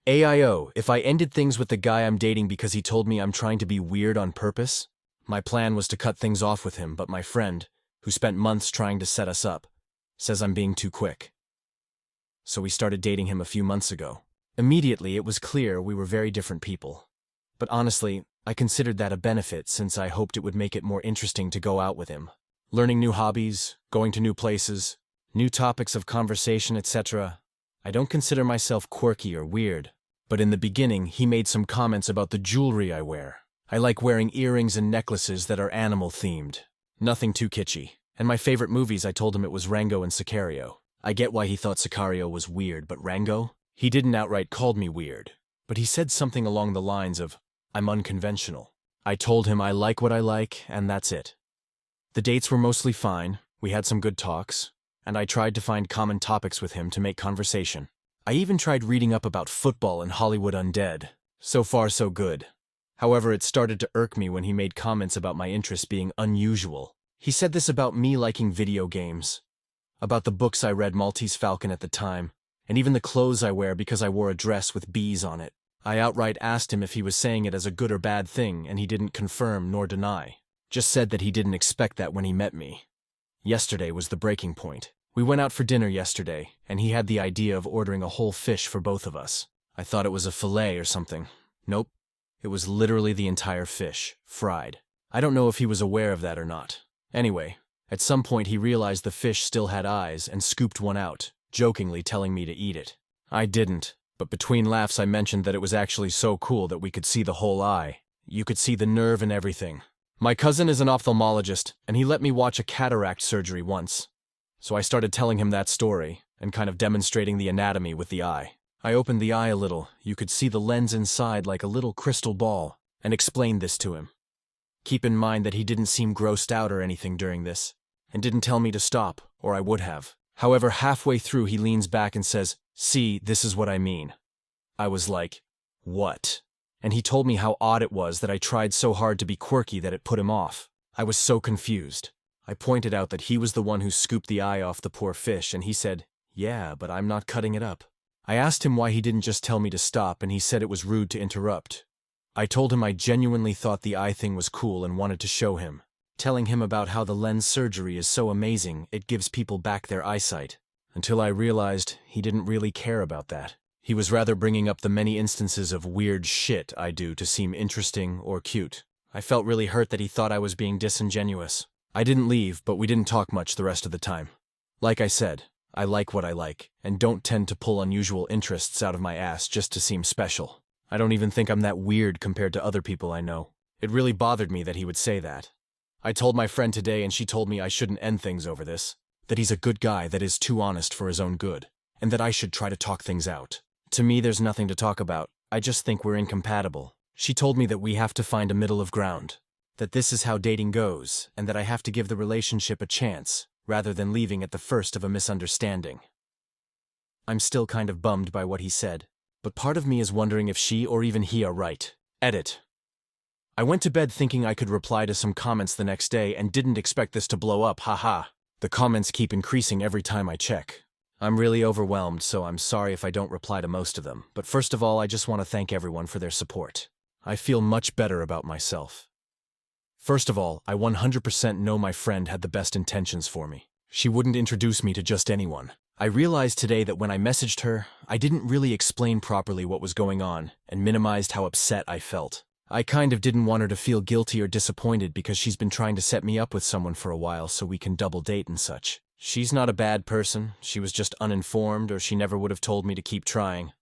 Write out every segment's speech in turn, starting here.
AIO, if I ended things with the guy I'm dating because he told me I'm trying to be weird on purpose? My plan was to cut things off with him, but my friend, who spent months trying to set us up, says I'm being too quick. So we started dating him a few months ago. Immediately, it was clear we were very different people. But honestly, I considered that a benefit since I hoped it would make it more interesting to go out with him. Learning new hobbies, going to new places, new topics of conversation, etc. I don't consider myself quirky or weird, but in the beginning, he made some comments about the jewelry I wear. I like wearing earrings and necklaces that are animal-themed. Nothing too kitschy. And my favorite movies, I told him it was Rango and Sicario. I get why he thought Sicario was weird, but Rango? He didn't outright call me weird, but he said something along the lines of, I'm unconventional. I told him I like what I like, and that's it. The dates were mostly fine, we had some good talks, and I tried to find common topics with him to make conversation. I even tried reading up about football and Hollywood undead. So far, so good. However, it started to irk me when he made comments about my interests being unusual. He said this about me liking video games, about the books I read Maltese Falcon at the time, and even the clothes I wear because I wore a dress with bees on it. I outright asked him if he was saying it as a good or bad thing, and he didn't confirm nor deny. Just said that he didn't expect that when he met me. Yesterday was the breaking point. We went out for dinner yesterday, and he had the idea of ordering a whole fish for both of us. I thought it was a fillet or something. Nope. It was literally the entire fish, fried. I don't know if he was aware of that or not. Anyway, at some point he realized the fish still had eyes and scooped one out, jokingly telling me to eat it. I didn't, but between laughs I mentioned that it was actually so cool that we could see the whole eye. You could see the nerve and everything. My cousin is an ophthalmologist, and he let me watch a cataract surgery once. So I started telling him that story, and kind of demonstrating the anatomy with the eye. I opened the eye a little, you could see the lens inside like a little crystal ball, and explained this to him. Keep in mind that he didn't seem grossed out or anything during this, and didn't tell me to stop, or I would have. However, halfway through he leans back and says, "See, this is what I mean." I was like, what? And he told me how odd it was that I tried so hard to be quirky that it put him off. I was so confused. I pointed out that he was the one who scooped the eye off the poor fish, and he said, "Yeah, but I'm not cutting it up." I asked him why he didn't just tell me to stop, and he said it was rude to interrupt. I told him I genuinely thought the eye thing was cool and wanted to show him, telling him about how the lens surgery is so amazing it gives people back their eyesight, until I realized he didn't really care about that. He was rather bringing up the many instances of weird shit I do to seem interesting or cute. I felt really hurt that he thought I was being disingenuous. I didn't leave, but we didn't talk much the rest of the time. Like I said, I like what I like, and don't tend to pull unusual interests out of my ass just to seem special. I don't even think I'm that weird compared to other people I know. It really bothered me that he would say that. I told my friend today and she told me I shouldn't end things over this, that he's a good guy that is too honest for his own good, and that I should try to talk things out. To me, there's nothing to talk about. I just think we're incompatible. She told me that we have to find a middle of ground, that this is how dating goes, and that I have to give the relationship a chance, rather than leaving at the first of a misunderstanding. I'm still kind of bummed by what he said, but part of me is wondering if she or even he are right. Edit. I went to bed thinking I could reply to some comments the next day and didn't expect this to blow up, haha. The comments keep increasing every time I check. I'm really overwhelmed, so I'm sorry if I don't reply to most of them, but first of all, I just want to thank everyone for their support. I feel much better about myself. First of all, I 100% know my friend had the best intentions for me. She wouldn't introduce me to just anyone. I realized today that when I messaged her, I didn't really explain properly what was going on and minimized how upset I felt. I kind of didn't want her to feel guilty or disappointed because she's been trying to set me up with someone for a while so we can double date and such. She's not a bad person, she was just uninformed or she never would have told me to keep trying.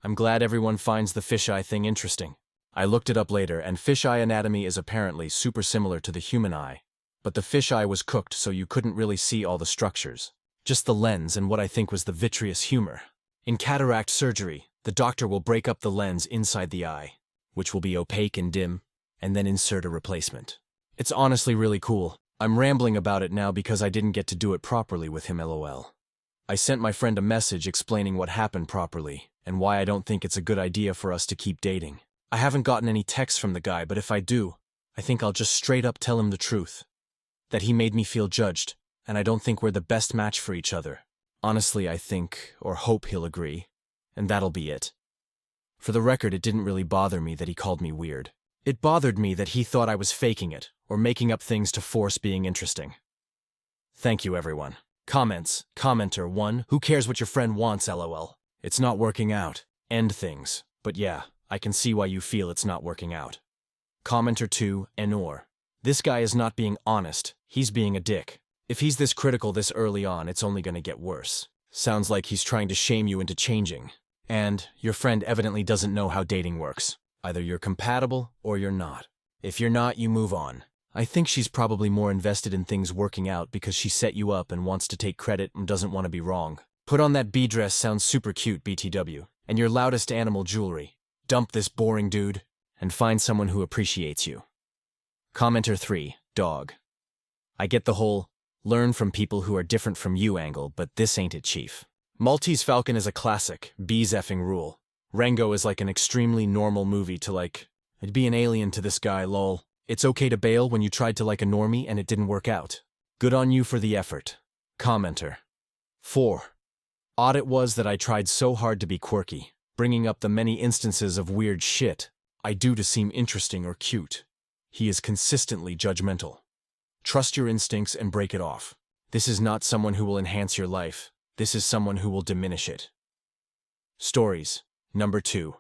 I'm glad everyone finds the fisheye thing interesting. I looked it up later and fisheye anatomy is apparently super similar to the human eye, but the fisheye was cooked so you couldn't really see all the structures. Just the lens and what I think was the vitreous humor. In cataract surgery, the doctor will break up the lens inside the eye, which will be opaque and dim, and then insert a replacement. It's honestly really cool. I'm rambling about it now because I didn't get to do it properly with him, lol. I sent my friend a message explaining what happened properly, and why I don't think it's a good idea for us to keep dating. I haven't gotten any texts from the guy, but if I do, I think I'll just straight up tell him the truth. That he made me feel judged, and I don't think we're the best match for each other. Honestly, I think, or hope he'll agree, and that'll be it. For the record, it didn't really bother me that he called me weird. It bothered me that he thought I was faking it, or making up things to force being interesting. Thank you, everyone. Comments. Commenter 1. Who cares what your friend wants, lol. It's not working out. End things. But yeah, I can see why you feel it's not working out. Commenter 2. Enor. This guy is not being honest. He's being a dick. If he's this critical this early on, it's only gonna get worse. Sounds like he's trying to shame you into changing. And your friend evidently doesn't know how dating works. Either you're compatible or you're not. If you're not, you move on. I think she's probably more invested in things working out because she set you up and wants to take credit and doesn't want to be wrong. Put on that bee dress, sounds super cute, BTW, and your loudest animal jewelry. Dump this boring dude and find someone who appreciates you. Commenter 3. Dog. I get the whole learn from people who are different from you angle, but this ain't it, chief. Maltese Falcon is a classic, B's effing rule. Rango is like an extremely normal movie to like, I'd be an alien to this guy, lol. It's okay to bail when you tried to like a normie and it didn't work out. Good on you for the effort. Commenter 4. Odd it was that I tried so hard to be quirky, bringing up the many instances of weird shit I do to seem interesting or cute. He is consistently judgmental. Trust your instincts and break it off. This is not someone who will enhance your life. This is someone who will diminish it. Stories. Number 2.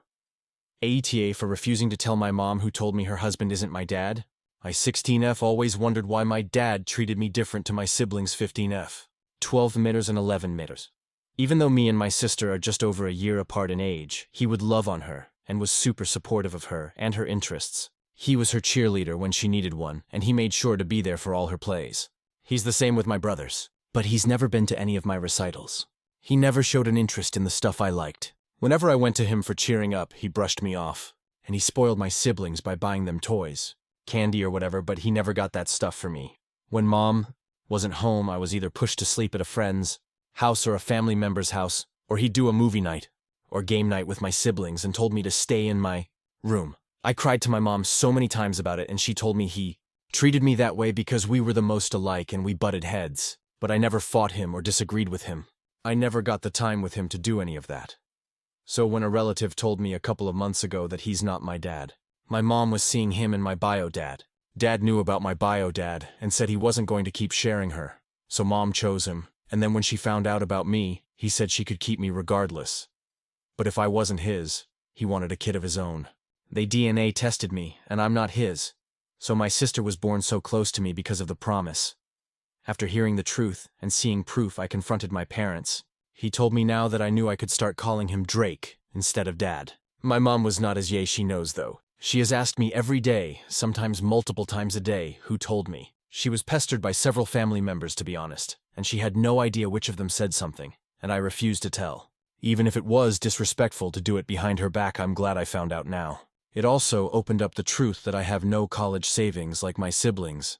Aita for refusing to tell my mom who told me her husband isn't my dad. I 16F always wondered why my dad treated me different to my siblings 15F. 12 meters and 11 meters. Even though me and my sister are just over a year apart in age, he would love on her and was super supportive of her and her interests. He was her cheerleader when she needed one, and he made sure to be there for all her plays. He's the same with my brothers, but he's never been to any of my recitals. He never showed an interest in the stuff I liked. Whenever I went to him for cheering up, he brushed me off, and he spoiled my siblings by buying them toys, candy or whatever, but he never got that stuff for me. When Mom wasn't home, I was either pushed to sleep at a friend's house or a family member's house, or he'd do a movie night or game night with my siblings and told me to stay in my room. I cried to my mom so many times about it, and she told me he treated me that way because we were the most alike and we butted heads, but I never fought him or disagreed with him. I never got the time with him to do any of that. So when a relative told me a couple of months ago that he's not my dad, my mom was seeing him and my bio dad. Dad knew about my bio dad and said he wasn't going to keep sharing her, so Mom chose him, and then when she found out about me, he said she could keep me regardless. But if I wasn't his, he wanted a kid of his own. They DNA tested me, and I'm not his, so my sister was born so close to me because of the promise. After hearing the truth and seeing proof, I confronted my parents. He told me now that I knew I could start calling him Drake instead of Dad. My mom was not as yay she knows though. She has asked me every day, sometimes multiple times a day, who told me. She was pestered by several family members, to be honest, and she had no idea which of them said something, and I refused to tell. Even if it was disrespectful to do it behind her back, I'm glad I found out now. It also opened up the truth that I have no college savings like my siblings,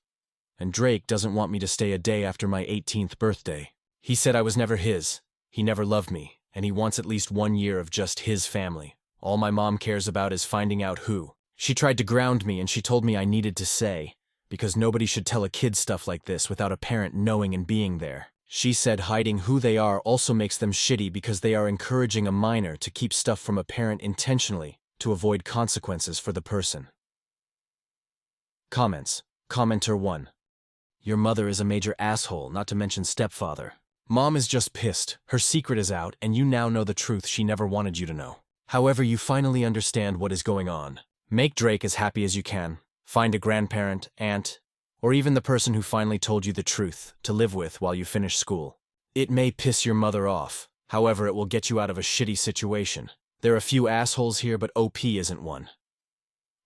and Drake doesn't want me to stay a day after my 18th birthday. He said I was never his. He never loved me, and he wants at least 1 year of just his family. All my mom cares about is finding out who. She tried to ground me, and she told me I needed to say, because nobody should tell a kid stuff like this without a parent knowing and being there. She said hiding who they are also makes them shitty because they are encouraging a minor to keep stuff from a parent intentionally to avoid consequences for the person. Comments. Commenter 1. Your mother is a major asshole, not to mention stepfather. Mom is just pissed. Her secret is out, and you now know the truth she never wanted you to know. However, you finally understand what is going on. Make Drake as happy as you can. Find a grandparent, aunt, or even the person who finally told you the truth to live with while you finish school. It may piss your mother off. However, it will get you out of a shitty situation. There are a few assholes here, but OP isn't one.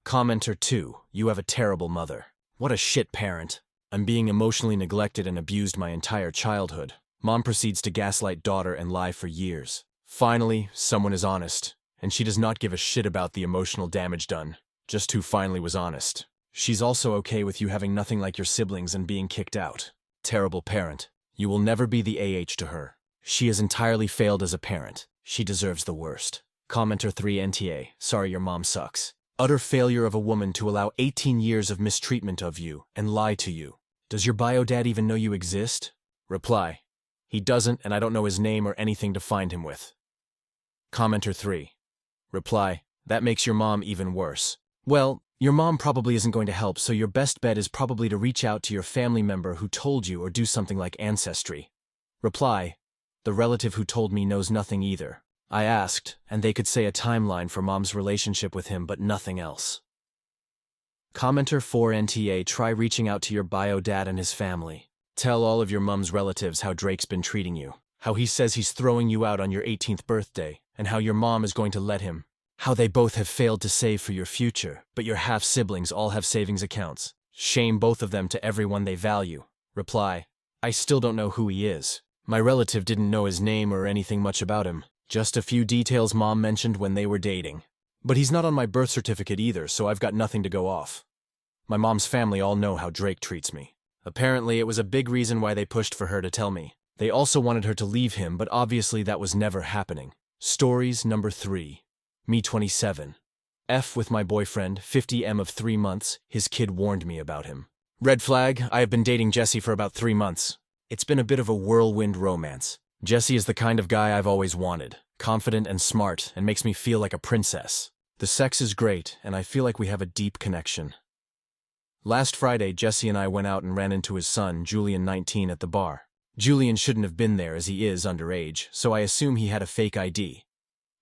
Commenter 2. You have a terrible mother. What a shit parent. I'm being emotionally neglected and abused my entire childhood. Mom proceeds to gaslight daughter and lie for years. Finally, someone is honest, and she does not give a shit about the emotional damage done, just who finally was honest. She's also okay with you having nothing like your siblings and being kicked out. Terrible parent. You will never be the AH to her. She has entirely failed as a parent. She deserves the worst. Commenter 3 NTA. Sorry your mom sucks. Utter failure of a woman to allow 18 years of mistreatment of you and lie to you. Does your bio dad even know you exist? Reply. He doesn't, and I don't know his name or anything to find him with. Commenter 3. Reply. That makes your mom even worse. Well, your mom probably isn't going to help, so your best bet is probably to reach out to your family member who told you or do something like Ancestry. Reply: the relative who told me knows nothing either. I asked, and they could say a timeline for mom's relationship with him, but nothing else. Commenter 4NTA: try reaching out to your bio dad and his family. Tell all of your mom's relatives how Drake's been treating you, how he says he's throwing you out on your 18th birthday, and how your mom is going to let him, how they both have failed to save for your future, but your half-siblings all have savings accounts. Shame both of them to everyone they value. Reply: I still don't know who he is. My relative didn't know his name or anything much about him, just a few details mom mentioned when they were dating. But he's not on my birth certificate either, so I've got nothing to go off. My mom's family all know how Drake treats me. Apparently, it was a big reason why they pushed for her to tell me. They also wanted her to leave him, but obviously that was never happening. Stories number 3. Me 27. F with my boyfriend, 50M of 3 months, his kid warned me about him. Red flag: I have been dating Jesse for about 3 months. It's been a bit of a whirlwind romance. Jesse is the kind of guy I've always wanted, confident and smart, and makes me feel like a princess. The sex is great, and I feel like we have a deep connection. Last Friday, Jesse and I went out and ran into his son, Julian, 19, at the bar. Julian shouldn't have been there as he is underage, so I assume he had a fake ID.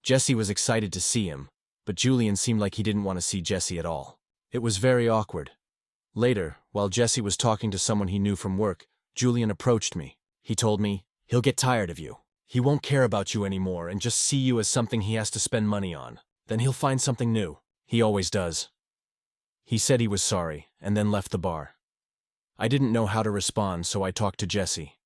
Jesse was excited to see him, but Julian seemed like he didn't want to see Jesse at all. It was very awkward. Later, while Jesse was talking to someone he knew from work, Julian approached me. He told me, he'll get tired of you. He won't care about you anymore and just see you as something he has to spend money on. Then he'll find something new. He always does. He said he was sorry, and then left the bar. I didn't know how to respond, so I talked to Jesse.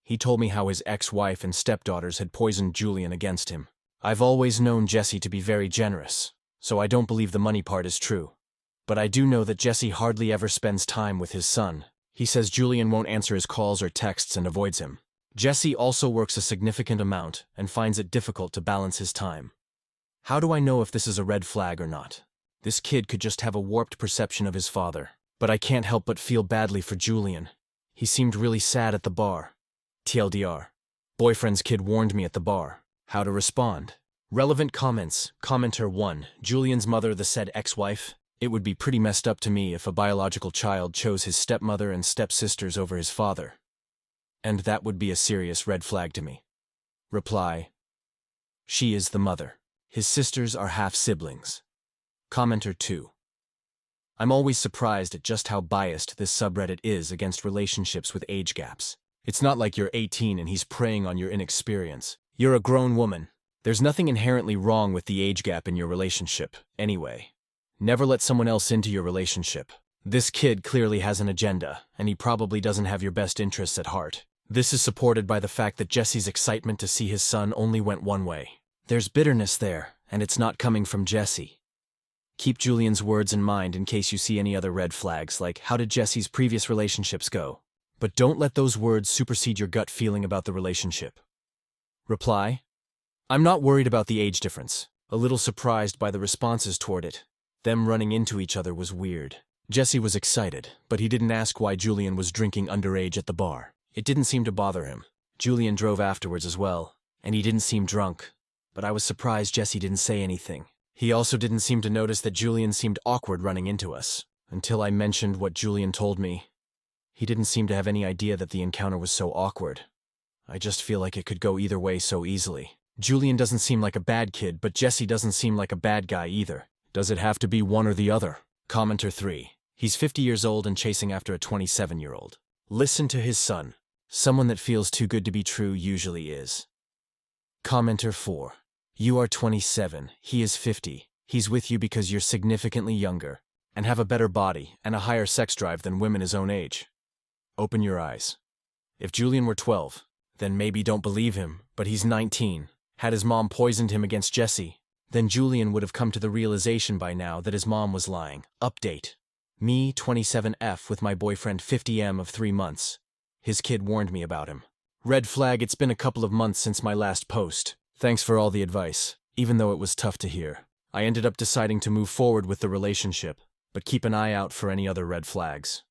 He told me how his ex-wife and stepdaughters had poisoned Julian against him. I've always known Jesse to be very generous, so I don't believe the money part is true. But I do know that Jesse hardly ever spends time with his son. He says Julian won't answer his calls or texts and avoids him. Jesse also works a significant amount and finds it difficult to balance his time. How do I know if this is a red flag or not? This kid could just have a warped perception of his father. But I can't help but feel badly for Julian. He seemed really sad at the bar. TLDR. Boyfriend's kid warned me at the bar. How to respond? Relevant comments. Commenter 1. Julian's mother, the said ex-wife. It would be pretty messed up to me if a biological child chose his stepmother and stepsisters over his father. And that would be a serious red flag to me. Reply: she is the mother. His sisters are half-siblings. Commenter 2. I'm always surprised at just how biased this subreddit is against relationships with age gaps. It's not like you're 18 and he's preying on your inexperience. You're a grown woman. There's nothing inherently wrong with the age gap in your relationship, anyway. Never let someone else into your relationship. This kid clearly has an agenda, and he probably doesn't have your best interests at heart. This is supported by the fact that Jesse's excitement to see his son only went one way. There's bitterness there, and it's not coming from Jesse. Keep Julian's words in mind in case you see any other red flags, like how did Jesse's previous relationships go? But don't let those words supersede your gut feeling about the relationship. Reply: I'm not worried about the age difference. A little surprised by the responses toward it. Them running into each other was weird. Jesse was excited, but he didn't ask why Julian was drinking underage at the bar. It didn't seem to bother him. Julian drove afterwards as well, and he didn't seem drunk, but I was surprised Jesse didn't say anything. He also didn't seem to notice that Julian seemed awkward running into us, until I mentioned what Julian told me. He didn't seem to have any idea that the encounter was so awkward. I just feel like it could go either way so easily. Julian doesn't seem like a bad kid, but Jesse doesn't seem like a bad guy either. Does it have to be one or the other? Commenter 3. He's 50 years old and chasing after a 27-year-old. Listen to his son. Someone that feels too good to be true usually is. Commenter 4. You are 27, he is 50. He's with you because you're significantly younger, and have a better body and a higher sex drive than women his own age. Open your eyes. If Julian were 12, then maybe don't believe him, but he's 19. Had his mom poisoned him against Jesse, then Julian would have come to the realization by now that his mom was lying. Update. Me, 27F, with my boyfriend 50M of 3 months. His kid warned me about him. Red flag: it's been a couple of months since my last post. Thanks for all the advice, even though it was tough to hear. I ended up deciding to move forward with the relationship, but keep an eye out for any other red flags.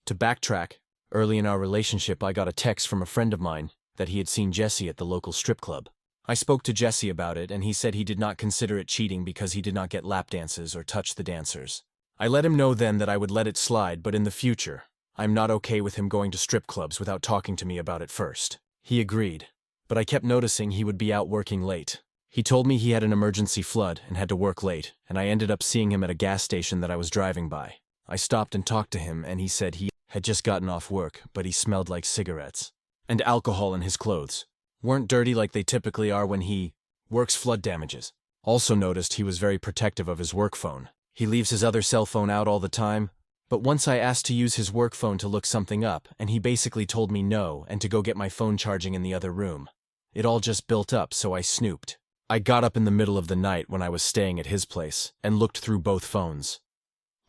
To backtrack, early in our relationship I got a text from a friend of mine that he had seen Jesse at the local strip club. I spoke to Jesse about it, and he said he did not consider it cheating because he did not get lap dances or touch the dancers. I let him know then that I would let it slide, but in the future, I'm not okay with him going to strip clubs without talking to me about it first. He agreed, but I kept noticing he would be out working late. He told me he had an emergency flood and had to work late, and I ended up seeing him at a gas station that I was driving by. I stopped and talked to him, and he said he had just gotten off work, but he smelled like cigarettes. And alcohol in his clothes. Weren't dirty like they typically are when he works flood damages. Also noticed he was very protective of his work phone. He leaves his other cell phone out all the time, but once I asked to use his work phone to look something up, and he basically told me no and to go get my phone charging in the other room. It all just built up, so I snooped. I got up in the middle of the night when I was staying at his place and looked through both phones.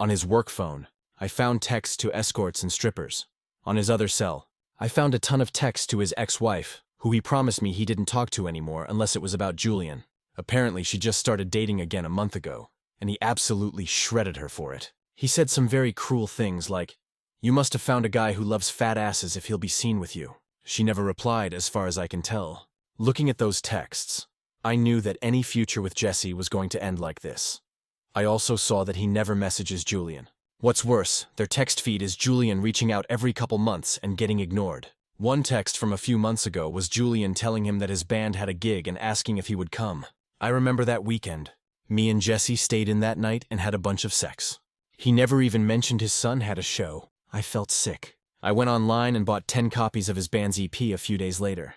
On his work phone, I found texts to escorts and strippers. On his other cell, I found a ton of texts to his ex-wife, who he promised me he didn't talk to anymore unless it was about Julian. Apparently she just started dating again a month ago, and he absolutely shredded her for it. He said some very cruel things like, "You must have found a guy who loves fat asses if he'll be seen with you." She never replied as far as I can tell. Looking at those texts, I knew that any future with Jesse was going to end like this. I also saw that he never messages Julian. What's worse, their text feed is Julian reaching out every couple months and getting ignored. One text from a few months ago was Julian telling him that his band had a gig and asking if he would come. I remember that weekend. Me and Jesse stayed in that night and had a bunch of sex. He never even mentioned his son had a show. I felt sick. I went online and bought 10 copies of his band's EP a few days later.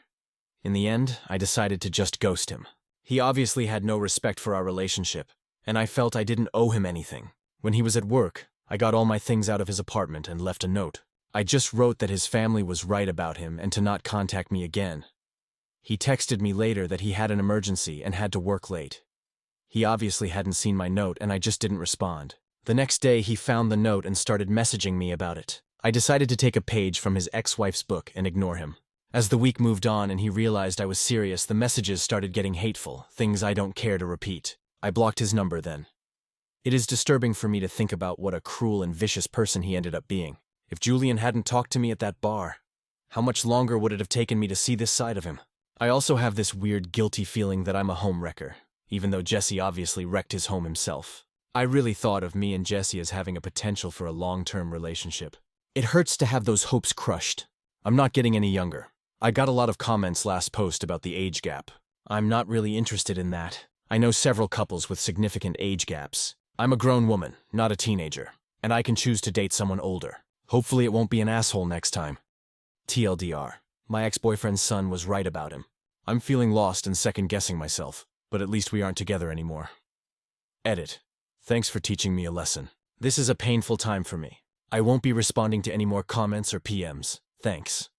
In the end, I decided to just ghost him. He obviously had no respect for our relationship, and I felt I didn't owe him anything. When he was at work, I got all my things out of his apartment and left a note. I just wrote that his family was right about him and to not contact me again. He texted me later that he had an emergency and had to work late. He obviously hadn't seen my note and I just didn't respond. The next day he found the note and started messaging me about it. I decided to take a page from his ex-wife's book and ignore him. As the week moved on and he realized I was serious, the messages started getting hateful, things I don't care to repeat. I blocked his number then. It is disturbing for me to think about what a cruel and vicious person he ended up being. If Julian hadn't talked to me at that bar, how much longer would it have taken me to see this side of him? I also have this weird guilty feeling that I'm a home wrecker, even though Jesse obviously wrecked his home himself. I really thought of me and Jesse as having a potential for a long-term relationship. It hurts to have those hopes crushed. I'm not getting any younger. I got a lot of comments last post about the age gap. I'm not really interested in that. I know several couples with significant age gaps. I'm a grown woman, not a teenager, and I can choose to date someone older. Hopefully it won't be an asshole next time. TLDR. My ex-boyfriend's son was right about him. I'm feeling lost and second-guessing myself, but at least we aren't together anymore. Edit. Thanks for teaching me a lesson. This is a painful time for me. I won't be responding to any more comments or PMs. Thanks.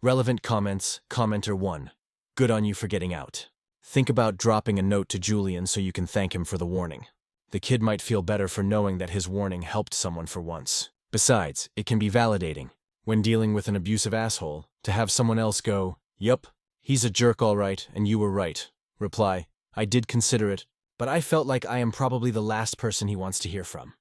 Relevant comments, commenter 1. Good on you for getting out. Think about dropping a note to Julian so you can thank him for the warning. The kid might feel better for knowing that his warning helped someone for once. Besides, it can be validating, when dealing with an abusive asshole, to have someone else go, "Yup, he's a jerk all right, and you were right." Reply, "I did consider it, but I felt like I am probably the last person he wants to hear from."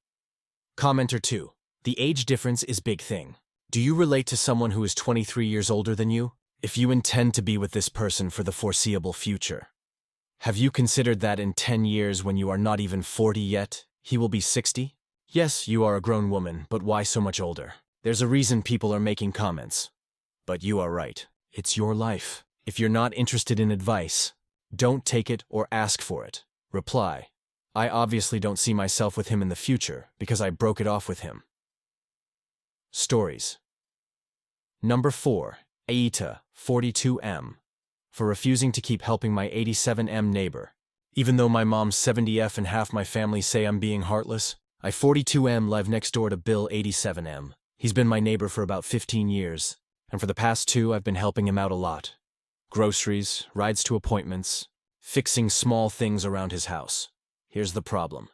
Commenter 2. The age difference is big thing. Do you relate to someone who is 23 years older than you? If you intend to be with this person for the foreseeable future, have you considered that in 10 years when you are not even 40 yet, he will be 60? Yes, you are a grown woman, but why so much older? There's a reason people are making comments. But you are right. It's your life. If you're not interested in advice, don't take it or ask for it. Reply, I obviously don't see myself with him in the future because I broke it off with him. Stories. Number 4. Aita, 42M. For refusing to keep helping my 87M neighbor. Even though my mom's 70F and half my family say I'm being heartless, I 42M live next door to Bill 87M. He's been my neighbor for about 15 years, and for the past 2 I've been helping him out a lot. Groceries, rides to appointments, fixing small things around his house. Here's the problem.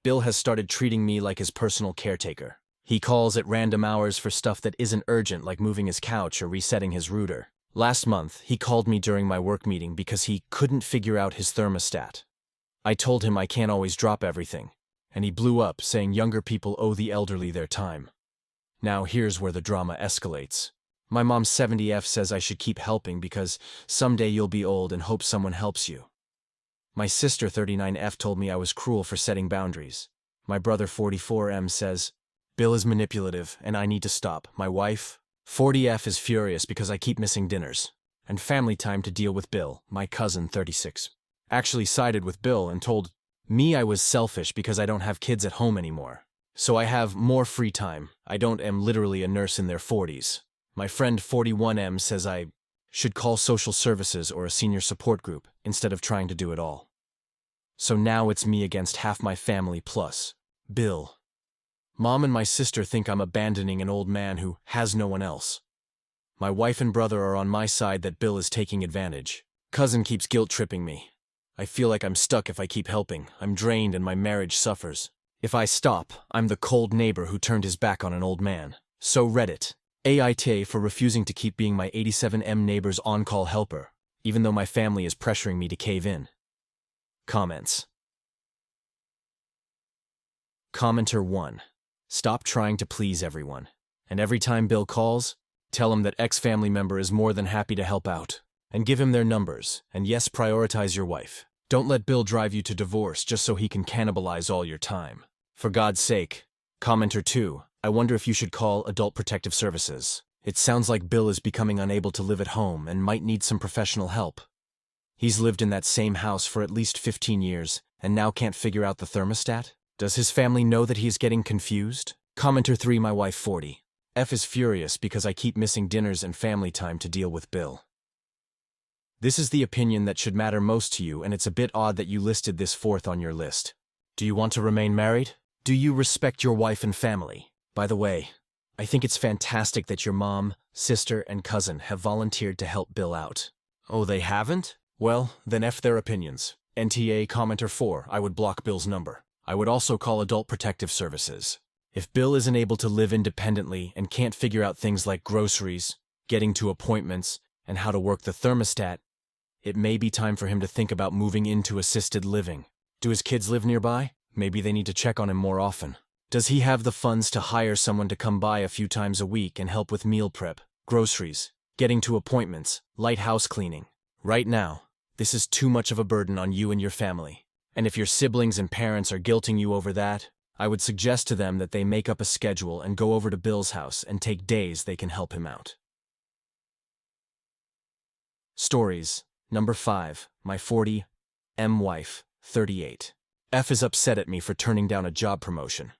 Bill has started treating me like his personal caretaker. He calls at random hours for stuff that isn't urgent, like moving his couch or resetting his router. Last month, he called me during my work meeting because he couldn't figure out his thermostat. I told him I can't always drop everything, and he blew up saying younger people owe the elderly their time. Now here's where the drama escalates. My mom 70F says I should keep helping because someday you'll be old and hope someone helps you. My sister 39F told me I was cruel for setting boundaries. My brother 44M says, Bill is manipulative and I need to stop. My wife 40F is furious because I keep missing dinners and family time to deal with Bill. My cousin 36 actually sided with Bill and told me I was selfish because I don't have kids at home anymore. So I have more free time. I don't am literally a nurse in their 40s. My friend 41M says I should call social services or a senior support group instead of trying to do it all. So now it's me against half my family plus Bill. Mom and my sister think I'm abandoning an old man who has no one else. My wife and brother are on my side that Bill is taking advantage. Cousin keeps guilt-tripping me. I feel like I'm stuck if I keep helping. I'm drained and my marriage suffers. If I stop, I'm the cold neighbor who turned his back on an old man. So Reddit. Aita for refusing to keep being my 87M neighbor's on-call helper, even though my family is pressuring me to cave in. Comments. Commenter 1. Stop trying to please everyone. And every time Bill calls, tell him that ex-family member is more than happy to help out. And give him their numbers, and yes, prioritize your wife. Don't let Bill drive you to divorce just so he can cannibalize all your time. For God's sake. Commenter 2. I wonder if you should call Adult Protective Services. It sounds like Bill is becoming unable to live at home and might need some professional help. He's lived in that same house for at least 15 years and now can't figure out the thermostat? Does his family know that he is getting confused? Commenter 3. My wife 40. F is furious because I keep missing dinners and family time to deal with Bill. This is the opinion that should matter most to you, and it's a bit odd that you listed this fourth on your list. Do you want to remain married? Do you respect your wife and family? By the way, I think it's fantastic that your mom, sister, and cousin have volunteered to help Bill out. Oh, they haven't? Well, then F their opinions. NTA Commenter 4. I would block Bill's number. I would also call Adult Protective Services. If Bill isn't able to live independently and can't figure out things like groceries, getting to appointments, and how to work the thermostat, it may be time for him to think about moving into assisted living. Do his kids live nearby? Maybe they need to check on him more often. Does he have the funds to hire someone to come by a few times a week and help with meal prep, groceries, getting to appointments, light house cleaning? Right now, this is too much of a burden on you and your family. And if your siblings and parents are guilting you over that, I would suggest to them that they make up a schedule and go over to Bill's house and take days they can help him out. Stories. Number 5. My 40M wife, 38. F is upset at me for turning down a job promotion.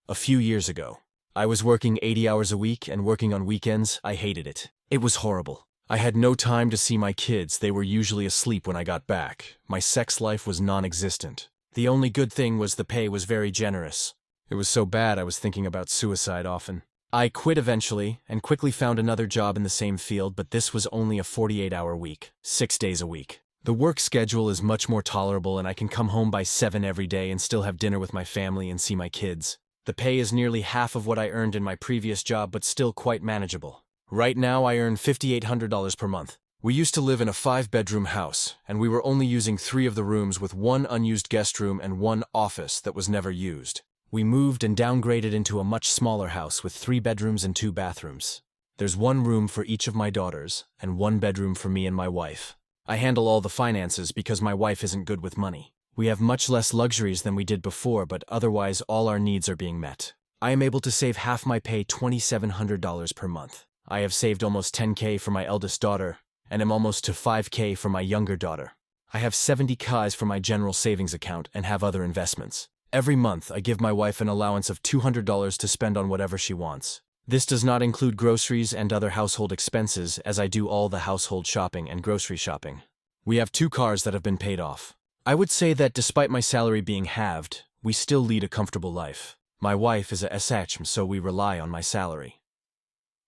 A few years ago, I was working 80 hours a week and working on weekends. I hated it. It was horrible. I had no time to see my kids. They were usually asleep when I got back. My sex life was non-existent. The only good thing was the pay was very generous. It was so bad I was thinking about suicide often. I quit eventually and quickly found another job in the same field, but this was only a 48-hour week, 6 days a week. The work schedule is much more tolerable and I can come home by 7 every day and still have dinner with my family and see my kids. The pay is nearly half of what I earned in my previous job, but still quite manageable. Right now I earn $5,800 per month. We used to live in a 5-bedroom house, and we were only using 3 of the rooms with 1 unused guest room and 1 office that was never used. We moved and downgraded into a much smaller house with 3 bedrooms and 2 bathrooms. There's 1 room for each of my daughters, and 1 bedroom for me and my wife. I handle all the finances because my wife isn't good with money. We have much less luxuries than we did before, but otherwise all our needs are being met. I am able to save half my pay, $2,700 per month. I have saved almost $10K for my eldest daughter, and am almost to $5K for my younger daughter. I have $70K for my general savings account and have other investments. Every month, I give my wife an allowance of $200 to spend on whatever she wants. This does not include groceries and other household expenses, as I do all the household shopping and grocery shopping. We have 2 cars that have been paid off. I would say that despite my salary being halved, we still lead a comfortable life. My wife is a SH, so we rely on my salary.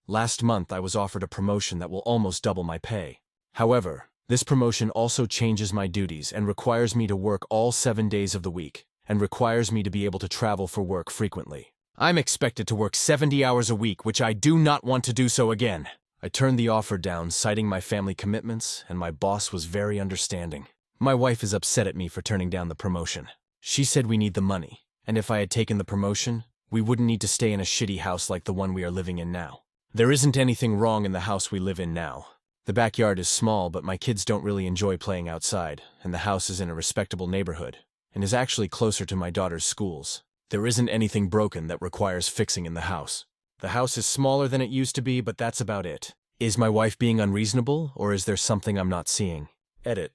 Last month, I was offered a promotion that will almost double my pay. However, this promotion also changes my duties and requires me to work all 7 days of the week, and requires me to be able to travel for work frequently. I'm expected to work 70 hours a week, which I do not want to do so again. I turned the offer down, citing my family commitments, and my boss was very understanding. My wife is upset at me for turning down the promotion. She said we need the money, and if I had taken the promotion, we wouldn't need to stay in a shitty house like the one we are living in now. There isn't anything wrong in the house we live in now. The backyard is small, but my kids don't really enjoy playing outside, and the house is in a respectable neighborhood, and is actually closer to my daughter's schools. There isn't anything broken that requires fixing in the house. The house is smaller than it used to be, but that's about it. Is my wife being unreasonable, or is there something I'm not seeing? Edit.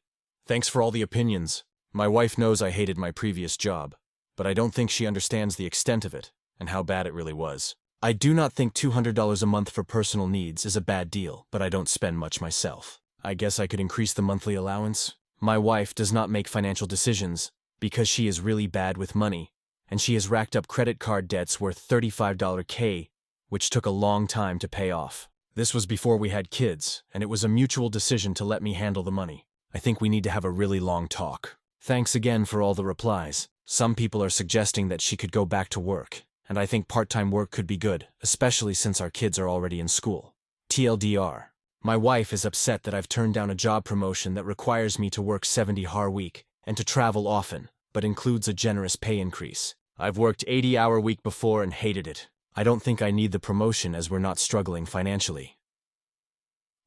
Thanks for all the opinions. My wife knows I hated my previous job, but I don't think she understands the extent of it and how bad it really was. I do not think $200 a month for personal needs is a bad deal, but I don't spend much myself. I guess I could increase the monthly allowance. My wife does not make financial decisions because she is really bad with money, and she has racked up credit card debts worth $35K, which took a long time to pay off. This was before we had kids, and it was a mutual decision to let me handle the money. I think we need to have a really long talk. Thanks again for all the replies. Some people are suggesting that she could go back to work, and I think part-time work could be good, especially since our kids are already in school. TLDR. My wife is upset that I've turned down a job promotion that requires me to work 70-hour week and to travel often, but includes a generous pay increase. I've worked 80-hour week before and hated it. I don't think I need the promotion as we're not struggling financially.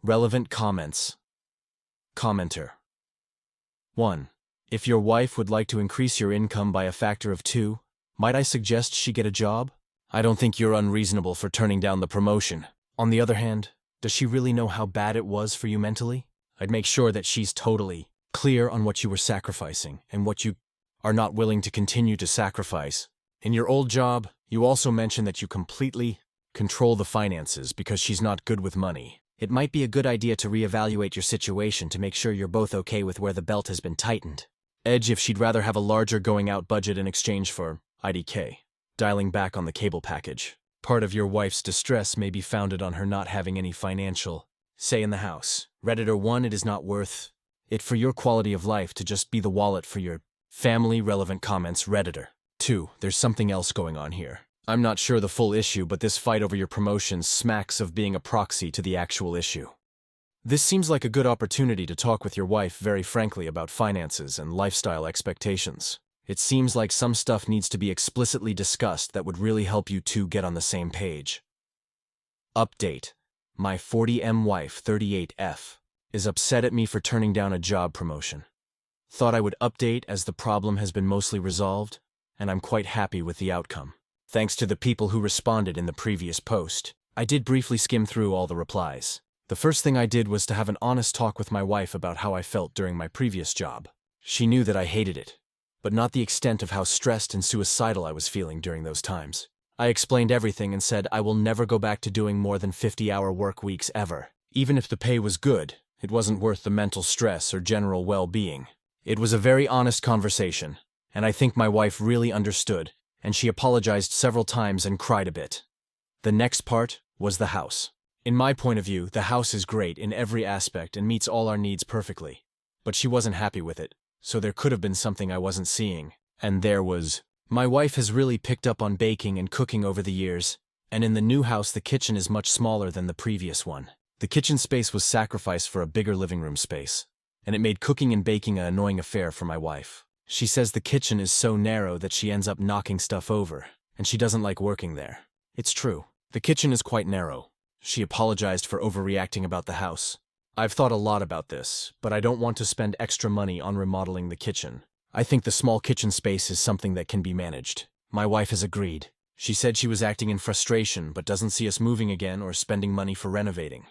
Relevant comments. Commenter. 1. If your wife would like to increase your income by a factor of 2, might I suggest she get a job? I don't think you're unreasonable for turning down the promotion. On the other hand, does she really know how bad it was for you mentally? I'd make sure that she's totally clear on what you were sacrificing and what you are not willing to continue to sacrifice. In your old job, you also mentioned that you completely control the finances because she's not good with money. It might be a good idea to reevaluate your situation to make sure you're both okay with where the belt has been tightened. Edge if she'd rather have a larger going-out budget in exchange for IDK. Dialing back on the cable package. Part of your wife's distress may be founded on her not having any financial say in the house. Redditor 1, it is not worth it for your quality of life to just be the wallet for your family. Relevant comments. Redditor 2, there's something else going on here. I'm not sure the full issue, but this fight over your promotion smacks of being a proxy to the actual issue. This seems like a good opportunity to talk with your wife very frankly about finances and lifestyle expectations. It seems like some stuff needs to be explicitly discussed that would really help you two get on the same page. Update. My 40M wife, 38F, is upset at me for turning down a job promotion. Thought I would update as the problem has been mostly resolved, and I'm quite happy with the outcome. Thanks to the people who responded in the previous post. I did briefly skim through all the replies. The first thing I did was to have an honest talk with my wife about how I felt during my previous job. She knew that I hated it, but not the extent of how stressed and suicidal I was feeling during those times. I explained everything and said I will never go back to doing more than 50-hour work weeks ever. Even if the pay was good, it wasn't worth the mental stress or general well-being. It was a very honest conversation, and I think my wife really understood, and she apologized several times and cried a bit. The next part was the house. In my point of view, the house is great in every aspect and meets all our needs perfectly. But she wasn't happy with it, so there could have been something I wasn't seeing. And there was. My wife has really picked up on baking and cooking over the years, and in the new house the kitchen is much smaller than the previous one. The kitchen space was sacrificed for a bigger living room space, and it made cooking and baking an annoying affair for my wife. She says the kitchen is so narrow that she ends up knocking stuff over, and she doesn't like working there. It's true. The kitchen is quite narrow. She apologized for overreacting about the house. I've thought a lot about this, but I don't want to spend extra money on remodeling the kitchen. I think the small kitchen space is something that can be managed. My wife has agreed. She said she was acting in frustration but doesn't see us moving again or spending money for renovating.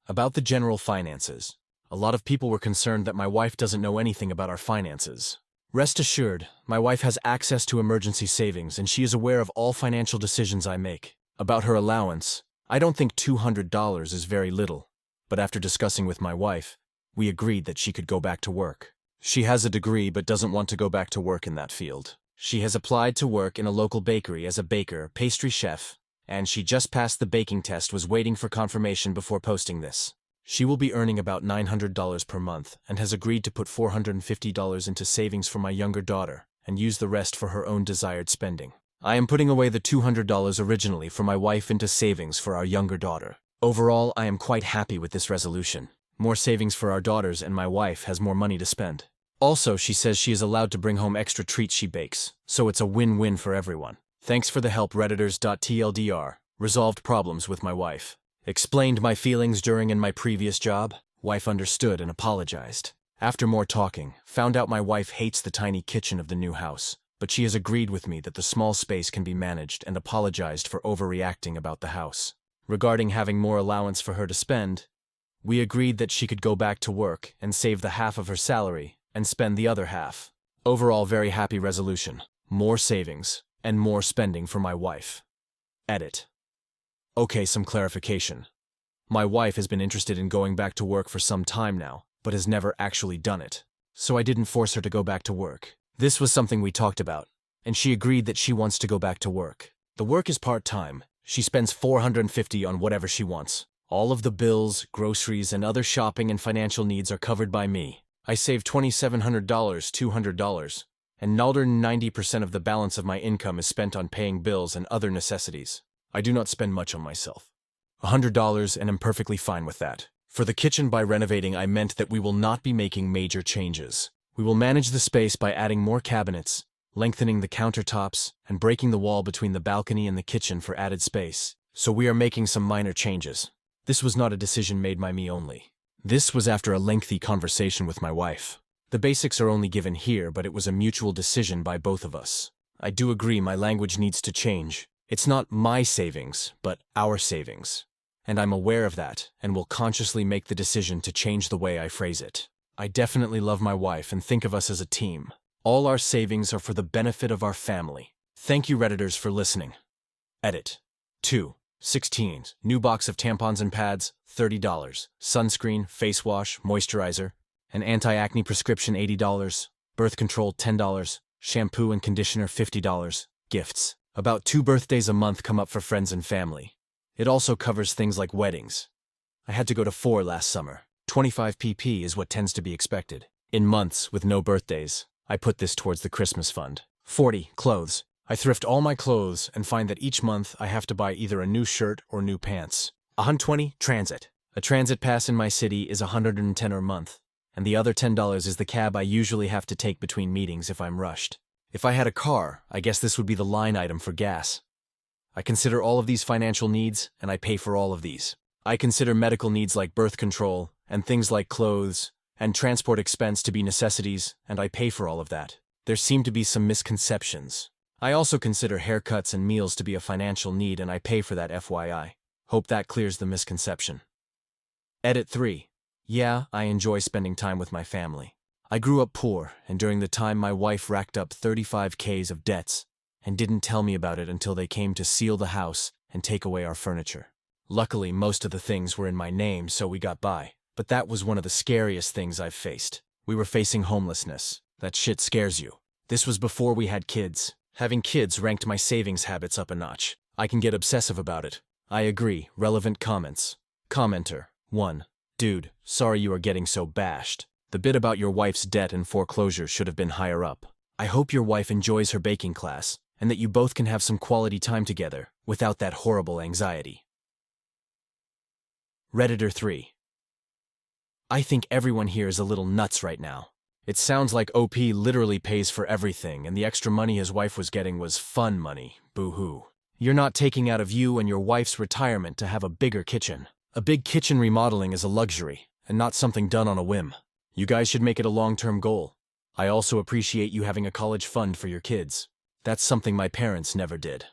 About the general finances. A lot of people were concerned that my wife doesn't know anything about our finances. Rest assured, my wife has access to emergency savings and she is aware of all financial decisions I make. About her allowance, I don't think $200 is very little, but after discussing with my wife, we agreed that she could go back to work. She has a degree but doesn't want to go back to work in that field. She has applied to work in a local bakery as a baker, pastry chef, and she just passed the baking test, was waiting for confirmation before posting this. She will be earning about $900 per month and has agreed to put $450 into savings for my younger daughter and use the rest for her own desired spending. I am putting away the $200 originally for my wife into savings for our younger daughter. Overall, I am quite happy with this resolution. More savings for our daughters and my wife has more money to spend. Also, she says she is allowed to bring home extra treats she bakes, so it's a win-win for everyone. Thanks for the help, Redditors.tldr. Resolved problems with my wife. Explained my feelings during in my previous job. Wife understood and apologized. After more talking, found out my wife hates the tiny kitchen of the new house, but she has agreed with me that the small space can be managed and apologized for overreacting about the house. Regarding having more allowance for her to spend, we agreed that she could go back to work and save the half of her salary and spend the other half. Overall, very happy resolution. More savings and more spending for my wife. Edit. Okay, some clarification. My wife has been interested in going back to work for some time now, but has never actually done it. So I didn't force her to go back to work. This was something we talked about, and she agreed that she wants to go back to work. The work is part-time. She spends $450 on whatever she wants. All of the bills, groceries, and other shopping and financial needs are covered by me. I save $2,700, $200, and another 90% of the balance of my income is spent on paying bills and other necessities. I do not spend much on myself. $100, and I'm perfectly fine with that. For the kitchen, by renovating, I meant that we will not be making major changes. We will manage the space by adding more cabinets, lengthening the countertops, and breaking the wall between the balcony and the kitchen for added space. So we are making some minor changes. This was not a decision made by me only. This was after a lengthy conversation with my wife. The basics are only given here, but it was a mutual decision by both of us. I do agree my language needs to change. It's not my savings, but our savings. And I'm aware of that, and will consciously make the decision to change the way I phrase it. I definitely love my wife and think of us as a team. All our savings are for the benefit of our family. Thank you, Redditors, for listening. Edit. 2/16. New box of tampons and pads, $30. Sunscreen, face wash, moisturizer. An anti-acne prescription, $80. Birth control, $10. Shampoo and conditioner, $50. Gifts. About 2 birthdays a month come up for friends and family. It also covers things like weddings. I had to go to 4 last summer. 25 pp is what tends to be expected. In months, with no birthdays, I put this towards the Christmas fund. 40. Clothes. I thrift all my clothes and find that each month I have to buy either a new shirt or new pants. 120. Transit. A transit pass in my city is $110 a month, and the other $10 is the cab I usually have to take between meetings if I'm rushed. If I had a car, I guess this would be the line item for gas. I consider all of these financial needs, and I pay for all of these. I consider medical needs like birth control, and things like clothes, and transport expense to be necessities, and I pay for all of that. There seem to be some misconceptions. I also consider haircuts and meals to be a financial need, and I pay for that, FYI. Hope that clears the misconception. Edit 3. Yeah, I enjoy spending time with my family. I grew up poor, and during the time my wife racked up 35Ks of debts, and didn't tell me about it until they came to seal the house and take away our furniture. Luckily, most of the things were in my name, so we got by. But that was one of the scariest things I've faced. We were facing homelessness. That shit scares you. This was before we had kids. Having kids ranked my savings habits up a notch. I can get obsessive about it. I agree. Relevant comments. Commenter. 1. Dude, sorry you are getting so bashed. The bit about your wife's debt and foreclosure should have been higher up. I hope your wife enjoys her baking class, and that you both can have some quality time together, without that horrible anxiety. Redditor 3. I think everyone here is a little nuts right now. It sounds like OP literally pays for everything, and the extra money his wife was getting was fun money. Boo-hoo. You're not taking out of you and your wife's retirement to have a bigger kitchen. A big kitchen remodeling is a luxury, and not something done on a whim. You guys should make it a long-term goal. I also appreciate you having a college fund for your kids. That's something my parents never did.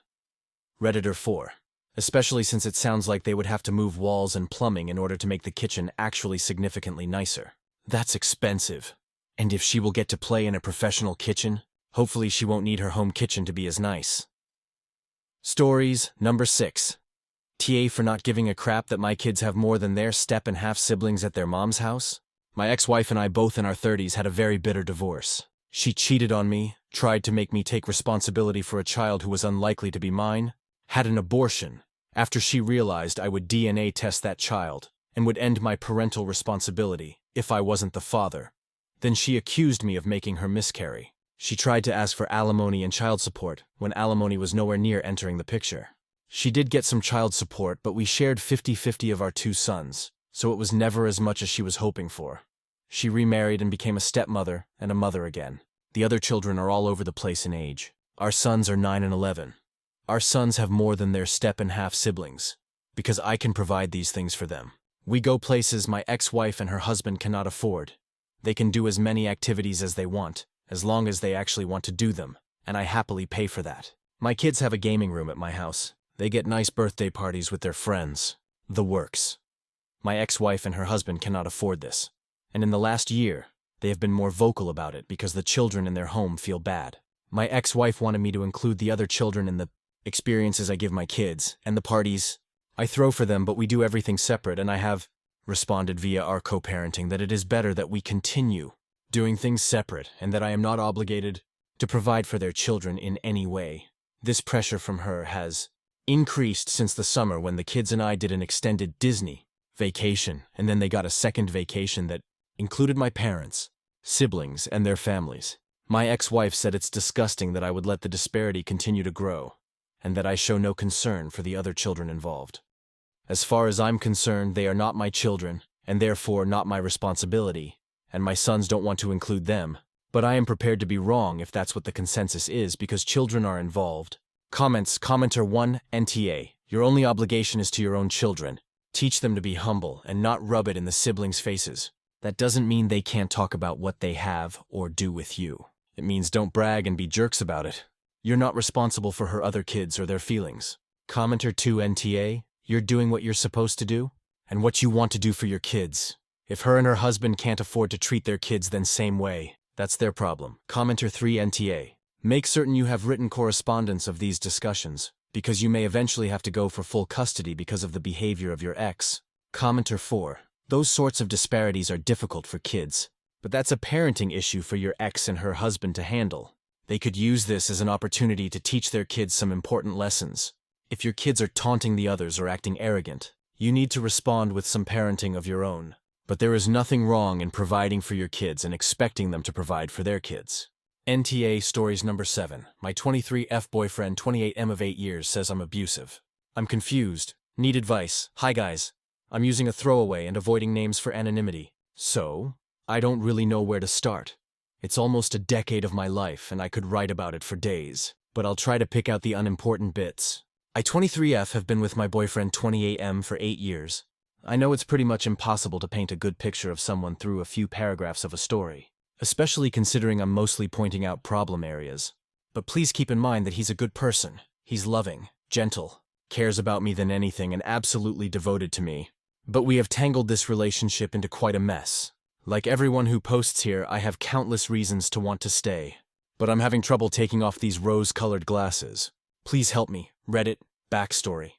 Redditor 4. Especially since it sounds like they would have to move walls and plumbing in order to make the kitchen actually significantly nicer. That's expensive. And if she will get to play in a professional kitchen, hopefully she won't need her home kitchen to be as nice. Stories number 6. TA for not giving a crap that my kids have more than their step and half siblings at their mom's house. My ex-wife and I, both in our 30s, had a very bitter divorce. She cheated on me, tried to make me take responsibility for a child who was unlikely to be mine, had an abortion after she realized I would DNA test that child and would end my parental responsibility if I wasn't the father. Then she accused me of making her miscarry. She tried to ask for alimony and child support when alimony was nowhere near entering the picture. She did get some child support, but we shared 50-50 of our 2 sons, so it was never as much as she was hoping for. She remarried and became a stepmother and a mother again. The other children are all over the place in age. Our sons are 9 and 11. Our sons have more than their step-and-half siblings, because I can provide these things for them. We go places my ex-wife and her husband cannot afford. They can do as many activities as they want, as long as they actually want to do them, and I happily pay for that. My kids have a gaming room at my house. They get nice birthday parties with their friends. The works. My ex-wife and her husband cannot afford this, and in the last year, they have been more vocal about it because the children in their home feel bad. My ex-wife wanted me to include the other children in the experiences I give my kids, and the parties I throw for them, but we do everything separate, and I have responded via our co-parenting that it is better that we continue doing things separate and that I am not obligated to provide for their children in any way. This pressure from her has increased since the summer when the kids and I did an extended Disney vacation, and then they got a second vacation that included my parents, siblings, and their families. My ex-wife said it's disgusting that I would let the disparity continue to grow, and that I show no concern for the other children involved. As far as I'm concerned, they are not my children, and therefore not my responsibility, and my sons don't want to include them, but I am prepared to be wrong if that's what the consensus is because children are involved. Comments. Commenter 1, NTA. Your only obligation is to your own children. Teach them to be humble and not rub it in the siblings' faces. That doesn't mean they can't talk about what they have or do with you. It means don't brag and be jerks about it. You're not responsible for her other kids or their feelings. Commenter 2, NTA. You're doing what you're supposed to do and what you want to do for your kids. If her and her husband can't afford to treat their kids then same way, that's their problem. Commenter 3, NTA. Make certain you have written correspondence of these discussions, because you may eventually have to go for full custody because of the behavior of your ex. Commenter 4. Those sorts of disparities are difficult for kids, but that's a parenting issue for your ex and her husband to handle. They could use this as an opportunity to teach their kids some important lessons. If your kids are taunting the others or acting arrogant, you need to respond with some parenting of your own. But there is nothing wrong in providing for your kids and expecting them to provide for their kids. NTA Stories number 7. My 23F boyfriend, 28M of 8 years, says I'm abusive. I'm confused. Need advice. Hi guys. I'm using a throwaway and avoiding names for anonymity. So, I don't really know where to start. It's almost a decade of my life and I could write about it for days, but I'll try to pick out the unimportant bits. I 23F have been with my boyfriend 28M for 8 years. I know it's pretty much impossible to paint a good picture of someone through a few paragraphs of a story, especially considering I'm mostly pointing out problem areas. But please keep in mind that he's a good person. He's loving, gentle, cares about me than anything, and absolutely devoted to me. But we have tangled this relationship into quite a mess. Like everyone who posts here, I have countless reasons to want to stay. But I'm having trouble taking off these rose-colored glasses. Please help me. Reddit, backstory.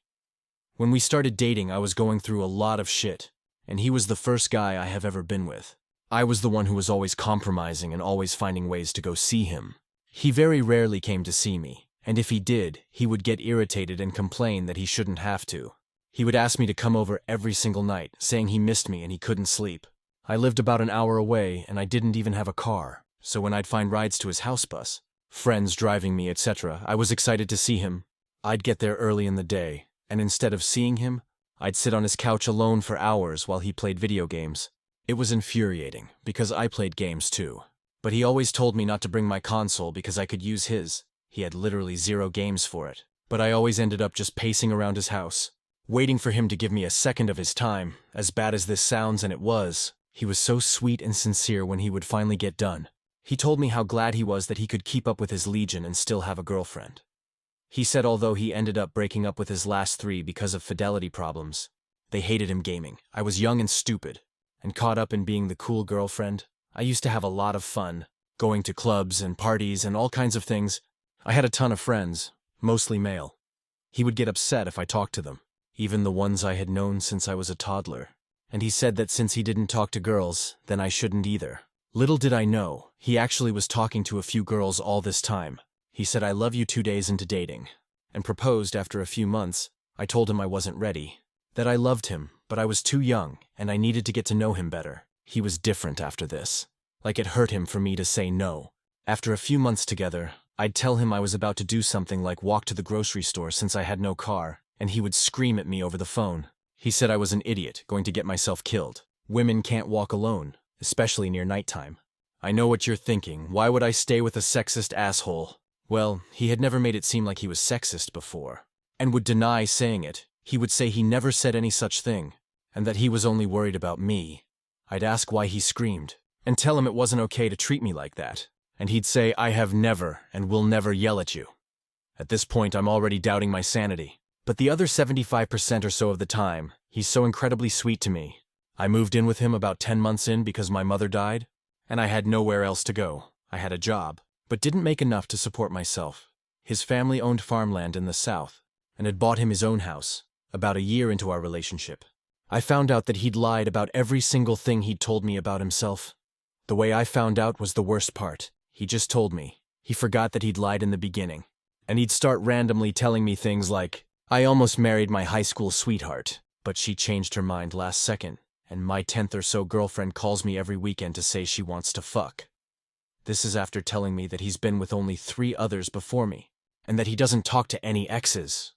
When we started dating, I was going through a lot of shit, and he was the first guy I have ever been with. I was the one who was always compromising and always finding ways to go see him. He very rarely came to see me, and if he did, he would get irritated and complain that he shouldn't have to. He would ask me to come over every single night, saying he missed me and he couldn't sleep. I lived about an hour away, and I didn't even have a car, so when I'd find rides to his house bus, friends driving me, etc., I was excited to see him. I'd get there early in the day, and instead of seeing him, I'd sit on his couch alone for hours while he played video games. It was infuriating, because I played games too. But he always told me not to bring my console because I could use his. He had literally 0 games for it. But I always ended up just pacing around his house, waiting for him to give me a second of his time. As bad as this sounds, and it was, he was so sweet and sincere when he would finally get done. He told me how glad he was that he could keep up with his legion and still have a girlfriend. He said although he ended up breaking up with his last 3 because of fidelity problems, they hated him gaming. I was young and stupid, and caught up in being the cool girlfriend. I used to have a lot of fun, going to clubs and parties and all kinds of things. I had a ton of friends, mostly male. He would get upset if I talked to them, even the ones I had known since I was a toddler. And he said that since he didn't talk to girls, then I shouldn't either. Little did I know, he actually was talking to a few girls all this time. He said I love you 2 days into dating, and proposed after a few months. I told him I wasn't ready, that I loved him, but I was too young, and I needed to get to know him better. He was different after this. Like it hurt him for me to say no. After a few months together, I'd tell him I was about to do something like walk to the grocery store since I had no car, and he would scream at me over the phone. He said I was an idiot, going to get myself killed. Women can't walk alone, especially near nighttime. I know what you're thinking. Why would I stay with a sexist asshole? Well, he had never made it seem like he was sexist before, and would deny saying it. He would say he never said any such thing, and that he was only worried about me. I'd ask why he screamed, and tell him it wasn't okay to treat me like that, and he'd say, I have never and will never yell at you. At this point, I'm already doubting my sanity. But the other 75% or so of the time, he's so incredibly sweet to me. I moved in with him about 10 months in because my mother died, and I had nowhere else to go. I had a job, but didn't make enough to support myself. His family owned farmland in the south, and had bought him his own house, about a year into our relationship. I found out that he'd lied about every single thing he'd told me about himself. The way I found out was the worst part. He just told me. He forgot that he'd lied in the beginning. And he'd start randomly telling me things like, I almost married my high school sweetheart, but she changed her mind last second, and my 10th or so girlfriend calls me every weekend to say she wants to fuck. This is after telling me that he's been with only 3 others before me, and that he doesn't talk to any exes.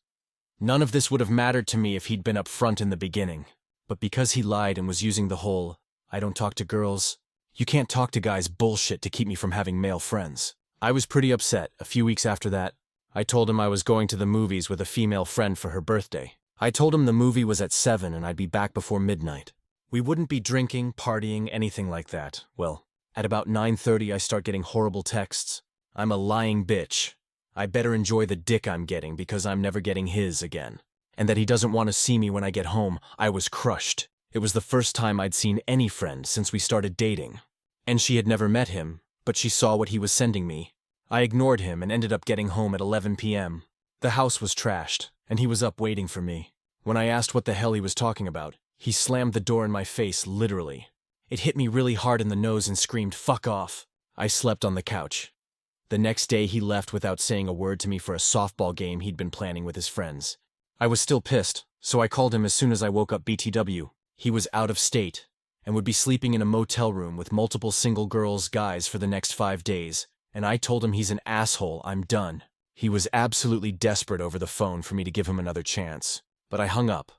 None of this would have mattered to me if he'd been upfront in the beginning, but because he lied and was using the whole, I don't talk to girls, you can't talk to guys bullshit to keep me from having male friends. I was pretty upset. A few weeks after that, I told him I was going to the movies with a female friend for her birthday. I told him the movie was at 7 and I'd be back before midnight. We wouldn't be drinking, partying, anything like that. Well, at about 9:30 I start getting horrible texts. I'm a lying bitch. I better enjoy the dick I'm getting because I'm never getting his again. And that he doesn't want to see me when I get home. I was crushed. It was the first time I'd seen any friend since we started dating. And she had never met him, but she saw what he was sending me. I ignored him and ended up getting home at 11 p.m. The house was trashed, and he was up waiting for me. When I asked what the hell he was talking about, he slammed the door in my face, literally. It hit me really hard in the nose and screamed, "Fuck off." I slept on the couch. The next day he left without saying a word to me for a softball game he'd been planning with his friends. I was still pissed, so I called him as soon as I woke up BTW. He was out of state, and would be sleeping in a motel room with multiple single guys for the next 5 days. And I told him he's an asshole, I'm done. He was absolutely desperate over the phone for me to give him another chance. But I hung up.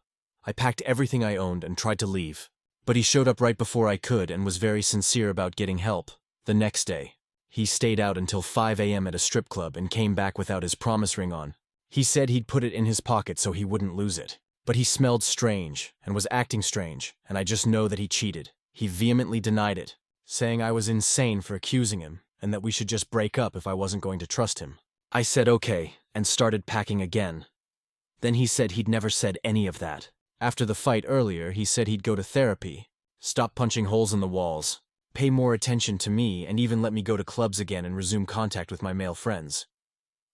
I packed everything I owned and tried to leave. But he showed up right before I could and was very sincere about getting help. The next day, he stayed out until 5 a.m. at a strip club and came back without his promise ring on. He said he'd put it in his pocket so he wouldn't lose it. But he smelled strange and was acting strange, and I just know that he cheated. He vehemently denied it, saying I was insane for accusing him, and that we should just break up if I wasn't going to trust him. I said okay, and started packing again. Then he said he'd never said any of that. After the fight earlier, he said he'd go to therapy, stop punching holes in the walls, pay more attention to me, and even let me go to clubs again and resume contact with my male friends.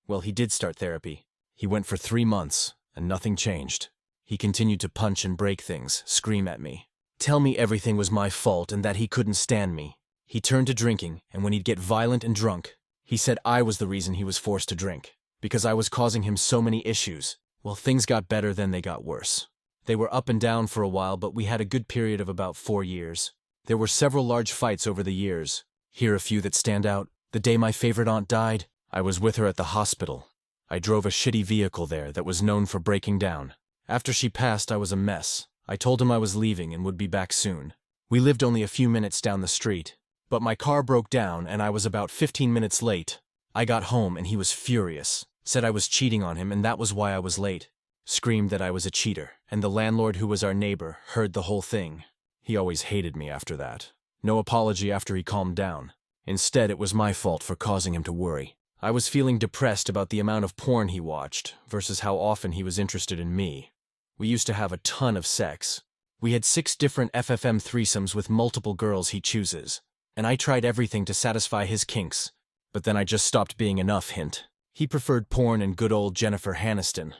Well, he did start therapy. He went for 3 months, and nothing changed. He continued to punch and break things, scream at me, tell me everything was my fault and that he couldn't stand me. He turned to drinking, and when he'd get violent and drunk, he said I was the reason he was forced to drink, because I was causing him so many issues. Well, things got better, then they got worse. They were up and down for a while, but we had a good period of about 4 years. There were several large fights over the years. Here a few that stand out. The day my favorite aunt died, I was with her at the hospital. I drove a shitty vehicle there that was known for breaking down. After she passed, I was a mess. I told him I was leaving and would be back soon. We lived only a few minutes down the street. But my car broke down and I was about 15 minutes late. I got home and he was furious, said I was cheating on him and that was why I was late. Screamed that I was a cheater, and the landlord who was our neighbor heard the whole thing. He always hated me after that. No apology after he calmed down. Instead, it was my fault for causing him to worry. I was feeling depressed about the amount of porn he watched versus how often he was interested in me. We used to have a ton of sex. We had 6 different FFM threesomes with multiple girls he chooses. And I tried everything to satisfy his kinks, but then I just stopped being enough, hint. He preferred porn and good old Jennifer Aniston.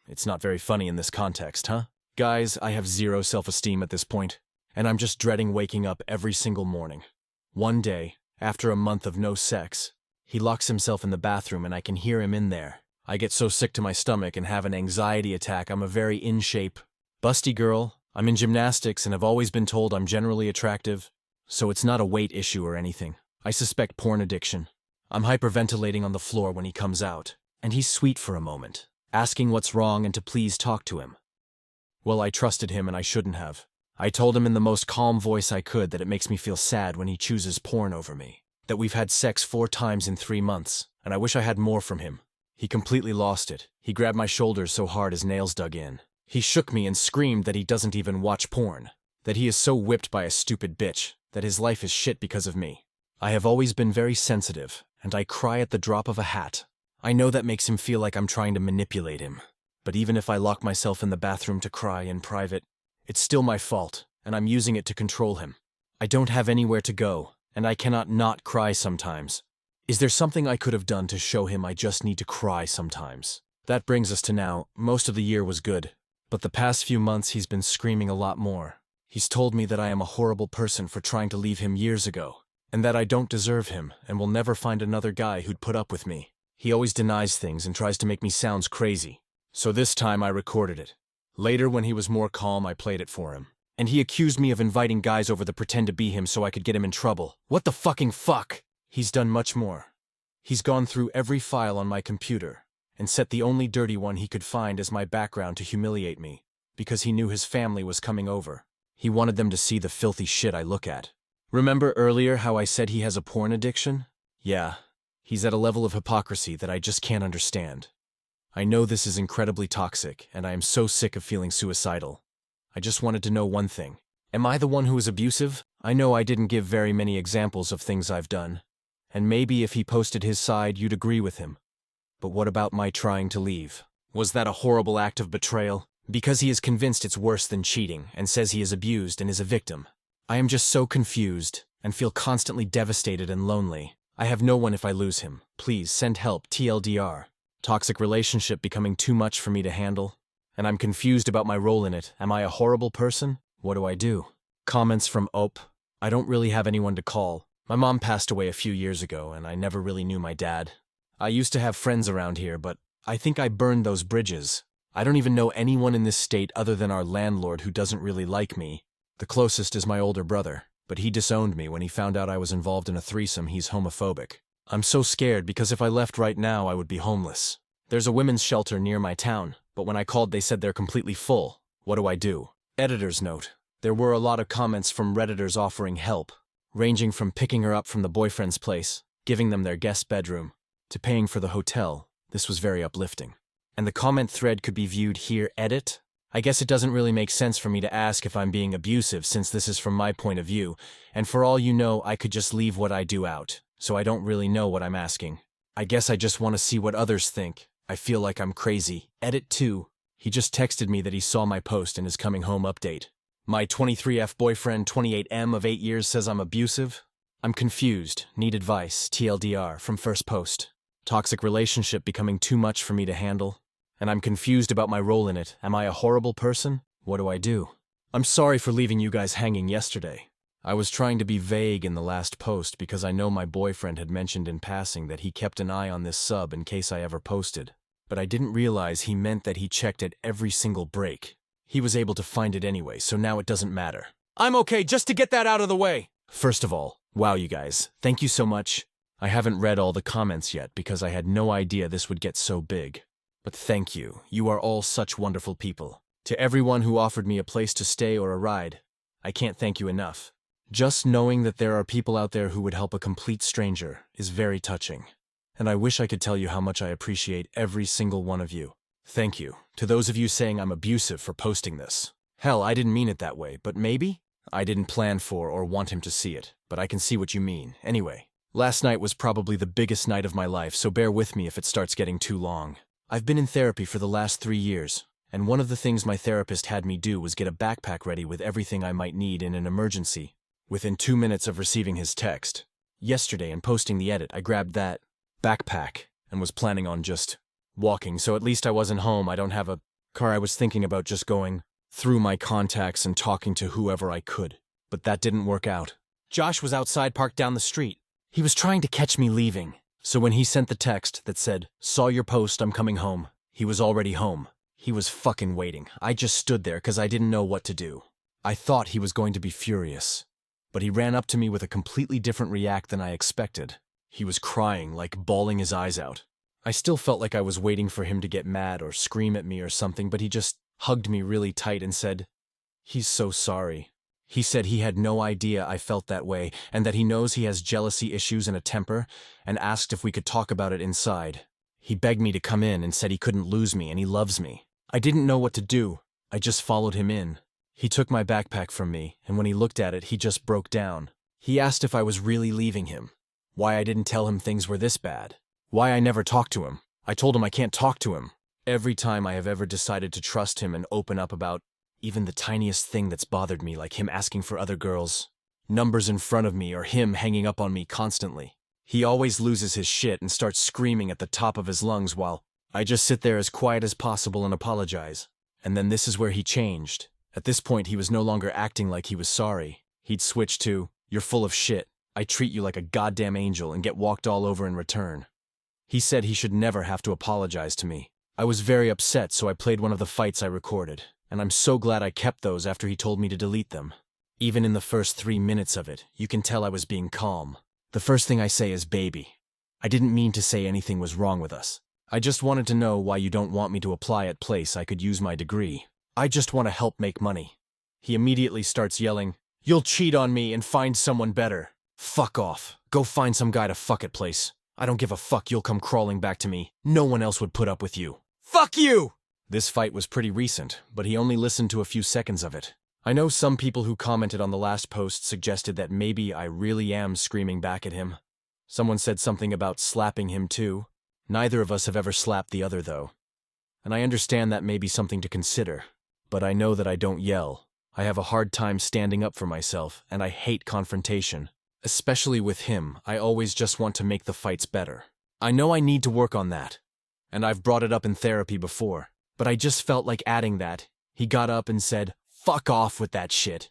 It's not very funny in this context, huh? Guys, I have 0 self-esteem at this point, and I'm just dreading waking up every single morning. One day, after a month of no sex, he locks himself in the bathroom and I can hear him in there. I get so sick to my stomach and have an anxiety attack. I'm a very in-shape, busty girl. I'm in gymnastics and have always been told I'm generally attractive. So it's not a weight issue or anything. I suspect porn addiction. I'm hyperventilating on the floor when he comes out, and he's sweet for a moment, asking what's wrong and to please talk to him. Well, I trusted him and I shouldn't have. I told him in the most calm voice I could that it makes me feel sad when he chooses porn over me, that we've had sex 4 times in 3 months, and I wish I had more from him. He completely lost it. He grabbed my shoulders so hard his nails dug in. He shook me and screamed that he doesn't even watch porn, that he is so whipped by a stupid bitch, that his life is shit because of me. I have always been very sensitive, and I cry at the drop of a hat. I know that makes him feel like I'm trying to manipulate him. But even if I lock myself in the bathroom to cry in private, it's still my fault, and I'm using it to control him. I don't have anywhere to go, and I cannot not cry sometimes. Is there something I could have done to show him I just need to cry sometimes? That brings us to now. Most of the year was good, but the past few months he's been screaming a lot more. He's told me that I am a horrible person for trying to leave him years ago, and that I don't deserve him and will never find another guy who'd put up with me. He always denies things and tries to make me sound crazy. So this time I recorded it. Later, when he was more calm, I played it for him. And he accused me of inviting guys over to pretend to be him so I could get him in trouble. What the fucking fuck? He's done much more. He's gone through every file on my computer and set the only dirty one he could find as my background to humiliate me, because he knew his family was coming over. He wanted them to see the filthy shit I look at. Remember earlier how I said he has a porn addiction? Yeah, he's at a level of hypocrisy that I just can't understand. I know this is incredibly toxic, and I am so sick of feeling suicidal. I just wanted to know one thing. Am I the one who is abusive? I know I didn't give very many examples of things I've done, and maybe if he posted his side, you'd agree with him. But what about my trying to leave? Was that a horrible act of betrayal? Because he is convinced it's worse than cheating, and says he is abused and is a victim. I am just so confused, and feel constantly devastated and lonely. I have no one if I lose him. Please, send help, TLDR. Toxic relationship becoming too much for me to handle, and I'm confused about my role in it. Am I a horrible person? What do I do? Comments from Ope. I don't really have anyone to call. My mom passed away a few years ago, and I never really knew my dad. I used to have friends around here, but I think I burned those bridges. I don't even know anyone in this state other than our landlord who doesn't really like me. The closest is my older brother, but he disowned me when he found out I was involved in a threesome. He's homophobic. I'm so scared because if I left right now, I would be homeless. There's a women's shelter near my town, but when I called they said they're completely full. What do I do? Editor's note. There were a lot of comments from Redditors offering help, ranging from picking her up from the boyfriend's place, giving them their guest bedroom, to paying for the hotel. This was very uplifting. And the comment thread could be viewed here. Edit. I guess it doesn't really make sense for me to ask if I'm being abusive since this is from my point of view, and for all you know, I could just leave what I do out, so I don't really know what I'm asking. I guess I just want to see what others think. I feel like I'm crazy. Edit 2. He just texted me that he saw my post and is coming home update. My 23F boyfriend 28M of 8 years says I'm abusive. I'm confused. Need advice. TLDR from first post. Toxic relationship becoming too much for me to handle. And I'm confused about my role in it. Am I a horrible person? What do I do? I'm sorry for leaving you guys hanging yesterday. I was trying to be vague in the last post because I know my boyfriend had mentioned in passing that he kept an eye on this sub in case I ever posted. But I didn't realize he meant that he checked at every single break. He was able to find it anyway, so now it doesn't matter. I'm okay, just to get that out of the way. First of all, wow you guys, thank you so much. I haven't read all the comments yet because I had no idea this would get so big. But thank you, you are all such wonderful people. To everyone who offered me a place to stay or a ride, I can't thank you enough. Just knowing that there are people out there who would help a complete stranger is very touching. And I wish I could tell you how much I appreciate every single one of you. Thank you. To those of you saying I'm abusive for posting this. Hell, I didn't mean it that way, but maybe? I didn't plan for or want him to see it, but I can see what you mean. Anyway, last night was probably the biggest night of my life, so bear with me if it starts getting too long. I've been in therapy for the last 3 years, and one of the things my therapist had me do was get a backpack ready with everything I might need in an emergency. Within 2 minutes of receiving his text, yesterday and posting the edit, I grabbed that backpack and was planning on just walking, so at least I wasn't home. I don't have a car. I was thinking about just going through my contacts and talking to whoever I could, but that didn't work out. Josh was outside parked down the street. He was trying to catch me leaving. So when he sent the text that said, "Saw your post, I'm coming home," he was already home. He was fucking waiting. I just stood there because I didn't know what to do. I thought he was going to be furious, but he ran up to me with a completely different react than I expected. He was crying, like bawling his eyes out. I still felt like I was waiting for him to get mad or scream at me or something, but he just hugged me really tight and said, "He's so sorry." He said he had no idea I felt that way and that he knows he has jealousy issues and a temper, and asked if we could talk about it inside. He begged me to come in and said he couldn't lose me and he loves me. I didn't know what to do. I just followed him in. He took my backpack from me, and when he looked at it, he just broke down. He asked if I was really leaving him, why I didn't tell him things were this bad, why I never talked to him. I told him I can't talk to him. Every time I have ever decided to trust him and open up about even the tiniest thing that's bothered me, like him asking for other girls' numbers in front of me or him hanging up on me constantly, he always loses his shit and starts screaming at the top of his lungs while I just sit there as quiet as possible and apologize. And then this is where he changed. At this point, he was no longer acting like he was sorry. He'd switch to, "You're full of shit. I treat you like a goddamn angel," and get walked all over in return. He said he should never have to apologize to me. I was very upset, so I played one of the fights I recorded, and I'm so glad I kept those after he told me to delete them. Even in the first 3 minutes of it, you can tell I was being calm. The first thing I say is baby. I didn't mean to say anything was wrong with us. I just wanted to know why you don't want me to apply at place I could use my degree. I just want to help make money. He immediately starts yelling, "You'll cheat on me and find someone better. Fuck off. Go find some guy to fuck at place. I don't give a fuck, you'll come crawling back to me. No one else would put up with you. Fuck you!" This fight was pretty recent, but he only listened to a few seconds of it. I know some people who commented on the last post suggested that maybe I really am screaming back at him. Someone said something about slapping him too. Neither of us have ever slapped the other though. And I understand that may be something to consider, but I know that I don't yell. I have a hard time standing up for myself, and I hate confrontation. Especially with him, I always just want to make the fights better. I know I need to work on that, and I've brought it up in therapy before, but I just felt like adding that. He got up and said, "Fuck off with that shit."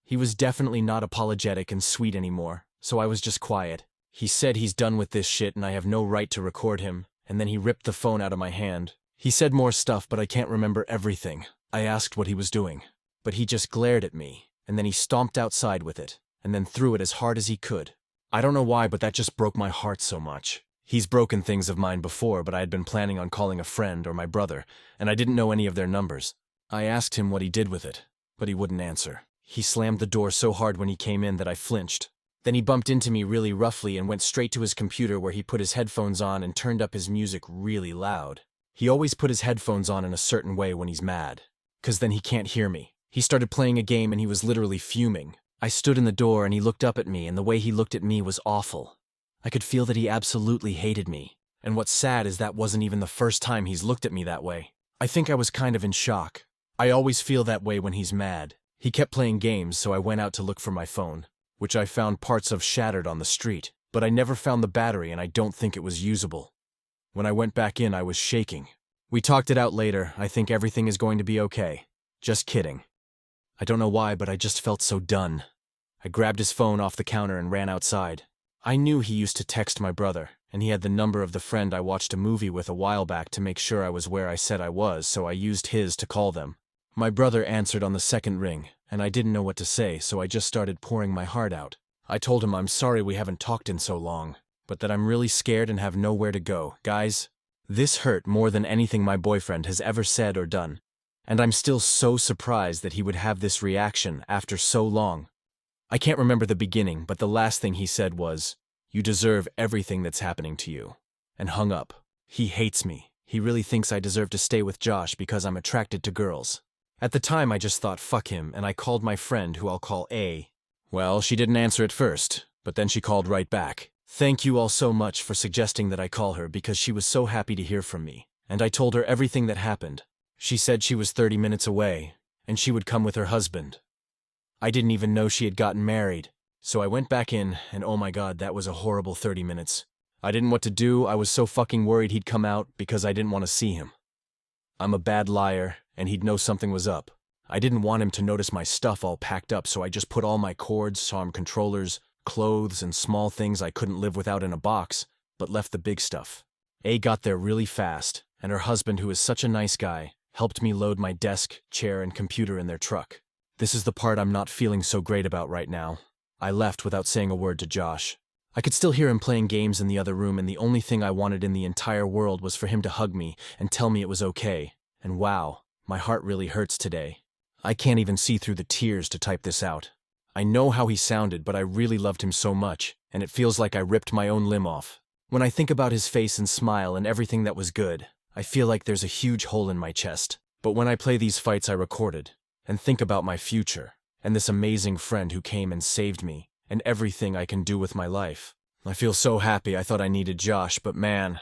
He was definitely not apologetic and sweet anymore, so I was just quiet. He said he's done with this shit and I have no right to record him, and then he ripped the phone out of my hand. He said more stuff, but I can't remember everything. I asked what he was doing, but he just glared at me, and then he stomped outside with it, and then threw it as hard as he could. I don't know why, but that just broke my heart so much. He's broken things of mine before, but I had been planning on calling a friend or my brother, and I didn't know any of their numbers. I asked him what he did with it, but he wouldn't answer. He slammed the door so hard when he came in that I flinched. Then he bumped into me really roughly and went straight to his computer where he put his headphones on and turned up his music really loud. He always put his headphones on in a certain way when he's mad, 'cause then he can't hear me. He started playing a game and he was literally fuming. I stood in the door and he looked up at me, and the way he looked at me was awful. I could feel that he absolutely hated me. And what's sad is that wasn't even the first time he's looked at me that way. I think I was kind of in shock. I always feel that way when he's mad. He kept playing games, so I went out to look for my phone, which I found parts of shattered on the street, but I never found the battery and I don't think it was usable. When I went back in, I was shaking. We talked it out later. I think everything is going to be okay. Just kidding. I don't know why, but I just felt so done. I grabbed his phone off the counter and ran outside. I knew he used to text my brother, and he had the number of the friend I watched a movie with a while back to make sure I was where I said I was, so I used his to call them. My brother answered on the second ring, and I didn't know what to say, so I just started pouring my heart out. I told him I'm sorry we haven't talked in so long, but that I'm really scared and have nowhere to go. Guys, this hurt more than anything my boyfriend has ever said or done, and I'm still so surprised that he would have this reaction after so long. I can't remember the beginning, but the last thing he said was, "You deserve everything that's happening to you," and hung up. He hates me. He really thinks I deserve to stay with Josh because I'm attracted to girls. At the time, I just thought, fuck him, and I called my friend, who I'll call A. Well, she didn't answer at first, but then she called right back. Thank you all so much for suggesting that I call her because she was so happy to hear from me, and I told her everything that happened. She said she was 30 minutes away, and she would come with her husband. I didn't even know she had gotten married, so I went back in, and oh my god, that was a horrible 30 minutes. I didn't know what to do. I was so fucking worried he'd come out because I didn't want to see him. I'm a bad liar, and he'd know something was up. I didn't want him to notice my stuff all packed up, so I just put all my cords, arm controllers, clothes, and small things I couldn't live without in a box, but left the big stuff. A got there really fast, and her husband, who is such a nice guy, helped me load my desk, chair, and computer in their truck. This is the part I'm not feeling so great about right now. I left without saying a word to Josh. I could still hear him playing games in the other room, and the only thing I wanted in the entire world was for him to hug me and tell me it was okay. And wow, my heart really hurts today. I can't even see through the tears to type this out. I know how he sounded, but I really loved him so much, and it feels like I ripped my own limb off. When I think about his face and smile and everything that was good, I feel like there's a huge hole in my chest. But when I play these fights I recorded, and think about my future, and this amazing friend who came and saved me, and everything I can do with my life, I feel so happy. I thought I needed Josh, but man,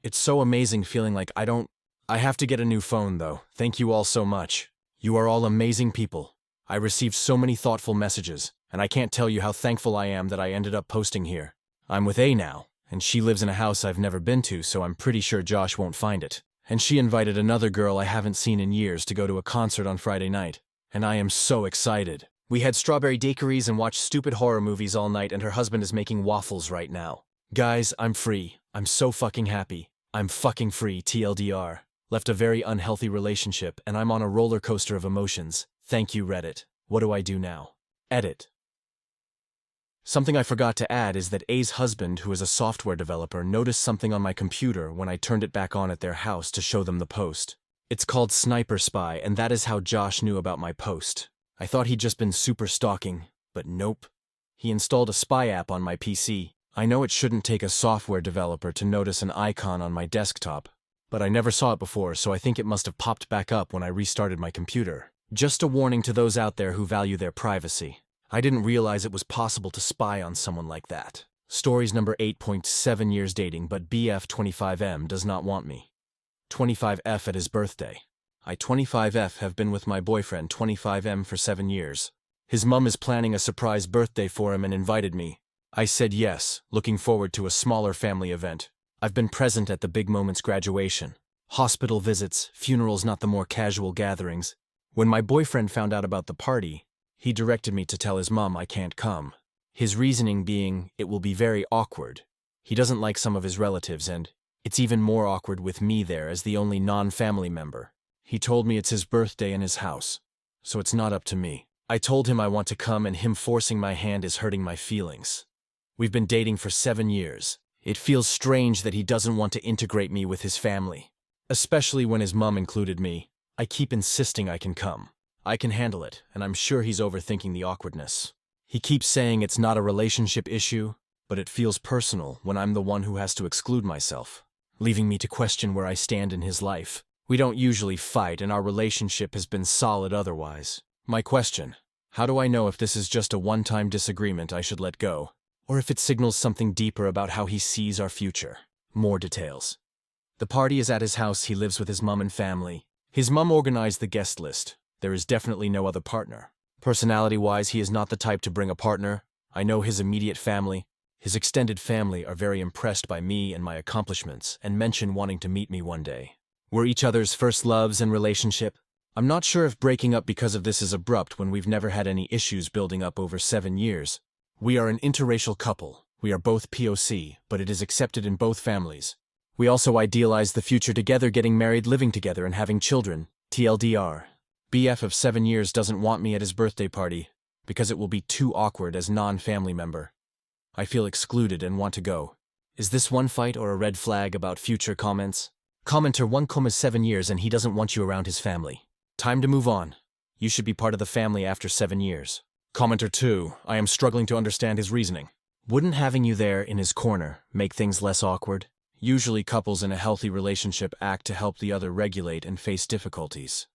it's so amazing feeling like I have to get a new phone though. Thank you all so much. You are all amazing people. I received so many thoughtful messages, and I can't tell you how thankful I am that I ended up posting here. I'm with A now, and she lives in a house I've never been to, so I'm pretty sure Josh won't find it. And she invited another girl I haven't seen in years to go to a concert on Friday night, and I am so excited. We had strawberry daiquiris and watched stupid horror movies all night, and her husband is making waffles right now. Guys, I'm free. I'm so fucking happy. I'm fucking free, TLDR. Left a very unhealthy relationship, and I'm on a roller coaster of emotions. Thank you, Reddit. What do I do now? Edit. Something I forgot to add is that A's husband, who is a software developer, noticed something on my computer when I turned it back on at their house to show them the post. It's called Sniper Spy, and that is how Josh knew about my post. I thought he'd just been super stalking, but nope. He installed a spy app on my PC. I know it shouldn't take a software developer to notice an icon on my desktop, but I never saw it before, so I think it must have popped back up when I restarted my computer. Just a warning to those out there who value their privacy. I didn't realize it was possible to spy on someone like that. Stories number 8.7 years dating, but BF25M does not want me. 25F at his birthday. I 25F have been with my boyfriend 25M for 7 years. His mum is planning a surprise birthday for him and invited me. I said yes, looking forward to a smaller family event. I've been present at the big moments: graduation, hospital visits, funerals, not the more casual gatherings. When my boyfriend found out about the party, he directed me to tell his mom I can't come. His reasoning being, it will be very awkward. He doesn't like some of his relatives, and it's even more awkward with me there as the only non-family member. He told me it's his birthday in his house, so it's not up to me. I told him I want to come, and him forcing my hand is hurting my feelings. We've been dating for 7 years. It feels strange that he doesn't want to integrate me with his family, especially when his mom included me. I keep insisting I can come. I can handle it, and I'm sure he's overthinking the awkwardness. He keeps saying it's not a relationship issue, but it feels personal when I'm the one who has to exclude myself, leaving me to question where I stand in his life. We don't usually fight, and our relationship has been solid otherwise. My question: how do I know if this is just a one-time disagreement I should let go, or if it signals something deeper about how he sees our future? More details. The party is at his house. He lives with his mom and family. His mom organized the guest list. There is definitely no other partner. Personality-wise, he is not the type to bring a partner. I know his immediate family. His extended family are very impressed by me and my accomplishments, and mention wanting to meet me one day. We're each other's first loves and relationship. I'm not sure if breaking up because of this is abrupt when we've never had any issues building up over 7 years. We are an interracial couple. We are both POC, but it is accepted in both families. We also idealize the future together, getting married, living together, and having children. TLDR. BF of 7 years doesn't want me at his birthday party because it will be too awkward as non-family member. I feel excluded and want to go. Is this one fight or a red flag about future comments? Commenter 1,7 years and he doesn't want you around his family. Time to move on. You should be part of the family after 7 years. Commenter 2, I am struggling to understand his reasoning. Wouldn't having you there in his corner make things less awkward? Usually couples in a healthy relationship act to help the other regulate and face difficulties.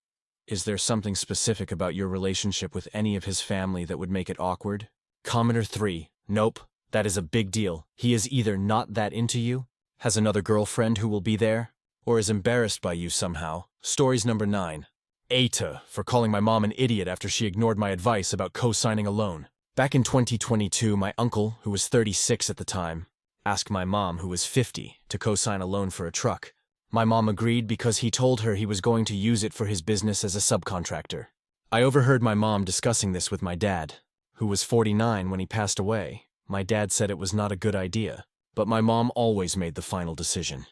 Is there something specific about your relationship with any of his family that would make it awkward? Commenter 3, nope, that is a big deal. He is either not that into you, has another girlfriend who will be there, or is embarrassed by you somehow. Stories number 9. Aita, for calling my mom an idiot after she ignored my advice about co-signing a loan. Back in 2022, my uncle, who was 36 at the time, asked my mom, who was 50, to co-sign a loan for a truck. My mom agreed because he told her he was going to use it for his business as a subcontractor. I overheard my mom discussing this with my dad, who was 49 when he passed away. My dad said it was not a good idea, but my mom always made the final decision.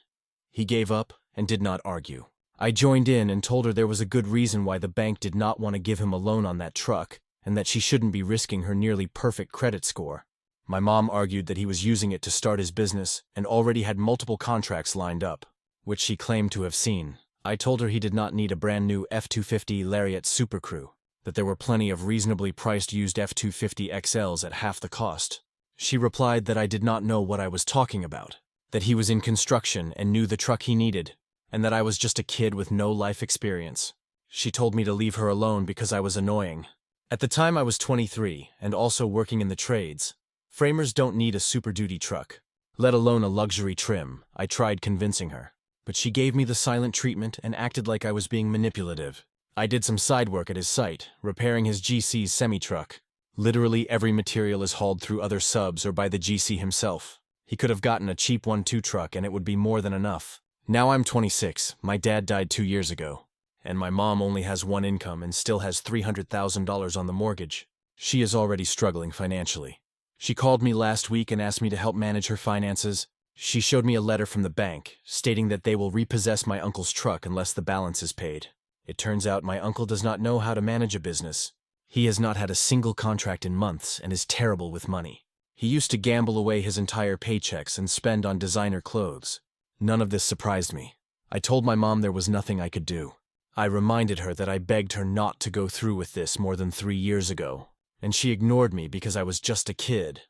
He gave up and did not argue. I joined in and told her there was a good reason why the bank did not want to give him a loan on that truck, and that she shouldn't be risking her nearly perfect credit score. My mom argued that he was using it to start his business and already had multiple contracts lined up, which she claimed to have seen. I told her he did not need a brand new F-250 Lariat Super Crew. that there were plenty of reasonably priced used F-250 XLs at half the cost. She replied that I did not know what I was talking about, that he was in construction and knew the truck he needed, and that I was just a kid with no life experience. She told me to leave her alone because I was annoying. At the time I was 23 and also working in the trades. Framers don't need a Super Duty truck, let alone a luxury trim. I tried convincing her, but she gave me the silent treatment and acted like I was being manipulative. I did some side work at his site, repairing his GC's semi-truck. Literally every material is hauled through other subs or by the GC himself. He could have gotten a cheap 1.2 truck and it would be more than enough. Now I'm 26, my dad died 2 years ago, and my mom only has one income and still has $300,000 on the mortgage. She is already struggling financially. She called me last week and asked me to help manage her finances. She showed me a letter from the bank, stating that they will repossess my uncle's truck unless the balance is paid. It turns out my uncle does not know how to manage a business. He has not had a single contract in months and is terrible with money. He used to gamble away his entire paychecks and spend on designer clothes. None of this surprised me. I told my mom there was nothing I could do. I reminded her that I begged her not to go through with this more than 3 years ago, and she ignored me because I was just a kid.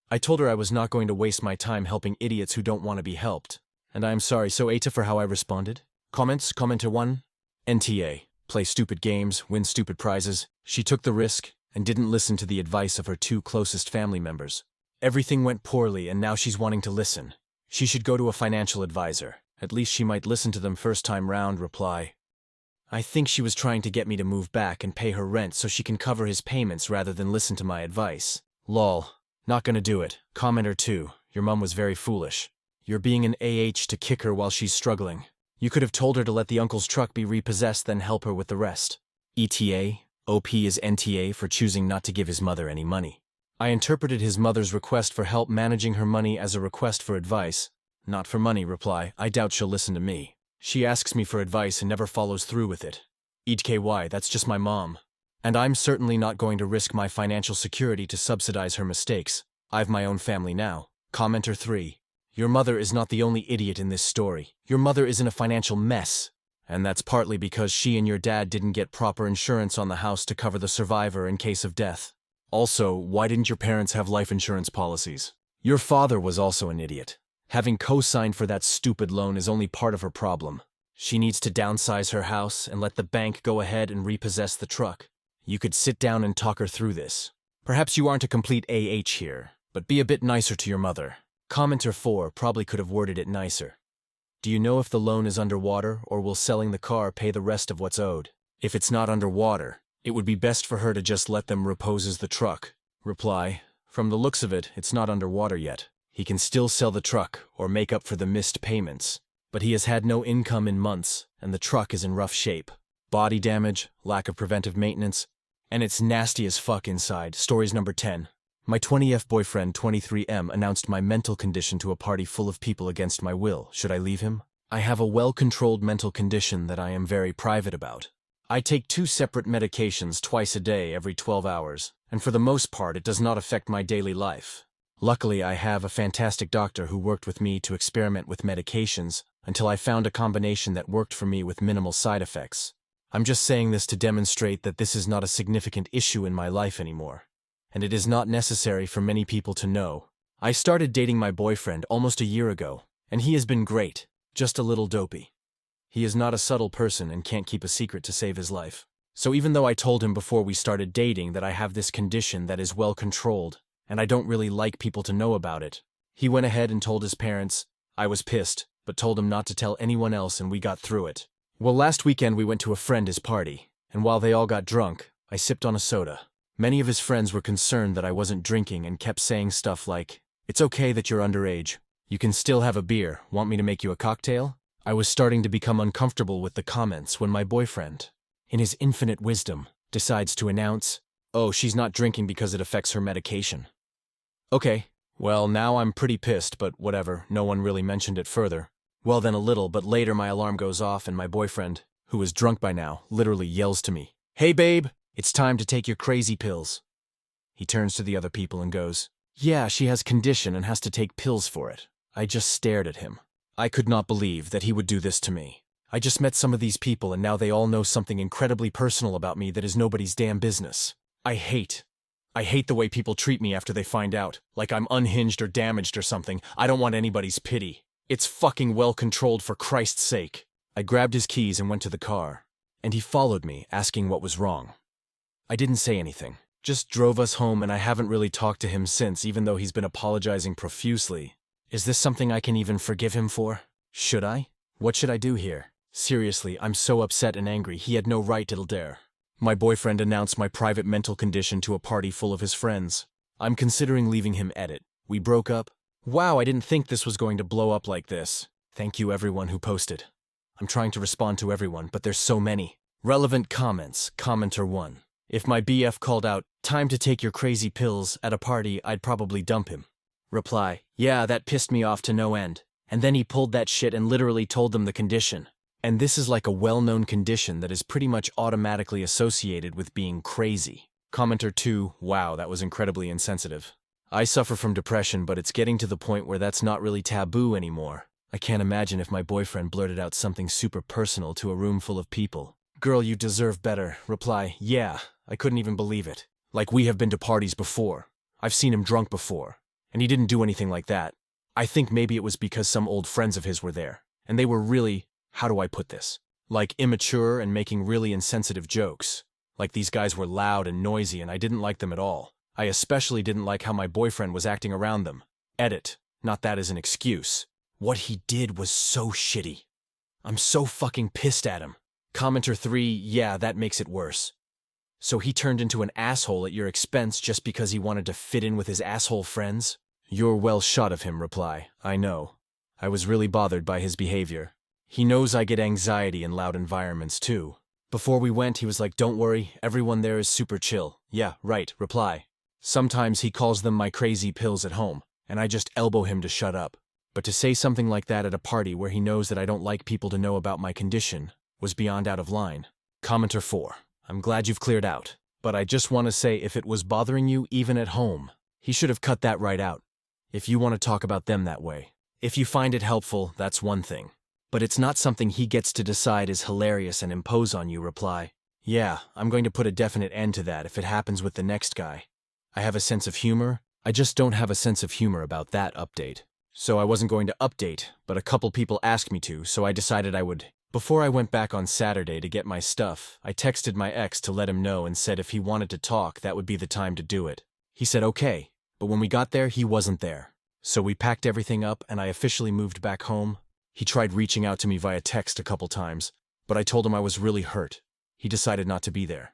I told her I was not going to waste my time helping idiots who don't want to be helped, and I am sorry. So Aita, for how I responded? Comments? Commenter 1? NTA. Play stupid games, win stupid prizes. She took the risk and didn't listen to the advice of her 2 closest family members. Everything went poorly and now she's wanting to listen. She should go to a financial advisor. At least she might listen to them first time round. Reply. I think she was trying to get me to move back and pay her rent so she can cover his payments rather than listen to my advice. Lol. Not gonna do it. Commenter 2. Your mum was very foolish. You're being an AH to kick her while she's struggling. You could have told her to let the uncle's truck be repossessed, then help her with the rest. ETA. OP is NTA for choosing not to give his mother any money. I interpreted his mother's request for help managing her money as a request for advice, not for money. Reply. I doubt she'll listen to me. She asks me for advice and never follows through with it. ETKY, that's just my mom. And I'm certainly not going to risk my financial security to subsidize her mistakes. I've my own family now. Commenter 3. Your mother is not the only idiot in this story. Your mother is in a financial mess. And that's partly because she and your dad didn't get proper insurance on the house to cover the survivor in case of death. Also, why didn't your parents have life insurance policies? Your father was also an idiot. Having co-signed for that stupid loan is only part of her problem. She needs to downsize her house and let the bank go ahead and repossess the truck. You could sit down and talk her through this. Perhaps you aren't a complete AH here, but be a bit nicer to your mother. Commenter 4 probably could have worded it nicer. Do you know if the loan is underwater, or will selling the car pay the rest of what's owed? If it's not underwater, it would be best for her to just let them repossess the truck. Reply. From the looks of it, it's not underwater yet. He can still sell the truck or make up for the missed payments. But he has had no income in months, and the truck is in rough shape. Body damage, lack of preventive maintenance, and it's nasty as fuck inside. Stories number 10. My 20F boyfriend, 23M, announced my mental condition to a party full of people against my will. Should I leave him? I have a well-controlled mental condition that I am very private about. I take 2 separate medications twice a day every 12 hours, and for the most part it does not affect my daily life. Luckily, I have a fantastic doctor who worked with me to experiment with medications until I found a combination that worked for me with minimal side effects. I'm just saying this to demonstrate that this is not a significant issue in my life anymore, and it is not necessary for many people to know. I started dating my boyfriend almost a year ago, and he has been great, just a little dopey. He is not a subtle person and can't keep a secret to save his life. So even though I told him before we started dating that I have this condition that is well controlled, and I don't really like people to know about it, he went ahead and told his parents. I was pissed, but told him not to tell anyone else, and we got through it. Well, last weekend we went to a friend's party, and while they all got drunk, I sipped on a soda. Many of his friends were concerned that I wasn't drinking and kept saying stuff like, "It's okay that you're underage. You can still have a beer. Want me to make you a cocktail?" I was starting to become uncomfortable with the comments when my boyfriend, in his infinite wisdom, decides to announce, "Oh, she's not drinking because it affects her medication." Okay, well, now I'm pretty pissed, but whatever, no one really mentioned it further. Well, then a little, but later my alarm goes off and my boyfriend, who is drunk by now, literally yells to me, "Hey babe, it's time to take your crazy pills." He turns to the other people and goes, "Yeah, she has condition and has to take pills for it." I just stared at him. I could not believe that he would do this to me. I just met some of these people and now they all know something incredibly personal about me that is nobody's damn business. I hate the way people treat me after they find out, like I'm unhinged or damaged or something. I don't want anybody's pity. It's fucking well controlled, for Christ's sake. I grabbed his keys and went to the car, and he followed me, asking what was wrong. I didn't say anything, just drove us home, and I haven't really talked to him since, even though he's been apologizing profusely. Is this something I can even forgive him for? Should I? What should I do here? Seriously, I'm so upset and angry. He had no right to dare. My boyfriend announced my private mental condition to a party full of his friends. I'm considering leaving him Edit. We broke up. Wow, I didn't think this was going to blow up like this. Thank you everyone who posted. I'm trying to respond to everyone, but there's so many. Relevant comments. Commenter 1. If my BF called out, "Time to take your crazy pills," at a party, I'd probably dump him. Reply, yeah, that pissed me off to no end. And then he pulled that shit and literally told them the condition. And this is like a well-known condition that is pretty much automatically associated with being crazy. Commenter 2, wow, that was incredibly insensitive. I suffer from depression, but it's getting to the point where that's not really taboo anymore. I can't imagine if my boyfriend blurted out something super personal to a room full of people. Girl, you deserve better. Reply, yeah, I couldn't even believe it. Like, we have been to parties before. I've seen him drunk before. And he didn't do anything like that. I think maybe it was because some old friends of his were there. And they were really, how do I put this? Like, immature and making really insensitive jokes. Like, these guys were loud and noisy and I didn't like them at all. I especially didn't like how my boyfriend was acting around them. Edit. Not that as an excuse. What he did was so shitty. I'm so fucking pissed at him. Commenter 3, yeah, that makes it worse. So he turned into an asshole at your expense just because he wanted to fit in with his asshole friends? You're well shot of him. Reply, I know. I was really bothered by his behavior. He knows I get anxiety in loud environments too. Before we went, he was like, don't worry, everyone there is super chill. Yeah, right. Reply. Sometimes he calls them my crazy pills at home, and I just elbow him to shut up. But to say something like that at a party where he knows that I don't like people to know about my condition was beyond out of line. Commenter 4. I'm glad you've cleared out. But I just want to say, if it was bothering you even at home, he should have cut that right out. If you want to talk about them that way. If you find it helpful, that's one thing. But it's not something he gets to decide is hilarious and impose on you. Reply, yeah, I'm going to put a definite end to that if it happens with the next guy. I have a sense of humor. I just don't have a sense of humor about that update. So I wasn't going to update, but a couple people asked me to, so I decided I would. Before I went back on Saturday to get my stuff, I texted my ex to let him know and said if he wanted to talk, that would be the time to do it. He said okay, but when we got there, he wasn't there. So we packed everything up and I officially moved back home. He tried reaching out to me via text a couple times, but I told him I was really hurt. He decided not to be there.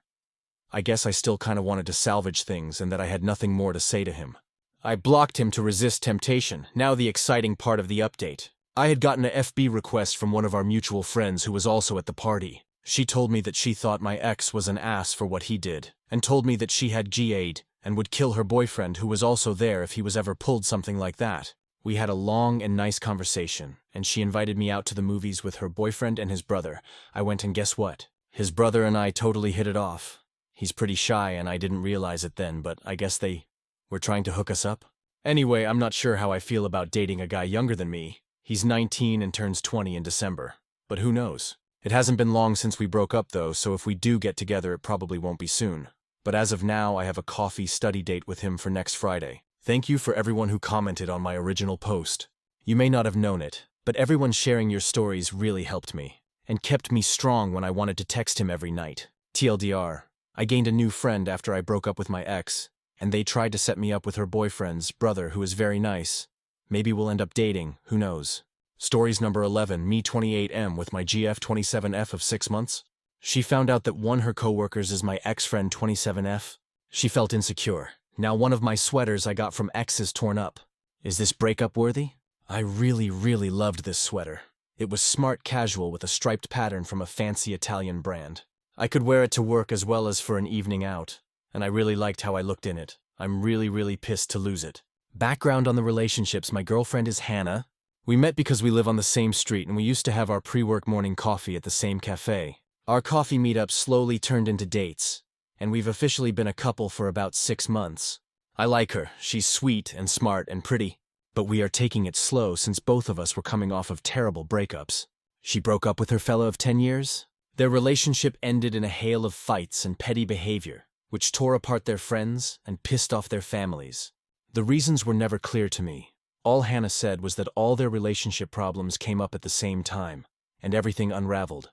I guess I still kind of wanted to salvage things and that I had nothing more to say to him. I blocked him to resist temptation. Now the exciting part of the update. I had gotten a FB request from one of our mutual friends who was also at the party. She told me that she thought my ex was an ass for what he did, and told me that she had GA'd and would kill her boyfriend who was also there if he was ever pulled something like that. We had a long and nice conversation, and she invited me out to the movies with her boyfriend and his brother. I went and guess what? His brother and I totally hit it off. He's pretty shy and I didn't realize it then, but I guess they were trying to hook us up. Anyway, I'm not sure how I feel about dating a guy younger than me. He's 19 and turns 20 in December. But who knows? It hasn't been long since we broke up though, so if we do get together it probably won't be soon. But as of now, I have a coffee study date with him for next Friday. Thank you for everyone who commented on my original post. You may not have known it, but everyone sharing your stories really helped me, and kept me strong when I wanted to text him every night. TLDR, I gained a new friend after I broke up with my ex, and they tried to set me up with her boyfriend's brother who is very nice. Maybe we'll end up dating, who knows. Stories number 11, me 28M with my GF 27F of 6 months. She found out that one of her coworkers is my ex-friend 27F. She felt insecure. Now one of my sweaters I got from ex is torn up. Is this breakup worthy? I really loved this sweater. It was smart casual with a striped pattern from a fancy Italian brand. I could wear it to work as well as for an evening out, and I really liked how I looked in it. I'm really pissed to lose it. Background on the relationships: my girlfriend is Hannah. We met because we live on the same street and we used to have our pre-work morning coffee at the same cafe. Our coffee meetups slowly turned into dates, and we've officially been a couple for about 6 months. I like her. She's sweet and smart and pretty, but we are taking it slow since both of us were coming off of terrible breakups. She broke up with her fellow of 10 years? Their relationship ended in a hail of fights and petty behavior, which tore apart their friends and pissed off their families. The reasons were never clear to me. All Hannah said was that all their relationship problems came up at the same time, and everything unraveled.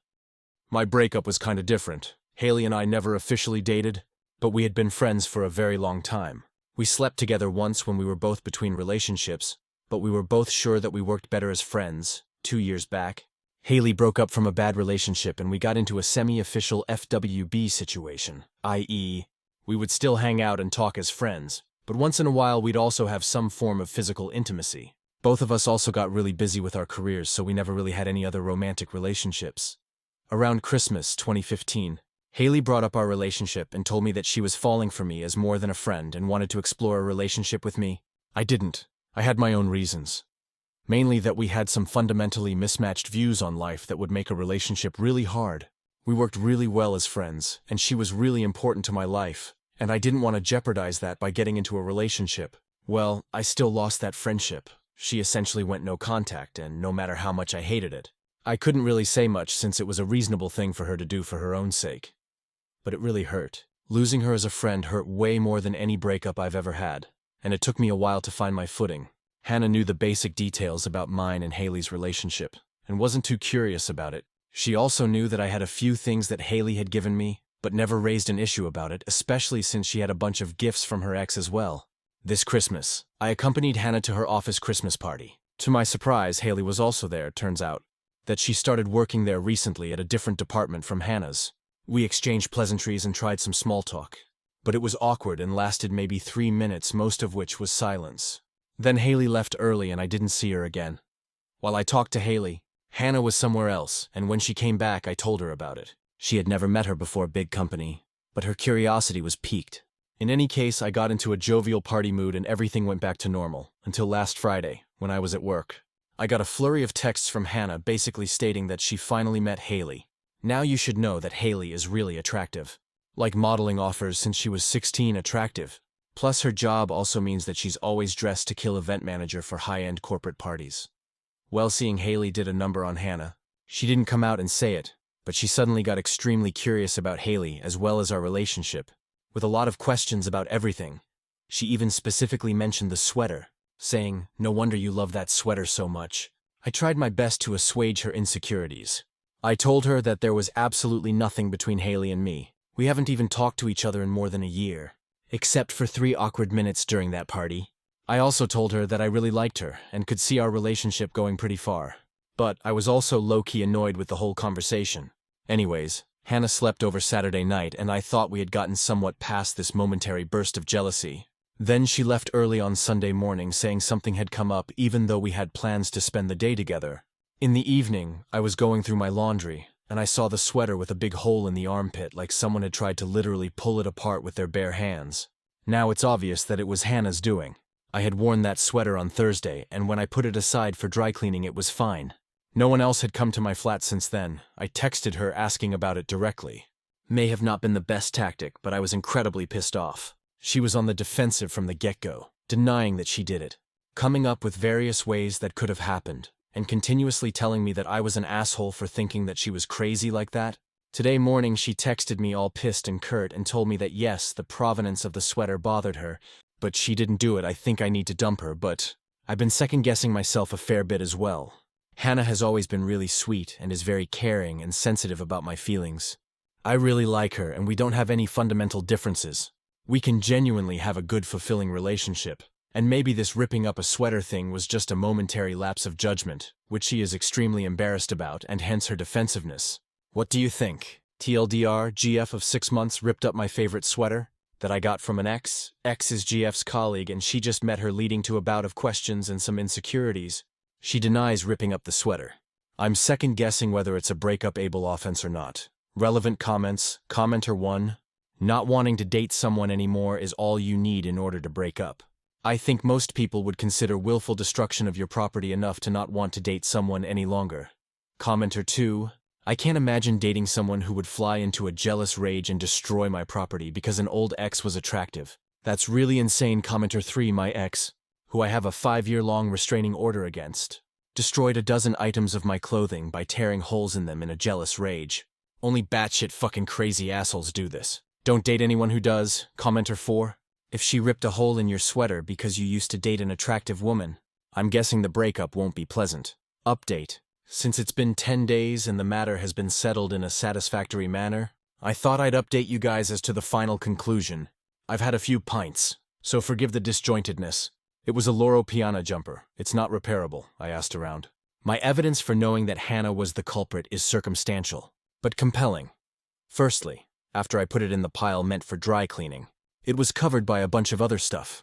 My breakup was kinda different. Haley and I never officially dated, but we had been friends for a very long time. We slept together once when we were both between relationships, but we were both sure that we worked better as friends, 2 years back. Haley broke up from a bad relationship and we got into a semi-official FWB situation, i.e., we would still hang out and talk as friends, but once in a while we'd also have some form of physical intimacy. Both of us also got really busy with our careers, so we never really had any other romantic relationships. Around Christmas 2015, Haley brought up our relationship and told me that she was falling for me as more than a friend and wanted to explore a relationship with me. I didn't. I had my own reasons. Mainly that we had some fundamentally mismatched views on life that would make a relationship really hard. We worked really well as friends, and she was really important to my life, and I didn't want to jeopardize that by getting into a relationship. Well, I still lost that friendship. She essentially went no contact, and no matter how much I hated it, I couldn't really say much since it was a reasonable thing for her to do for her own sake. But it really hurt. Losing her as a friend hurt way more than any breakup I've ever had, and it took me a while to find my footing. Hannah knew the basic details about mine and Haley's relationship, and wasn't too curious about it. She also knew that I had a few things that Haley had given me, but never raised an issue about it, especially since she had a bunch of gifts from her ex as well. This Christmas, I accompanied Hannah to her office Christmas party. To my surprise, Haley was also there. Turns out that she started working there recently at a different department from Hannah's. We exchanged pleasantries and tried some small talk, but it was awkward and lasted maybe 3 minutes, most of which was silence. Then Haley left early and I didn't see her again. While I talked to Haley, Hannah was somewhere else, and when she came back I told her about it. She had never met her before big company, but her curiosity was piqued. In any case, I got into a jovial party mood and everything went back to normal, until last Friday, when I was at work. I got a flurry of texts from Hannah basically stating that she finally met Haley. Now you should know that Haley is really attractive. Like modeling offers since she was 16 attractive. Plus her job also means that she's always dressed to kill event manager for high-end corporate parties. Well, seeing Haley did a number on Hannah. She didn't come out and say it, but she suddenly got extremely curious about Haley as well as our relationship, with a lot of questions about everything. She even specifically mentioned the sweater, saying, "No wonder you love that sweater so much." I tried my best to assuage her insecurities. I told her that there was absolutely nothing between Haley and me. We haven't even talked to each other in more than a year, except for 3 awkward minutes during that party. I also told her that I really liked her and could see our relationship going pretty far. But I was also low-key annoyed with the whole conversation. Anyways, Hannah slept over Saturday night and I thought we had gotten somewhat past this momentary burst of jealousy. Then she left early on Sunday morning saying something had come up even though we had plans to spend the day together. In the evening, I was going through my laundry, and I saw the sweater with a big hole in the armpit like someone had tried to literally pull it apart with their bare hands. Now it's obvious that it was Hannah's doing. I had worn that sweater on Thursday, and when I put it aside for dry cleaning it was fine. No one else had come to my flat since then. I texted her asking about it directly. May have not been the best tactic, but I was incredibly pissed off. She was on the defensive from the get-go, denying that she did it, coming up with various ways that could have happened, and continuously telling me that I was an asshole for thinking that she was crazy like that. Today morning she texted me all pissed and curt and told me that yes, the provenance of the sweater bothered her, but she didn't do it. I think I need to dump her, but I've been second-guessing myself a fair bit as well. Hannah has always been really sweet and is very caring and sensitive about my feelings. I really like her and we don't have any fundamental differences. We can genuinely have a good, fulfilling relationship. And maybe this ripping up a sweater thing was just a momentary lapse of judgment, which she is extremely embarrassed about and hence her defensiveness. What do you think? TLDR, GF of 6 months ripped up my favorite sweater that I got from an ex. Ex is GF's colleague and she just met her, leading to a bout of questions and some insecurities. She denies ripping up the sweater. I'm second-guessing whether it's a breakup-able offense or not. Relevant comments. Commenter 1. Not wanting to date someone anymore is all you need in order to break up. I think most people would consider willful destruction of your property enough to not want to date someone any longer. Commenter 2. I can't imagine dating someone who would fly into a jealous rage and destroy my property because an old ex was attractive. That's really insane. Commenter 3. My ex, who I have a 5-year-long restraining order against, Destroyed a dozen items of my clothing by tearing holes in them in a jealous rage. Only batshit fucking crazy assholes do this. Don't date anyone who does. Commenter 4. If she ripped a hole in your sweater because you used to date an attractive woman, I'm guessing the breakup won't be pleasant. Update. Since it's been 10 days and the matter has been settled in a satisfactory manner, I thought I'd update you guys as to the final conclusion. I've had a few pints, so forgive the disjointedness. It was a Loro Piana jumper. It's not repairable, I asked around. My evidence for knowing that Hannah was the culprit is circumstantial, but compelling. Firstly, after I put it in the pile meant for dry cleaning, it was covered by a bunch of other stuff.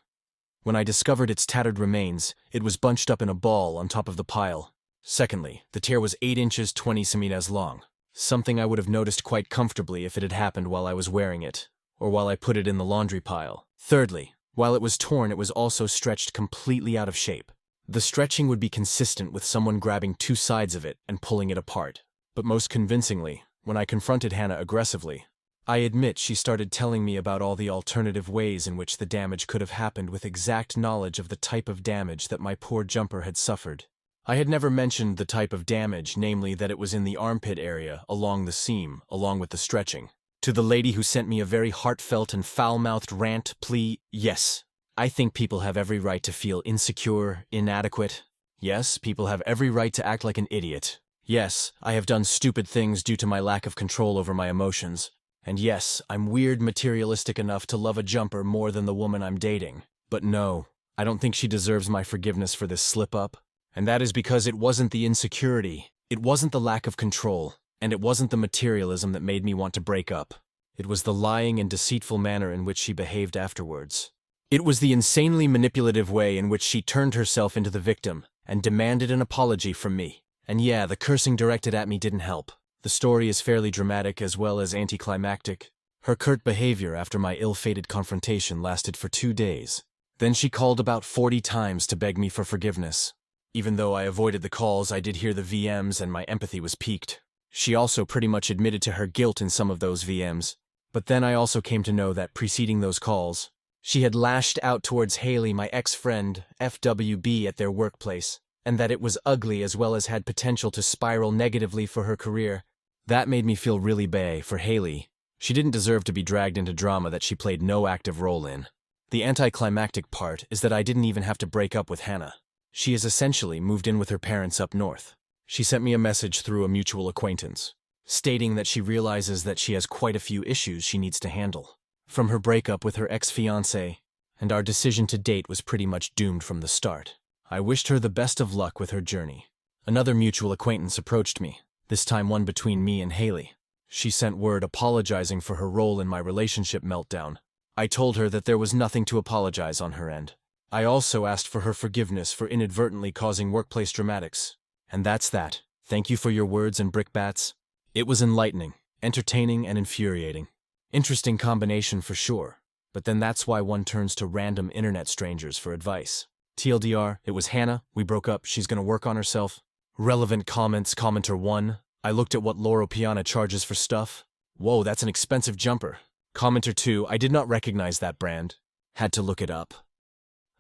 When I discovered its tattered remains, it was bunched up in a ball on top of the pile. Secondly, the tear was 8 inches 20 centimeters long, something I would have noticed quite comfortably if it had happened while I was wearing it, or while I put it in the laundry pile. Thirdly, while it was torn, it was also stretched completely out of shape. The stretching would be consistent with someone grabbing 2 sides of it and pulling it apart. But most convincingly, when I confronted Hannah aggressively, I admit she started telling me about all the alternative ways in which the damage could have happened with exact knowledge of the type of damage that my poor jumper had suffered. I had never mentioned the type of damage, namely that it was in the armpit area, along the seam, along with the stretching. To the lady who sent me a very heartfelt and foul-mouthed rant plea, yes, I think people have every right to feel insecure, inadequate. Yes, people have every right to act like an idiot. Yes, I have done stupid things due to my lack of control over my emotions. And yes, I'm weird materialistic enough to love a jumper more than the woman I'm dating. But no, I don't think she deserves my forgiveness for this slip-up. And that is because it wasn't the insecurity, it wasn't the lack of control, and it wasn't the materialism that made me want to break up. It was the lying and deceitful manner in which she behaved afterwards. It was the insanely manipulative way in which she turned herself into the victim and demanded an apology from me. And yeah, the cursing directed at me didn't help. The story is fairly dramatic as well as anticlimactic. Her curt behavior after my ill-fated confrontation lasted for 2 days. Then she called about 40 times to beg me for forgiveness. Even though I avoided the calls, I did hear the VMs and my empathy was piqued. She also pretty much admitted to her guilt in some of those VMs. But then I also came to know that preceding those calls, she had lashed out towards Haley, my ex-friend, FWB, at their workplace, and that it was ugly as well as had potential to spiral negatively for her career. That made me feel really bad for Haley. She didn't deserve to be dragged into drama that she played no active role in. The anticlimactic part is that I didn't even have to break up with Hannah. She has essentially moved in with her parents up north. She sent me a message through a mutual acquaintance, stating that she realizes that she has quite a few issues she needs to handle. From her breakup with her ex-fiancé, and our decision to date was pretty much doomed from the start. I wished her the best of luck with her journey. Another mutual acquaintance approached me, this time one between me and Haley. She sent word apologizing for her role in my relationship meltdown. I told her that there was nothing to apologize on her end. I also asked for her forgiveness for inadvertently causing workplace dramatics. And that's that. Thank you for your words and brickbats. It was enlightening, entertaining, and infuriating. Interesting combination for sure, but then that's why one turns to random internet strangers for advice. TLDR, it was Hannah, we broke up, she's gonna work on herself. Relevant comments, commenter 1, I looked at what Loro Piana charges for stuff. Whoa, that's an expensive jumper. Commenter 2, I did not recognize that brand. Had to look it up.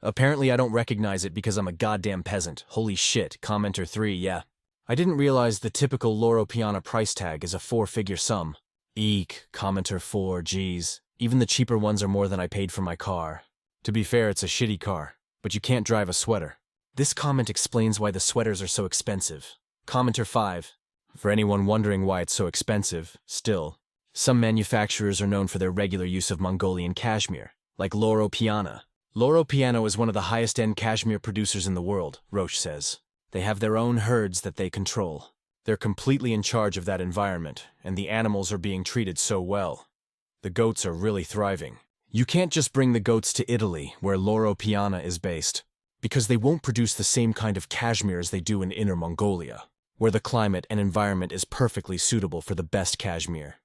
Apparently I don't recognize it because I'm a goddamn peasant. Holy shit. Commenter 3, yeah. I didn't realize the typical Loro Piana price tag is a 4-figure sum. Eek. Commenter 4, geez. Even the cheaper ones are more than I paid for my car. To be fair, it's a shitty car, but you can't drive a sweater. This comment explains why the sweaters are so expensive. Commenter 5. For anyone wondering why it's so expensive, still, some manufacturers are known for their regular use of Mongolian cashmere, like Loro Piana. Loro Piana is one of the highest-end cashmere producers in the world, Roche says. They have their own herds that they control. They're completely in charge of that environment, and the animals are being treated so well. The goats are really thriving. You can't just bring the goats to Italy, where Loro Piana is based, because they won't produce the same kind of cashmere as they do in Inner Mongolia, where the climate and environment is perfectly suitable for the best cashmere.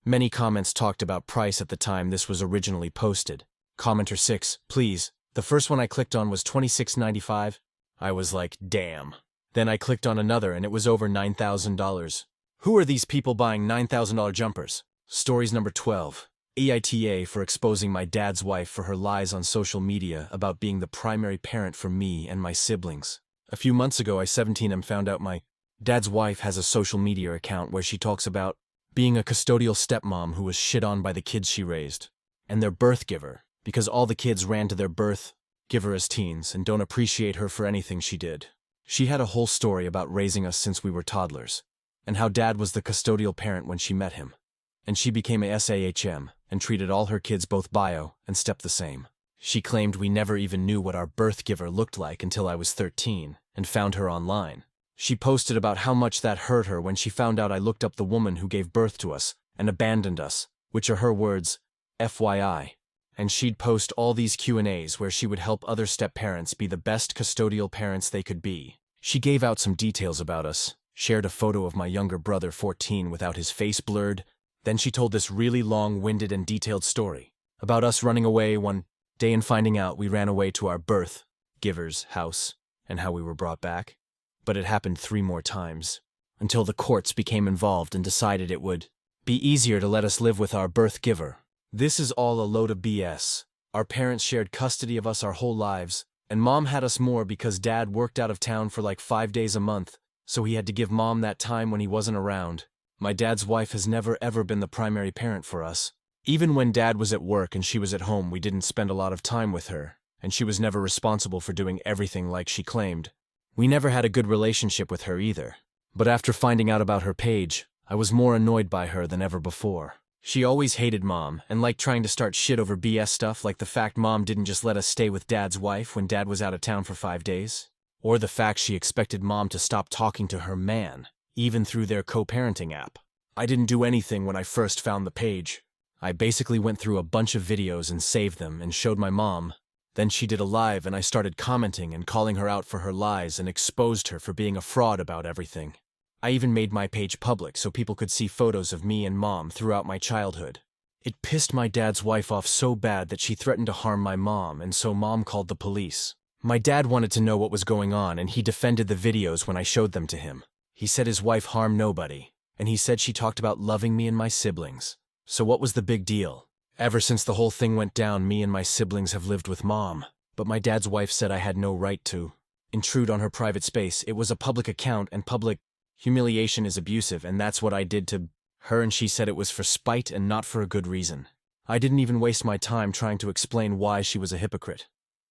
Many comments talked about price at the time this was originally posted. Commenter 6, please. The first one I clicked on was $26.95. I was like, damn. Then I clicked on another and it was over $9,000. Who are these people buying $9,000 jumpers? Stories number 12. Aita for exposing my dad's wife for her lies on social media about being the primary parent for me and my siblings. A few months ago, I 17 and found out my dad's wife has a social media account where she talks about being a custodial stepmom who was shit on by the kids she raised, and their birth giver, because all the kids ran to their birth giver as teens and don't appreciate her for anything she did. She had a whole story about raising us since we were toddlers, and how dad was the custodial parent when she met him, and she became a SAHM and treated all her kids both bio and step the same. She claimed we never even knew what our birth giver looked like until I was 13 and found her online. She posted about how much that hurt her when she found out I looked up the woman who gave birth to us and abandoned us, which are her words, FYI. And she'd post all these Q&As where she would help other step-parents be the best custodial parents they could be. She gave out some details about us, shared a photo of my younger brother 14 without his face blurred. Then she told this really long-winded and detailed story about us running away one day and finding out we ran away to our birth giver's house and how we were brought back. But it happened 3 more times, until the courts became involved and decided it would be easier to let us live with our birth giver. This is all a load of BS. Our parents shared custody of us our whole lives, and mom had us more because dad worked out of town for like 5 days a month, so he had to give mom that time when he wasn't around. My dad's wife has never ever been the primary parent for us. Even when dad was at work and she was at home, we didn't spend a lot of time with her, and she was never responsible for doing everything like she claimed. We never had a good relationship with her either. But after finding out about her page, I was more annoyed by her than ever before. She always hated mom and liked trying to start shit over BS stuff like the fact mom didn't just let us stay with dad's wife when dad was out of town for 5 days. Or the fact she expected mom to stop talking to her man, even through their co-parenting app. I didn't do anything when I first found the page. I basically went through a bunch of videos and saved them and showed my mom. Then she did a live and I started commenting and calling her out for her lies and exposed her for being a fraud about everything. I even made my page public so people could see photos of me and mom throughout my childhood. It pissed my dad's wife off so bad that she threatened to harm my mom, and so mom called the police. My dad wanted to know what was going on and he defended the videos when I showed them to him. He said his wife harmed nobody, and he said she talked about loving me and my siblings. So what was the big deal? Ever since the whole thing went down, me and my siblings have lived with mom. But my dad's wife said I had no right to intrude on her private space. It was a public account and public humiliation is abusive, and that's what I did to her, and she said it was for spite and not for a good reason. I didn't even waste my time trying to explain why she was a hypocrite.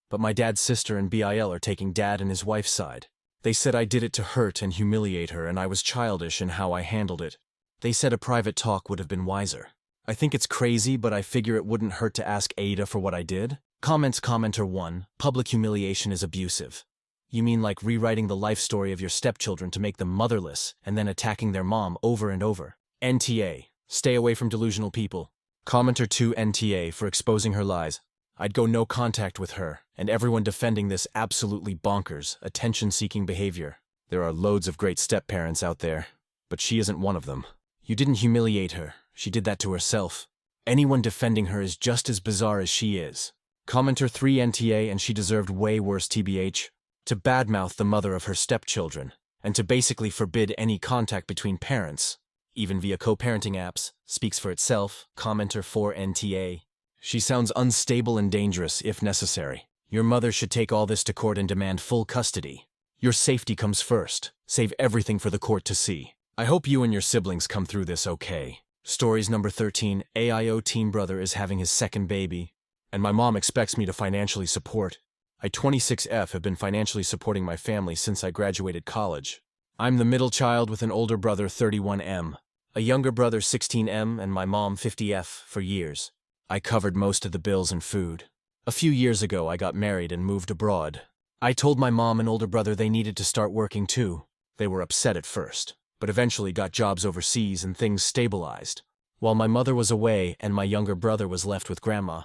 But my dad's sister and BIL are taking dad and his wife's side. They said I did it to hurt and humiliate her and I was childish in how I handled it. They said a private talk would have been wiser. I think it's crazy, but I figure it wouldn't hurt to ask Aita for what I did. Commenter 1, public humiliation is abusive. You mean like rewriting the life story of your stepchildren to make them motherless and then attacking their mom over and over. NTA, stay away from delusional people. Commenter 2 NTA for exposing her lies. I'd go no contact with her, and everyone defending this absolutely bonkers, attention-seeking behavior. There are loads of great step-parents out there, but she isn't one of them. You didn't humiliate her. She did that to herself. Anyone defending her is just as bizarre as she is. Commenter 3 NTA, and she deserved way worse TBH. To badmouth the mother of her stepchildren, and to basically forbid any contact between parents, even via co-parenting apps, speaks for itself. Commenter 4 NTA. She sounds unstable and dangerous if necessary. Your mother should take all this to court and demand full custody. Your safety comes first. Save everything for the court to see. I hope you and your siblings come through this okay. Stories number 13, AIO teen brother is having his second baby, and my mom expects me to financially support. I 26F have been financially supporting my family since I graduated college. I'm the middle child with an older brother 31M, a younger brother 16M, and my mom 50F for years. I covered most of the bills and food. A few years ago I got married and moved abroad. I told my mom and older brother they needed to start working too. They were upset at first, but eventually got jobs overseas and things stabilized. While my mother was away and my younger brother was left with grandma.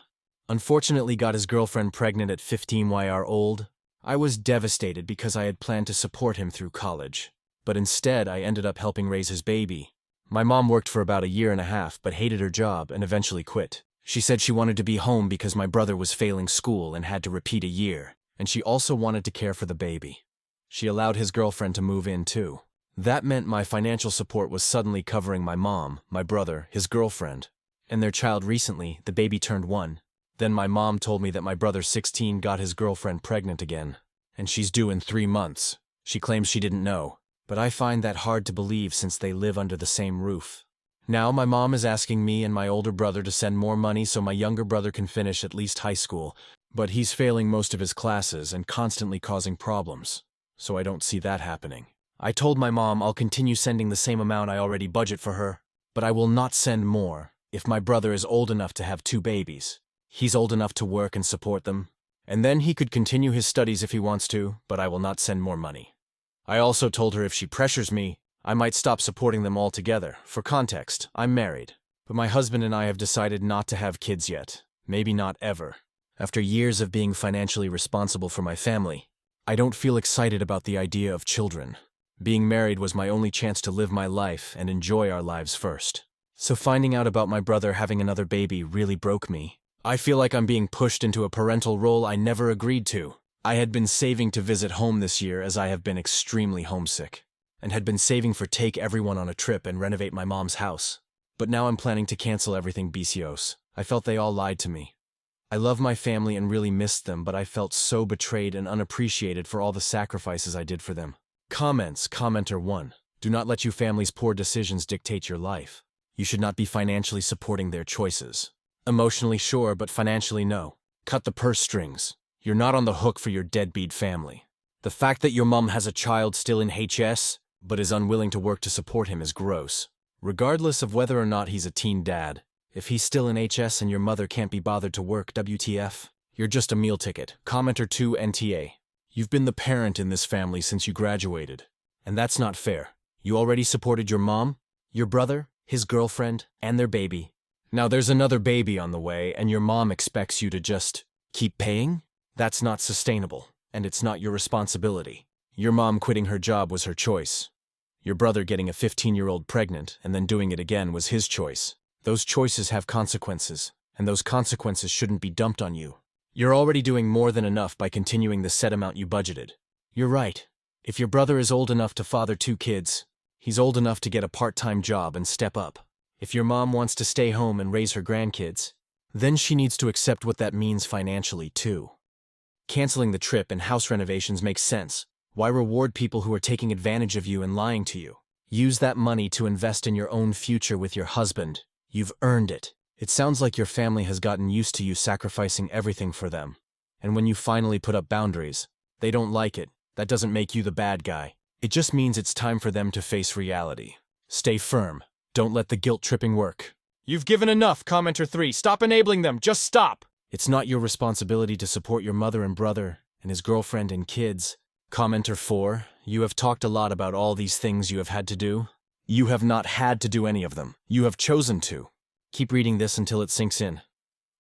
Unfortunately got his girlfriend pregnant at 15 YR old. I was devastated because I had planned to support him through college. But instead I ended up helping raise his baby. My mom worked for about 1.5 years but hated her job and eventually quit. She said she wanted to be home because my brother was failing school and had to repeat a year, and she also wanted to care for the baby. She allowed his girlfriend to move in too. That meant my financial support was suddenly covering my mom, my brother, his girlfriend, and their child recently. The baby turned 1. Then my mom told me that my brother 16 got his girlfriend pregnant again, and she's due in 3 months. She claims she didn't know, but I find that hard to believe since they live under the same roof. Now my mom is asking me and my older brother to send more money so my younger brother can finish at least high school, but he's failing most of his classes and constantly causing problems, so I don't see that happening. I told my mom I'll continue sending the same amount I already budget for her, but I will not send more if my brother is old enough to have 2 babies. He's old enough to work and support them, and then he could continue his studies if he wants to, but I will not send more money. I also told her if she pressures me, I might stop supporting them altogether. For context, I'm married, but my husband and I have decided not to have kids yet, maybe not ever. After years of being financially responsible for my family, I don't feel excited about the idea of children. Being married was my only chance to live my life and enjoy our lives first. So finding out about my brother having another baby really broke me. I feel like I'm being pushed into a parental role I never agreed to. I had been saving to visit home this year as I have been extremely homesick, and had been saving for take everyone on a trip and renovate my mom's house. But now I'm planning to cancel everything BCOs. I felt they all lied to me. I love my family and really missed them, but I felt so betrayed and unappreciated for all the sacrifices I did for them. Comments. Commenter 1. Do not let your family's poor decisions dictate your life. You should not be financially supporting their choices. Emotionally sure, but financially no. Cut the purse strings. You're not on the hook for your deadbeat family. The fact that your mom has a child still in HS, but is unwilling to work to support him is gross. Regardless of whether or not he's a teen dad, if he's still in HS and your mother can't be bothered to work, WTF, you're just a meal ticket. Commenter 2 NTA. You've been the parent in this family since you graduated, and that's not fair. You already supported your mom, your brother, his girlfriend, and their baby. Now there's another baby on the way, and your mom expects you to just keep paying? That's not sustainable, and it's not your responsibility. Your mom quitting her job was her choice. Your brother getting a 15-year-old pregnant and then doing it again was his choice. Those choices have consequences, and those consequences shouldn't be dumped on you. You're already doing more than enough by continuing the set amount you budgeted. You're right. If your brother is old enough to father 2 kids, he's old enough to get a part-time job and step up. If your mom wants to stay home and raise her grandkids, then she needs to accept what that means financially too. Canceling the trip and house renovations makes sense. Why reward people who are taking advantage of you and lying to you? Use that money to invest in your own future with your husband. You've earned it. It sounds like your family has gotten used to you sacrificing everything for them. And when you finally put up boundaries, they don't like it. That doesn't make you the bad guy. It just means it's time for them to face reality. Stay firm. Don't let the guilt-tripping work. You've given enough, Commenter 3. Stop enabling them. Just stop. It's not your responsibility to support your mother and brother and his girlfriend and kids. Commenter 4. You have talked a lot about all these things you have had to do. You have not had to do any of them. You have chosen to. Keep reading this until it sinks in.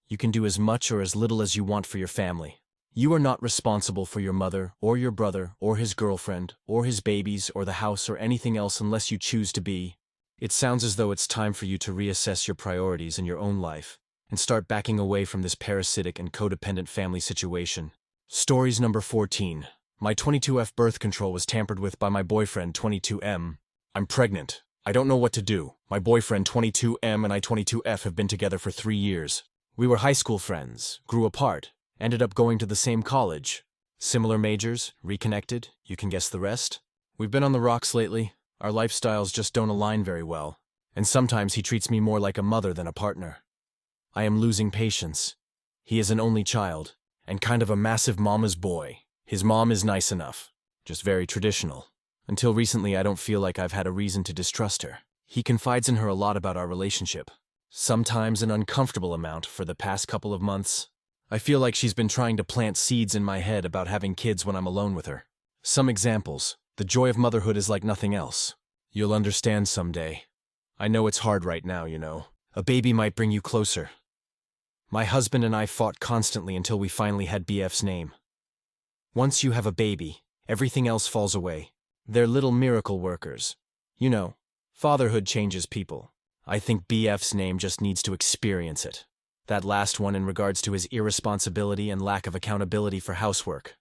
You can do as much or as little as you want for your family. You are not responsible for your mother or your brother or his girlfriend or his babies or the house or anything else unless you choose to be. It sounds as though it's time for you to reassess your priorities in your own life and start backing away from this parasitic and codependent family situation. Stories number 14. My 22F birth control was tampered with by my boyfriend 22M. I'm pregnant. I don't know what to do. My boyfriend 22M and I 22F have been together for 3 years. We were high school friends, grew apart, ended up going to the same college. Similar majors, reconnected, you can guess the rest. We've been on the rocks lately. Our lifestyles just don't align very well, and sometimes he treats me more like a mother than a partner. I am losing patience. He is an only child, and kind of a massive mama's boy. His mom is nice enough, just very traditional. Until recently, I don't feel like I've had a reason to distrust her. He confides in her a lot about our relationship, sometimes an uncomfortable amount for the past couple of months. I feel like she's been trying to plant seeds in my head about having kids when I'm alone with her. Some examples. The joy of motherhood is like nothing else. You'll understand someday. I know it's hard right now, you know. A baby might bring you closer. My husband and I fought constantly until we finally had BF's name. Once you have a baby, everything else falls away. They're little miracle workers. You know, fatherhood changes people. I think BF's name just needs to experience it. That last one in regards to his irresponsibility and lack of accountability for housework.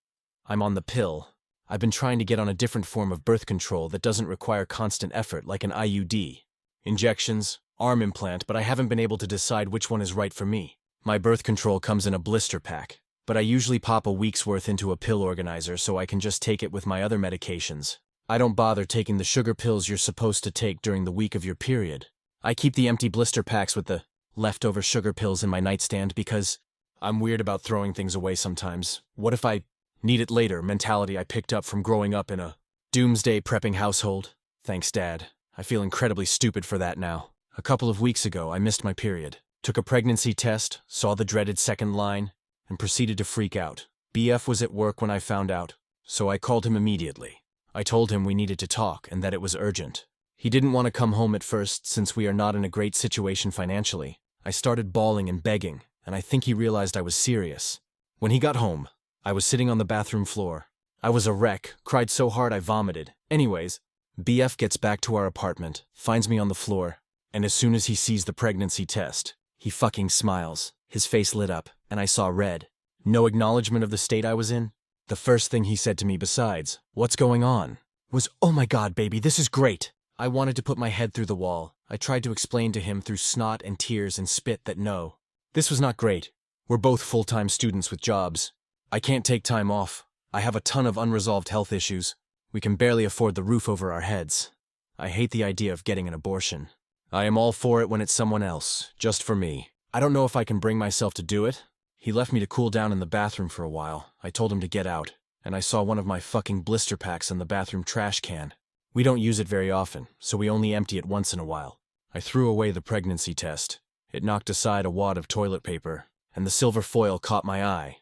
I'm on the pill. I've been trying to get on a different form of birth control that doesn't require constant effort, like an IUD. Injections, arm implant, but I haven't been able to decide which one is right for me. My birth control comes in a blister pack. but I usually pop a week's worth into a pill organizer so I can just take it with my other medications. I don't bother taking the sugar pills you're supposed to take during the week of your period. I keep the empty blister packs with the leftover sugar pills in my nightstand because I'm weird about throwing things away sometimes. What if I need it later mentality I picked up from growing up in a doomsday prepping household? Thanks, Dad. I feel incredibly stupid for that now. A couple of weeks ago, I missed my period. Took a pregnancy test, saw the dreaded second line, and proceeded to freak out. BF was at work when I found out, so I called him immediately. I told him we needed to talk and that it was urgent. He didn't want to come home at first since we are not in a great situation financially. I started bawling and begging, and I think he realized I was serious. When he got home, I was sitting on the bathroom floor. I was a wreck, cried so hard I vomited. Anyways, BF gets back to our apartment, finds me on the floor, and as soon as he sees the pregnancy test, he fucking smiles. His face lit up, and I saw red. No acknowledgement of the state I was in. The first thing he said to me besides, "What's going on?" was, "Oh my God, baby, this is great." I wanted to put my head through the wall. I tried to explain to him through snot and tears and spit that no, this was not great. We're both full-time students with jobs. I can't take time off. I have a ton of unresolved health issues. We can barely afford the roof over our heads. I hate the idea of getting an abortion. I am all for it when it's someone else, just for me. I don't know if I can bring myself to do it. He left me to cool down in the bathroom for a while. I told him to get out, and I saw one of my fucking blister packs in the bathroom trash can. We don't use it very often, so we only empty it once in a while. I threw away the pregnancy test. It knocked aside a wad of toilet paper, and the silver foil caught my eye.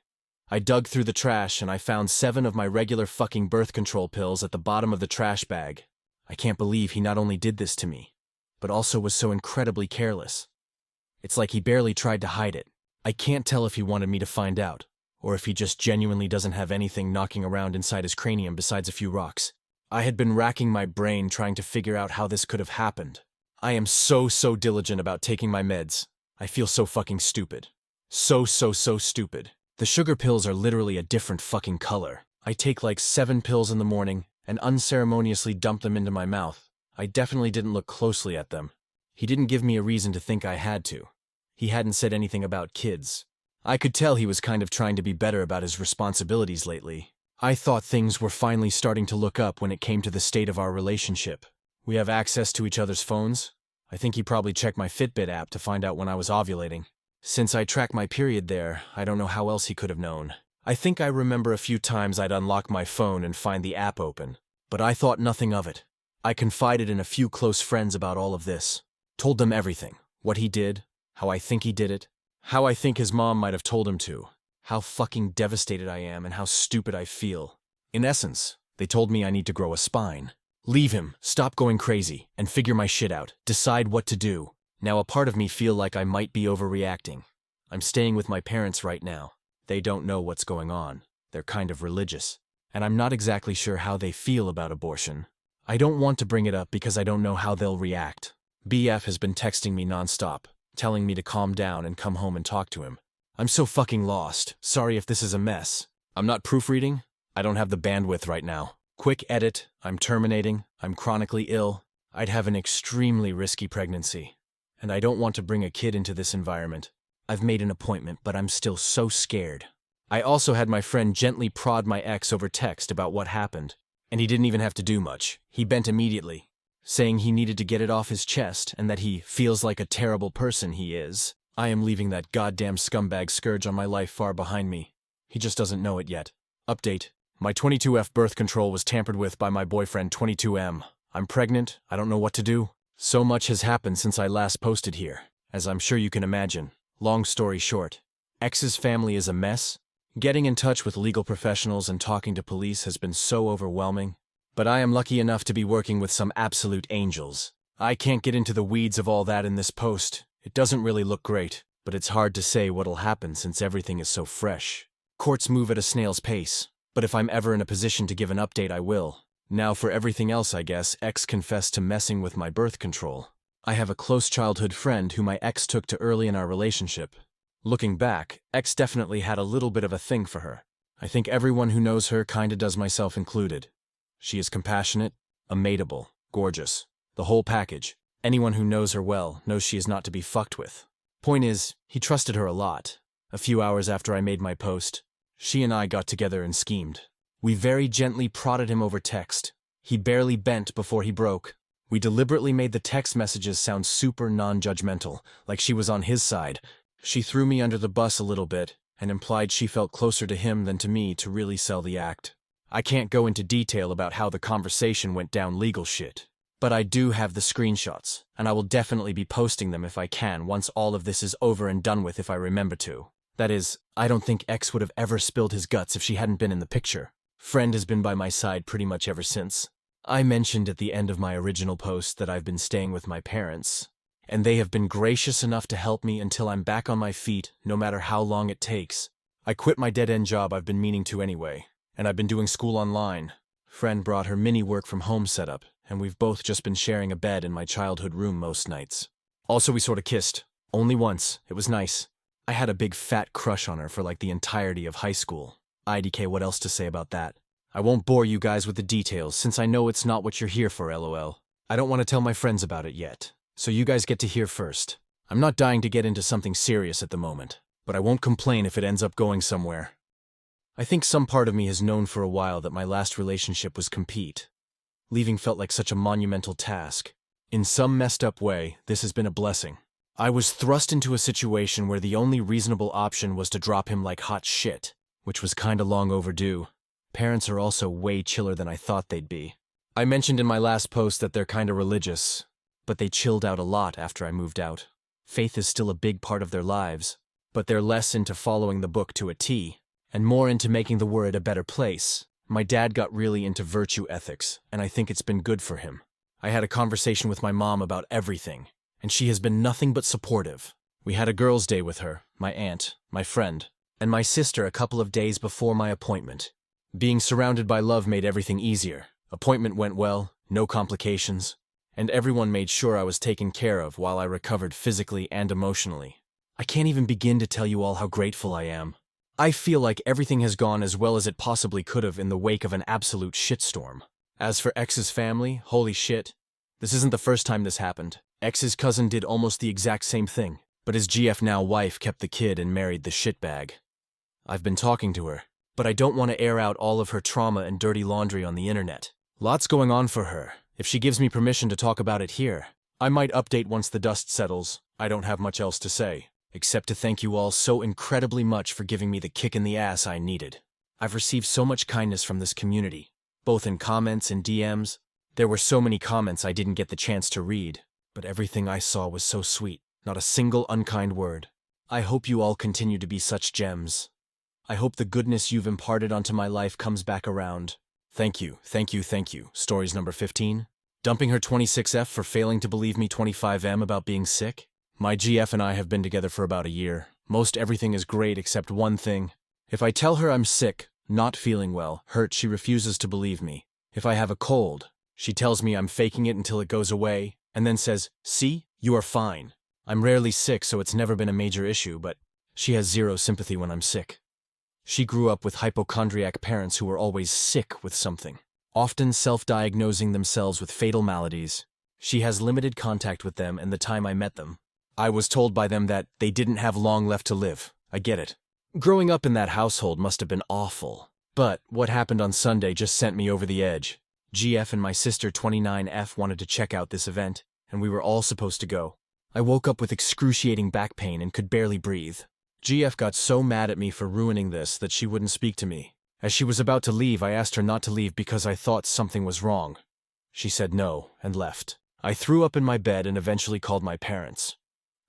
I dug through the trash and I found 7 of my regular fucking birth control pills at the bottom of the trash bag. I can't believe he not only did this to me, but also was so incredibly careless. It's like he barely tried to hide it. I can't tell if he wanted me to find out, or if he just genuinely doesn't have anything knocking around inside his cranium besides a few rocks. I had been racking my brain trying to figure out how this could have happened. I am so diligent about taking my meds. I feel so fucking stupid. So stupid. The sugar pills are literally a different fucking color. I take like 7 pills in the morning and unceremoniously dump them into my mouth. I definitely didn't look closely at them. He didn't give me a reason to think I had to. He hadn't said anything about kids. I could tell he was kind of trying to be better about his responsibilities lately. I thought things were finally starting to look up when it came to the state of our relationship. We have access to each other's phones. I think he probably checked my Fitbit app to find out when I was ovulating. Since I track my period there, I don't know how else he could have known. I think I remember a few times I'd unlock my phone and find the app open, but I thought nothing of it. I confided in a few close friends about all of this. Told them everything. What he did, how I think he did it, how I think his mom might have told him to, how fucking devastated I am and how stupid I feel. In essence, they told me I need to grow a spine. Leave him, stop going crazy, and figure my shit out. Decide what to do. Now a part of me feel like I might be overreacting. I'm staying with my parents right now. They don't know what's going on. They're kind of religious. And I'm not exactly sure how they feel about abortion. I don't want to bring it up because I don't know how they'll react. BF has been texting me nonstop, telling me to calm down and come home and talk to him. I'm so fucking lost. Sorry if this is a mess. I'm not proofreading. I don't have the bandwidth right now. Quick edit. I'm terminating. I'm chronically ill. I'd have an extremely risky pregnancy. And I don't want to bring a kid into this environment. I've made an appointment, but I'm still so scared. I also had my friend gently prod my ex over text about what happened, and he didn't even have to do much. He bent immediately, saying he needed to get it off his chest and that he feels like a terrible person he is. I am leaving that goddamn scumbag scourge on my life far behind me. He just doesn't know it yet. Update. My 22F birth control was tampered with by my boyfriend 22M. I'm pregnant. I don't know what to do. So much has happened since I last posted here, as I'm sure you can imagine. Long story short, X's family is a mess. Getting in touch with legal professionals and talking to police has been so overwhelming. But I am lucky enough to be working with some absolute angels. I can't get into the weeds of all that in this post. It doesn't really look great, but it's hard to say what'll happen since everything is so fresh. Courts move at a snail's pace, but if I'm ever in a position to give an update, I will. Now for everything else, I guess, X confessed to messing with my birth control. I have a close childhood friend who my ex took to early in our relationship. Looking back, X definitely had a little bit of a thing for her. I think everyone who knows her kinda does, myself included. She is compassionate, amateable, gorgeous. The whole package. Anyone who knows her well knows she is not to be fucked with. Point is, he trusted her a lot. A few hours after I made my post, She and I got together and schemed. We very gently prodded him over text. He barely bent before he broke. We deliberately made the text messages sound super non-judgmental, like she was on his side. She threw me under the bus a little bit and implied she felt closer to him than to me to really sell the act. I can't go into detail about how the conversation went down legal shit, but I do have the screenshots, and I will definitely be posting them if I can once all of this is over and done with if I remember to. That is, I don't think X would have ever spilled his guts if she hadn't been in the picture. Friend has been by my side pretty much ever since. I mentioned at the end of my original post that I've been staying with my parents, and they have been gracious enough to help me until I'm back on my feet, no matter how long it takes. I quit my dead-end job I've been meaning to anyway, and I've been doing school online. Friend brought her mini work-from-home setup, and we've both just been sharing a bed in my childhood room most nights. Also, we sort of kissed. Only once. It was nice. I had a big fat crush on her for like the entirety of high school. IDK, what else to say about that? I won't bore you guys with the details since I know it's not what you're here for, LOL. I don't want to tell my friends about it yet, so you guys get to hear first. I'm not dying to get into something serious at the moment, but I won't complain if it ends up going somewhere. I think some part of me has known for a while that my last relationship was compete. Leaving felt like such a monumental task. In some messed up way, this has been a blessing. I was thrust into a situation where the only reasonable option was to drop him like hot shit, which was kinda long overdue. Parents are also way chiller than I thought they'd be. I mentioned in my last post that they're kinda religious, but they chilled out a lot after I moved out. Faith is still a big part of their lives, but they're less into following the book to a T, and more into making the world a better place. My dad got really into virtue ethics, and I think it's been good for him. I had a conversation with my mom about everything, and she has been nothing but supportive. We had a girls' day with her, my aunt, my friend, and my sister a couple of days before my appointment. Being surrounded by love made everything easier. Appointment went well, no complications, and everyone made sure I was taken care of while I recovered physically and emotionally. I can't even begin to tell you all how grateful I am. I feel like everything has gone as well as it possibly could have in the wake of an absolute shitstorm. As for X's family, holy shit. This isn't the first time this happened. X's cousin did almost the exact same thing, but his GF now wife kept the kid and married the shitbag. I've been talking to her, but I don't want to air out all of her trauma and dirty laundry on the internet. Lots going on for her. If she gives me permission to talk about it here, I might update once the dust settles. I don't have much else to say, except to thank you all so incredibly much for giving me the kick in the ass I needed. I've received so much kindness from this community, both in comments and DMs. There were so many comments I didn't get the chance to read, but everything I saw was so sweet, not a single unkind word. I hope you all continue to be such gems. I hope the goodness you've imparted onto my life comes back around. Thank you, thank you, thank you. Stories number 15. Dumping her 26F for failing to believe me 25M about being sick. My GF and I have been together for about a year. Most everything is great except one thing. If I tell her I'm sick, not feeling well, hurt, she refuses to believe me. If I have a cold, she tells me I'm faking it until it goes away, and then says, "See, you are fine." I'm rarely sick, so it's never been a major issue, but she has zero sympathy when I'm sick. She grew up with hypochondriac parents who were always sick with something, often self-diagnosing themselves with fatal maladies. She has limited contact with them, and the time I met them, I was told by them that they didn't have long left to live. I get it. Growing up in that household must have been awful. But what happened on Sunday just sent me over the edge. GF and my sister 29F wanted to check out this event, and we were all supposed to go. I woke up with excruciating back pain and could barely breathe. GF got so mad at me for ruining this that she wouldn't speak to me. As she was about to leave, I asked her not to leave because I thought something was wrong. She said no and left. I threw up in my bed and eventually called my parents.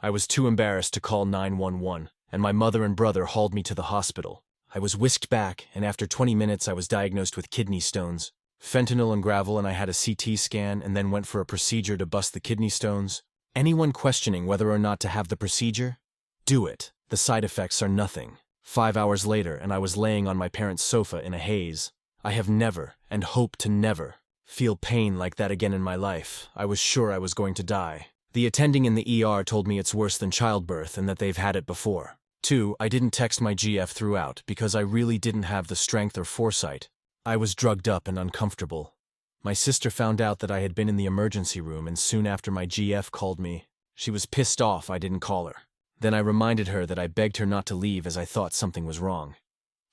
I was too embarrassed to call 911, and my mother and brother hauled me to the hospital. I was whisked back, and after 20 minutes I was diagnosed with kidney stones, fentanyl and gravel, and I had a CT scan and then went for a procedure to bust the kidney stones. Anyone questioning whether or not to have the procedure? Do it. The side effects are nothing. 5 hours later, and I was laying on my parents' sofa in a haze. I have never, and hope to never, feel pain like that again in my life. I was sure I was going to die. The attending in the ER told me it's worse than childbirth and that they've had it before. 2, I didn't text my GF throughout because I really didn't have the strength or foresight. I was drugged up and uncomfortable. My sister found out that I had been in the emergency room, and soon after my GF called me. She was pissed off I didn't call her. Then I reminded her that I begged her not to leave as I thought something was wrong.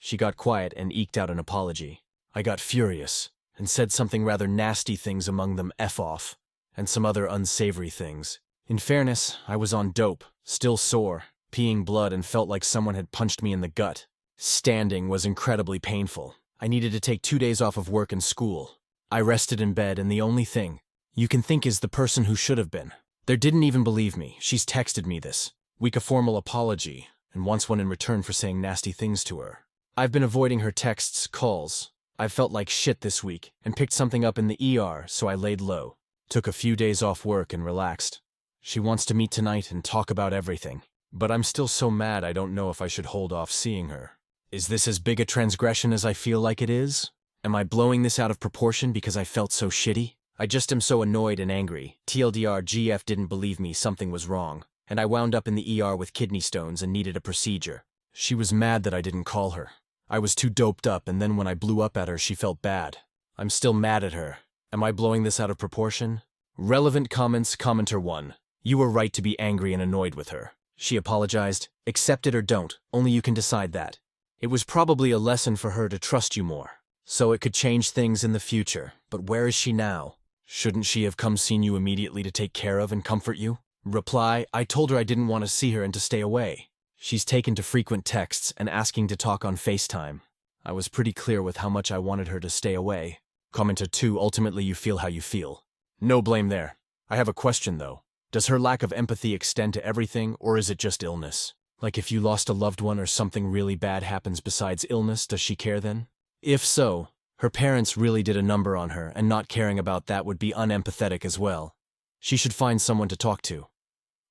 She got quiet and eked out an apology. I got furious and said something rather nasty things, among them F off, and some other unsavory things. In fairness, I was on dope, still sore, peeing blood, and felt like someone had punched me in the gut. Standing was incredibly painful. I needed to take 2 days off of work and school. I rested in bed, and the only thing you can think is the person who should have been there didn't even believe me. She's texted me this week a formal apology, and wants one in return for saying nasty things to her. I've been avoiding her texts, calls. I've felt like shit this week, and picked something up in the ER, so I laid low. Took a few days off work and relaxed. She wants to meet tonight and talk about everything. But I'm still so mad I don't know if I should hold off seeing her. Is this as big a transgression as I feel like it is? Am I blowing this out of proportion because I felt so shitty? I just am so annoyed and angry. TLDR, GF didn't believe me, something was wrong, and I wound up in the ER with kidney stones and needed a procedure. She was mad that I didn't call her. I was too doped up, and then when I blew up at her, she felt bad. I'm still mad at her. Am I blowing this out of proportion? Relevant comments, commenter 1. You were right to be angry and annoyed with her. She apologized. Accept it or don't, only you can decide that. It was probably a lesson for her to trust you more, so it could change things in the future. But where is she now? Shouldn't she have come seen you immediately to take care of and comfort you? Reply, I told her I didn't want to see her and to stay away. She's taken to frequent texts and asking to talk on FaceTime. I was pretty clear with how much I wanted her to stay away. Commenter 2, ultimately you feel how you feel. No blame there. I have a question though. Does her lack of empathy extend to everything, or is it just illness? Like if you lost a loved one or something really bad happens besides illness, does she care then? If so, her parents really did a number on her, and not caring about that would be unempathetic as well. She should find someone to talk to.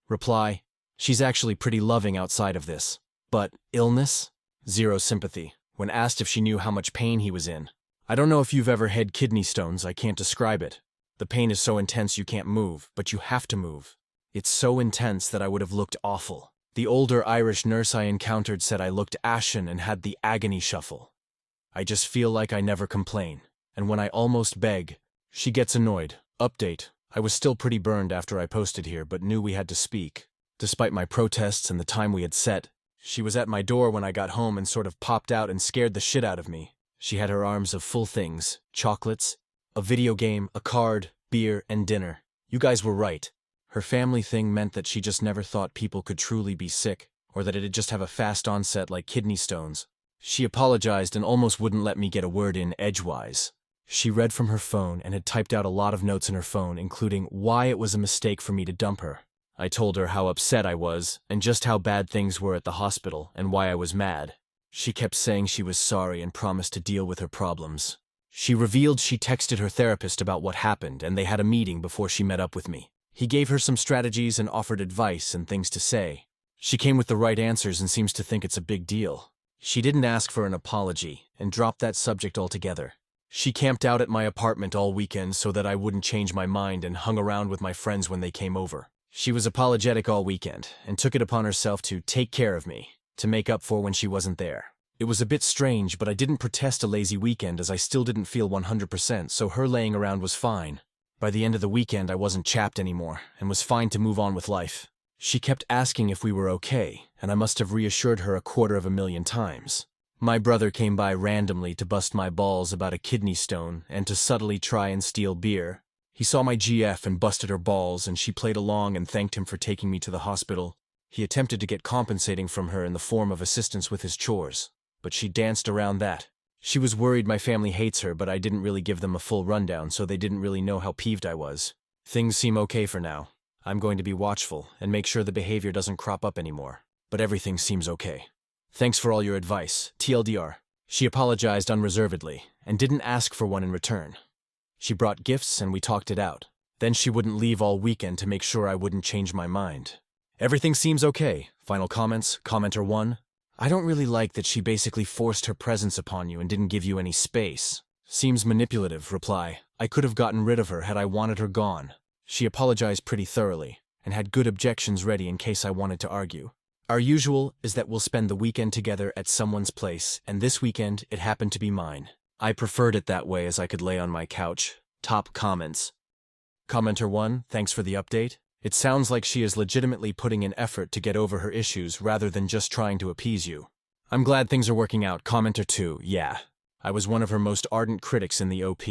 Reply, she's actually pretty loving outside of this. But illness? Zero sympathy. When asked if she knew how much pain he was in. I don't know if you've ever had kidney stones, I can't describe it. The pain is so intense you can't move, but you have to move. It's so intense that I would have looked awful. The older Irish nurse I encountered said I looked ashen and had the agony shuffle. I just feel like I never complain. And when I almost beg, she gets annoyed. Update. I was still pretty burned after I posted here, but knew we had to speak. Despite my protests and the time we had set, she was at my door when I got home and sort of popped out and scared the shit out of me. She had her arms of full things, chocolates, a video game, a card, beer, and dinner. You guys were right. Her family thing meant that she just never thought people could truly be sick, or that it'd just have a fast onset like kidney stones. She apologized and almost wouldn't let me get a word in edgewise. She read from her phone and had typed out a lot of notes in her phone, including why it was a mistake for me to dump her. I told her how upset I was, and just how bad things were at the hospital, and why I was mad. She kept saying she was sorry and promised to deal with her problems. She revealed she texted her therapist about what happened, and they had a meeting before she met up with me. He gave her some strategies and offered advice and things to say. She came with the right answers and seems to think it's a big deal. She didn't ask for an apology, and dropped that subject altogether. She camped out at my apartment all weekend so that I wouldn't change my mind, and hung around with my friends when they came over. She was apologetic all weekend, and took it upon herself to take care of me, to make up for when she wasn't there. It was a bit strange, but I didn't protest a lazy weekend as I still didn't feel 100%, so her laying around was fine. By the end of the weekend I wasn't chapped anymore, and was fine to move on with life. She kept asking if we were okay, and I must have reassured her 250,000 times. My brother came by randomly to bust my balls about a kidney stone and to subtly try and steal beer. He saw my GF and busted her balls, and she played along and thanked him for taking me to the hospital. He attempted to get compensating from her in the form of assistance with his chores, but she danced around that. She was worried my family hates her, but I didn't really give them a full rundown, so they didn't really know how peeved I was. Things seem okay for now. I'm going to be watchful and make sure the behavior doesn't crop up anymore, but everything seems okay. Thanks for all your advice, TLDR. She apologized unreservedly and didn't ask for one in return. She brought gifts and we talked it out. Then she wouldn't leave all weekend to make sure I wouldn't change my mind. Everything seems okay. Final comments, commenter 1. I don't really like that she basically forced her presence upon you and didn't give you any space. Seems manipulative. Reply, I could have gotten rid of her had I wanted her gone. She apologized pretty thoroughly and had good objections ready in case I wanted to argue. Our usual is that we'll spend the weekend together at someone's place, and this weekend it happened to be mine. I preferred it that way as I could lay on my couch. Top comments. Commenter 1, thanks for the update. It sounds like she is legitimately putting in effort to get over her issues rather than just trying to appease you. I'm glad things are working out. Commenter 2, yeah. I was one of her most ardent critics in the OP.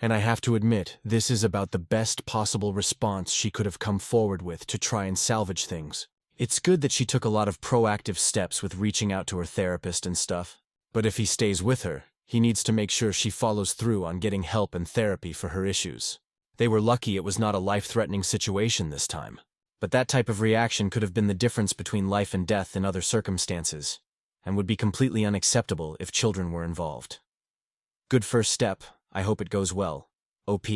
And I have to admit, this is about the best possible response she could have come forward with to try and salvage things. It's good that she took a lot of proactive steps with reaching out to her therapist and stuff. But if he stays with her, he needs to make sure she follows through on getting help and therapy for her issues. They were lucky it was not a life-threatening situation this time. But that type of reaction could have been the difference between life and death in other circumstances, and would be completely unacceptable if children were involved. Good first step. I hope it goes well. OP.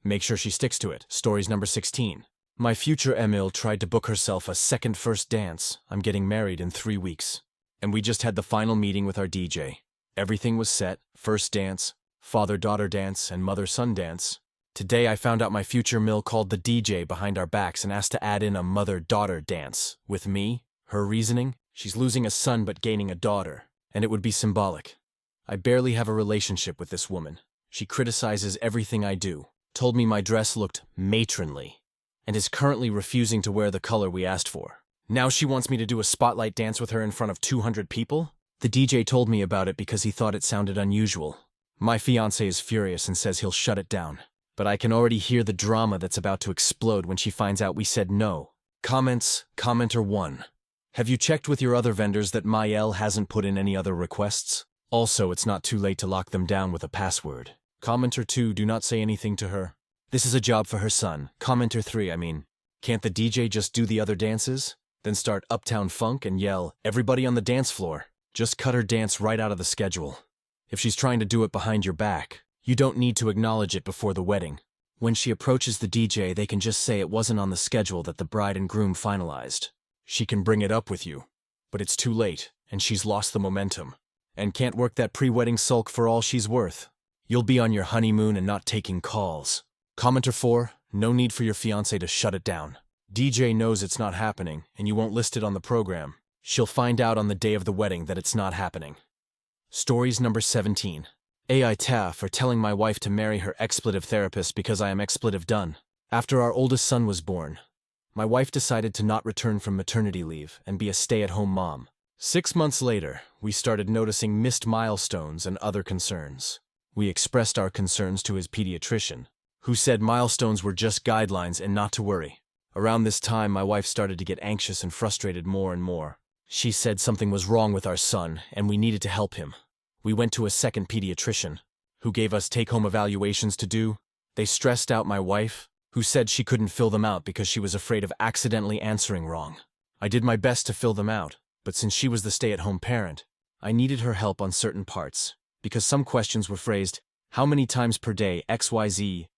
Make sure she sticks to it. Stories number 16. My future Emil tried to book herself a second first dance. I'm getting married in 3 weeks. And we just had the final meeting with our DJ. Everything was set. First dance, father-daughter dance, and mother-son dance. Today I found out my future Mil called the DJ behind our backs and asked to add in a mother-daughter dance. With me? Her reasoning? She's losing a son but gaining a daughter. And it would be symbolic. I barely have a relationship with this woman. She criticizes everything I do, told me my dress looked matronly, and is currently refusing to wear the color we asked for. Now she wants me to do a spotlight dance with her in front of 200 people? The DJ told me about it because he thought it sounded unusual. My fiancé is furious and says he'll shut it down. But I can already hear the drama that's about to explode when she finds out we said no. Comments. Commenter 1. Have you checked with your other vendors that Mael hasn't put in any other requests? Also, it's not too late to lock them down with a password. Commenter 2, do not say anything to her. This is a job for her son. Commenter 3, can't the DJ just do the other dances? Then start Uptown Funk and yell, everybody on the dance floor. Just cut her dance right out of the schedule. If she's trying to do it behind your back, you don't need to acknowledge it before the wedding. When she approaches the DJ, they can just say it wasn't on the schedule that the bride and groom finalized. She can bring it up with you. But it's too late, and she's lost the momentum. And can't work that pre-wedding sulk for all she's worth. You'll be on your honeymoon and not taking calls. Commenter 4, no need for your fiancé to shut it down. DJ knows it's not happening, and you won't list it on the program. She'll find out on the day of the wedding that it's not happening. Stories number 17. Aita for telling my wife to marry her expletive therapist because I am expletive done. After our oldest son was born, my wife decided to not return from maternity leave and be a stay-at-home mom. 6 months later, we started noticing missed milestones and other concerns. We expressed our concerns to his pediatrician, who said milestones were just guidelines and not to worry. Around this time, my wife started to get anxious and frustrated more and more. She said something was wrong with our son, and we needed to help him. We went to a second pediatrician, who gave us take-home evaluations to do. They stressed out my wife, who said she couldn't fill them out because she was afraid of accidentally answering wrong. I did my best to fill them out, but since she was the stay-at-home parent, I needed her help on certain parts. Because some questions were phrased, how many times per day, XYZ,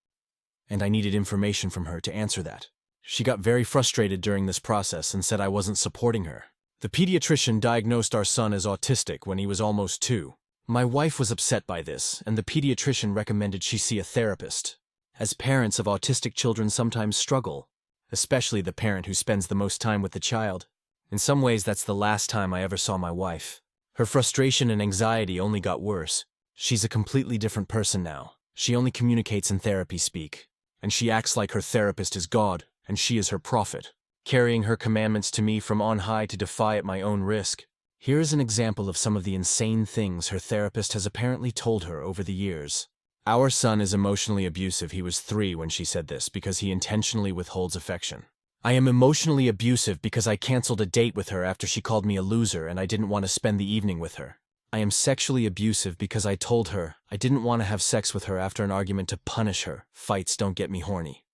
and I needed information from her to answer that. She got very frustrated during this process and said I wasn't supporting her. The pediatrician diagnosed our son as autistic when he was almost 2. My wife was upset by this, and the pediatrician recommended she see a therapist. As parents of autistic children sometimes struggle, especially the parent who spends the most time with the child. In some ways, that's the last time I ever saw my wife. Her frustration and anxiety only got worse. She's a completely different person now. She only communicates in therapy speak. And she acts like her therapist is God, and she is her prophet, carrying her commandments to me from on high to defy at my own risk. Here is an example of some of the insane things her therapist has apparently told her over the years. Our son is emotionally abusive. He was 3 when she said this because he intentionally withholds affection. I am emotionally abusive because I canceled a date with her after she called me a loser and I didn't want to spend the evening with her. I am sexually abusive because I told her I didn't want to have sex with her after an argument to punish her. Fights don't get me horny.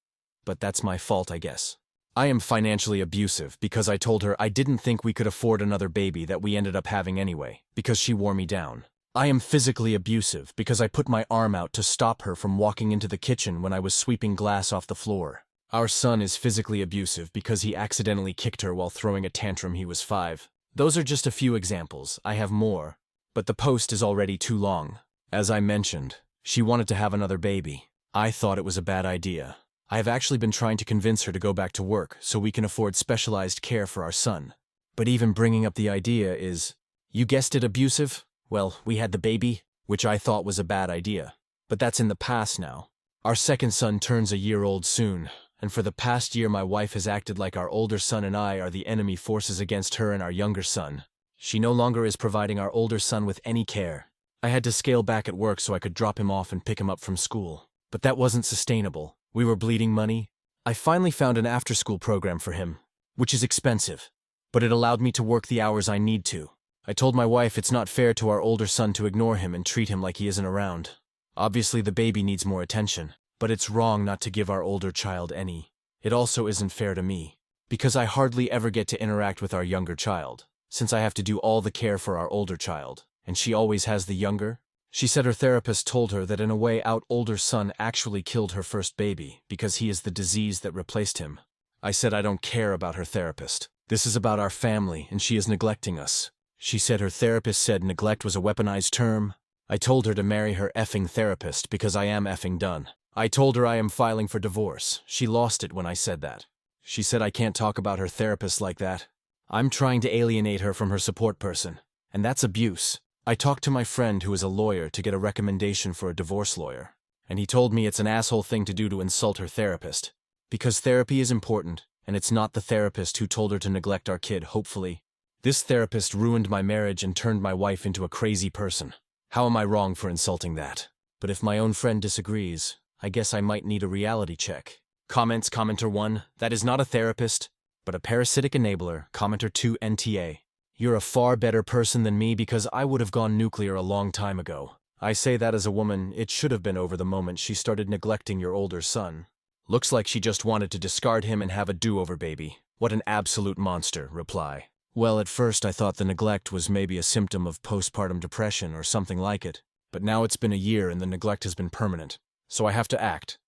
But that's my fault, I guess. I am financially abusive because I told her I didn't think we could afford another baby that we ended up having anyway, because she wore me down. I am physically abusive because I put my arm out to stop her from walking into the kitchen when I was sweeping glass off the floor. Our son is physically abusive because he accidentally kicked her while throwing a tantrum. He was 5. Those are just a few examples. I have more, but the post is already too long. As I mentioned, she wanted to have another baby. I thought it was a bad idea. I have actually been trying to convince her to go back to work so we can afford specialized care for our son. But even bringing up the idea is, you guessed it, abusive? Well, we had the baby, which I thought was a bad idea. But that's in the past now. Our second son turns a year old soon. And for the past year my wife has acted like our older son and I are the enemy forces against her and our younger son. She no longer is providing our older son with any care. I had to scale back at work so I could drop him off and pick him up from school. But that wasn't sustainable. We were bleeding money. I finally found an after-school program for him, which is expensive, but it allowed me to work the hours I need to. I told my wife it's not fair to our older son to ignore him and treat him like he isn't around. Obviously the baby needs more attention, but it's wrong not to give our older child any. It also isn't fair to me, because I hardly ever get to interact with our younger child, since I have to do all the care for our older child, and she always has the younger. She said her therapist told her that in a way our older son actually killed her first baby because he is the disease that replaced him. I said I don't care about her therapist. This is about our family and she is neglecting us. She said her therapist said neglect was a weaponized term. I told her to marry her effing therapist because I am effing done. I told her I am filing for divorce. She lost it when I said that. She said I can't talk about her therapist like that. I'm trying to alienate her from her support person, and that's abuse. I talked to my friend who is a lawyer to get a recommendation for a divorce lawyer, and he told me it's an asshole thing to do to insult her therapist. Because therapy is important, and it's not the therapist who told her to neglect our kid, hopefully. This therapist ruined my marriage and turned my wife into a crazy person. How am I wrong for insulting that? But if my own friend disagrees, I guess I might need a reality check. Comments, commenter 1, that is not a therapist, but a parasitic enabler, commenter 2, NTA. You're a far better person than me because I would have gone nuclear a long time ago. I say that as a woman, it should have been over the moment she started neglecting your older son. Looks like she just wanted to discard him and have a do-over baby. What an absolute monster, reply. Well, at first I thought the neglect was maybe a symptom of postpartum depression or something like it, but now it's been a year and the neglect has been permanent, so I have to act.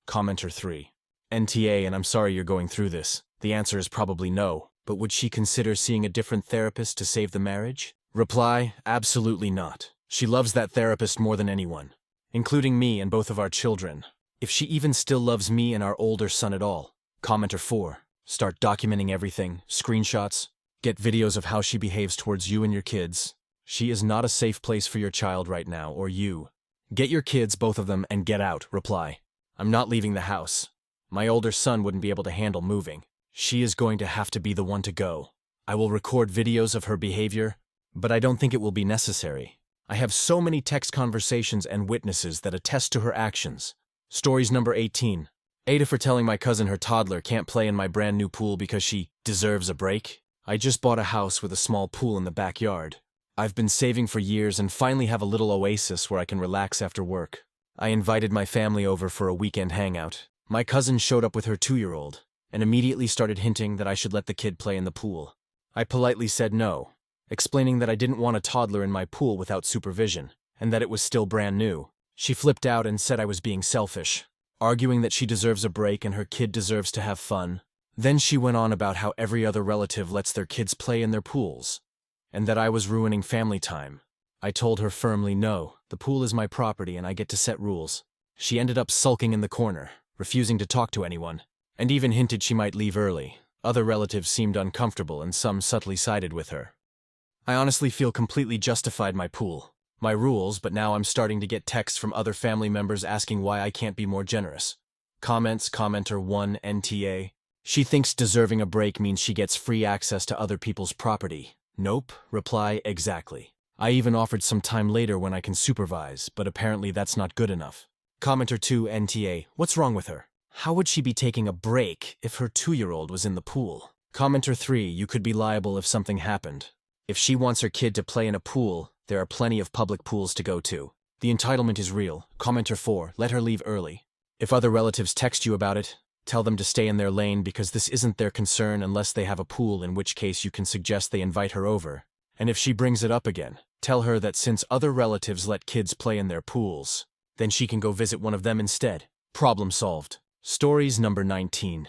Commenter 3. NTA, and I'm sorry you're going through this. The answer is probably no. But would she consider seeing a different therapist to save the marriage? Reply, absolutely not. She loves that therapist more than anyone, including me and both of our children. If she even still loves me and our older son at all. Commenter 4. Start documenting everything, screenshots, get videos of how she behaves towards you and your kids. She is not a safe place for your child right now, or you. Get your kids, both of them, and get out. Reply. I'm not leaving the house. My older son wouldn't be able to handle moving. She is going to have to be the one to go. I will record videos of her behavior, but I don't think it will be necessary. I have so many text conversations and witnesses that attest to her actions. Stories number 18. Aita for telling my cousin her toddler can't play in my brand new pool because she deserves a break. I just bought a house with a small pool in the backyard. I've been saving for years and finally have a little oasis where I can relax after work. I invited my family over for a weekend hangout. My cousin showed up with her 2-year-old. And immediately started hinting that I should let the kid play in the pool. I politely said no, explaining that I didn't want a toddler in my pool without supervision, and that it was still brand new. She flipped out and said I was being selfish, arguing that she deserves a break and her kid deserves to have fun. Then she went on about how every other relative lets their kids play in their pools, and that I was ruining family time. I told her firmly no, the pool is my property and I get to set rules. She ended up sulking in the corner, refusing to talk to anyone, and even hinted she might leave early. Other relatives seemed uncomfortable and some subtly sided with her. I honestly feel completely justified my pool, my rules, but now I'm starting to get texts from other family members asking why I can't be more generous. Comments, commenter 1, NTA. She thinks deserving a break means she gets free access to other people's property. Nope, reply, exactly. I even offered some time later when I can supervise, but apparently that's not good enough. Commenter 2, NTA. What's wrong with her? How would she be taking a break if her 2-year-old was in the pool? Commenter 3, you could be liable if something happened. If she wants her kid to play in a pool, there are plenty of public pools to go to. The entitlement is real. Commenter 4, let her leave early. If other relatives text you about it, tell them to stay in their lane because this isn't their concern unless they have a pool, in which case you can suggest they invite her over. And if she brings it up again, tell her that since other relatives let kids play in their pools, then she can go visit one of them instead. Problem solved. Stories number 19.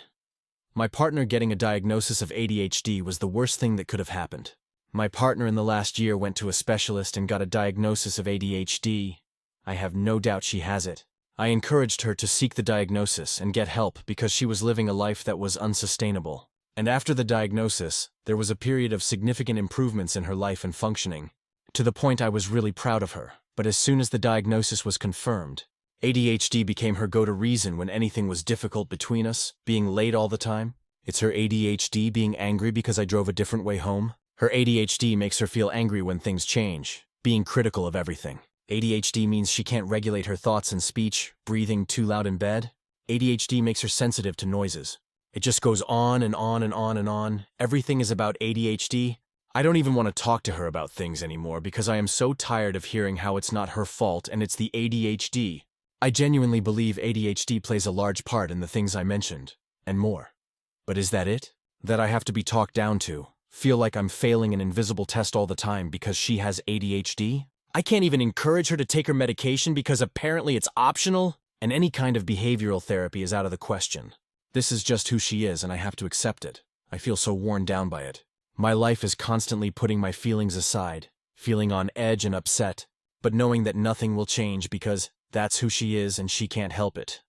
My partner getting a diagnosis of ADHD was the worst thing that could have happened. My partner in the last year went to a specialist and got a diagnosis of ADHD. I have no doubt she has it. I encouraged her to seek the diagnosis and get help because she was living a life that was unsustainable. And after the diagnosis, there was a period of significant improvements in her life and functioning, to the point I was really proud of her. But as soon as the diagnosis was confirmed, ADHD became her go-to reason when anything was difficult between us, being late all the time. It's her ADHD being angry because I drove a different way home. Her ADHD makes her feel angry when things change, being critical of everything. ADHD means she can't regulate her thoughts and speech, breathing too loud in bed. ADHD makes her sensitive to noises. It just goes on and on and on and on. Everything is about ADHD. I don't even want to talk to her about things anymore because I am so tired of hearing how it's not her fault and it's the ADHD. I genuinely believe ADHD plays a large part in the things I mentioned, and more. But is that it? That I have to be talked down to? Feel like I'm failing an invisible test all the time because she has ADHD? I can't even encourage her to take her medication because apparently it's optional, and any kind of behavioral therapy is out of the question. This is just who she is and I have to accept it. I feel so worn down by it. My life is constantly putting my feelings aside, feeling on edge and upset, but knowing that nothing will change because that's who she is and she can't help it.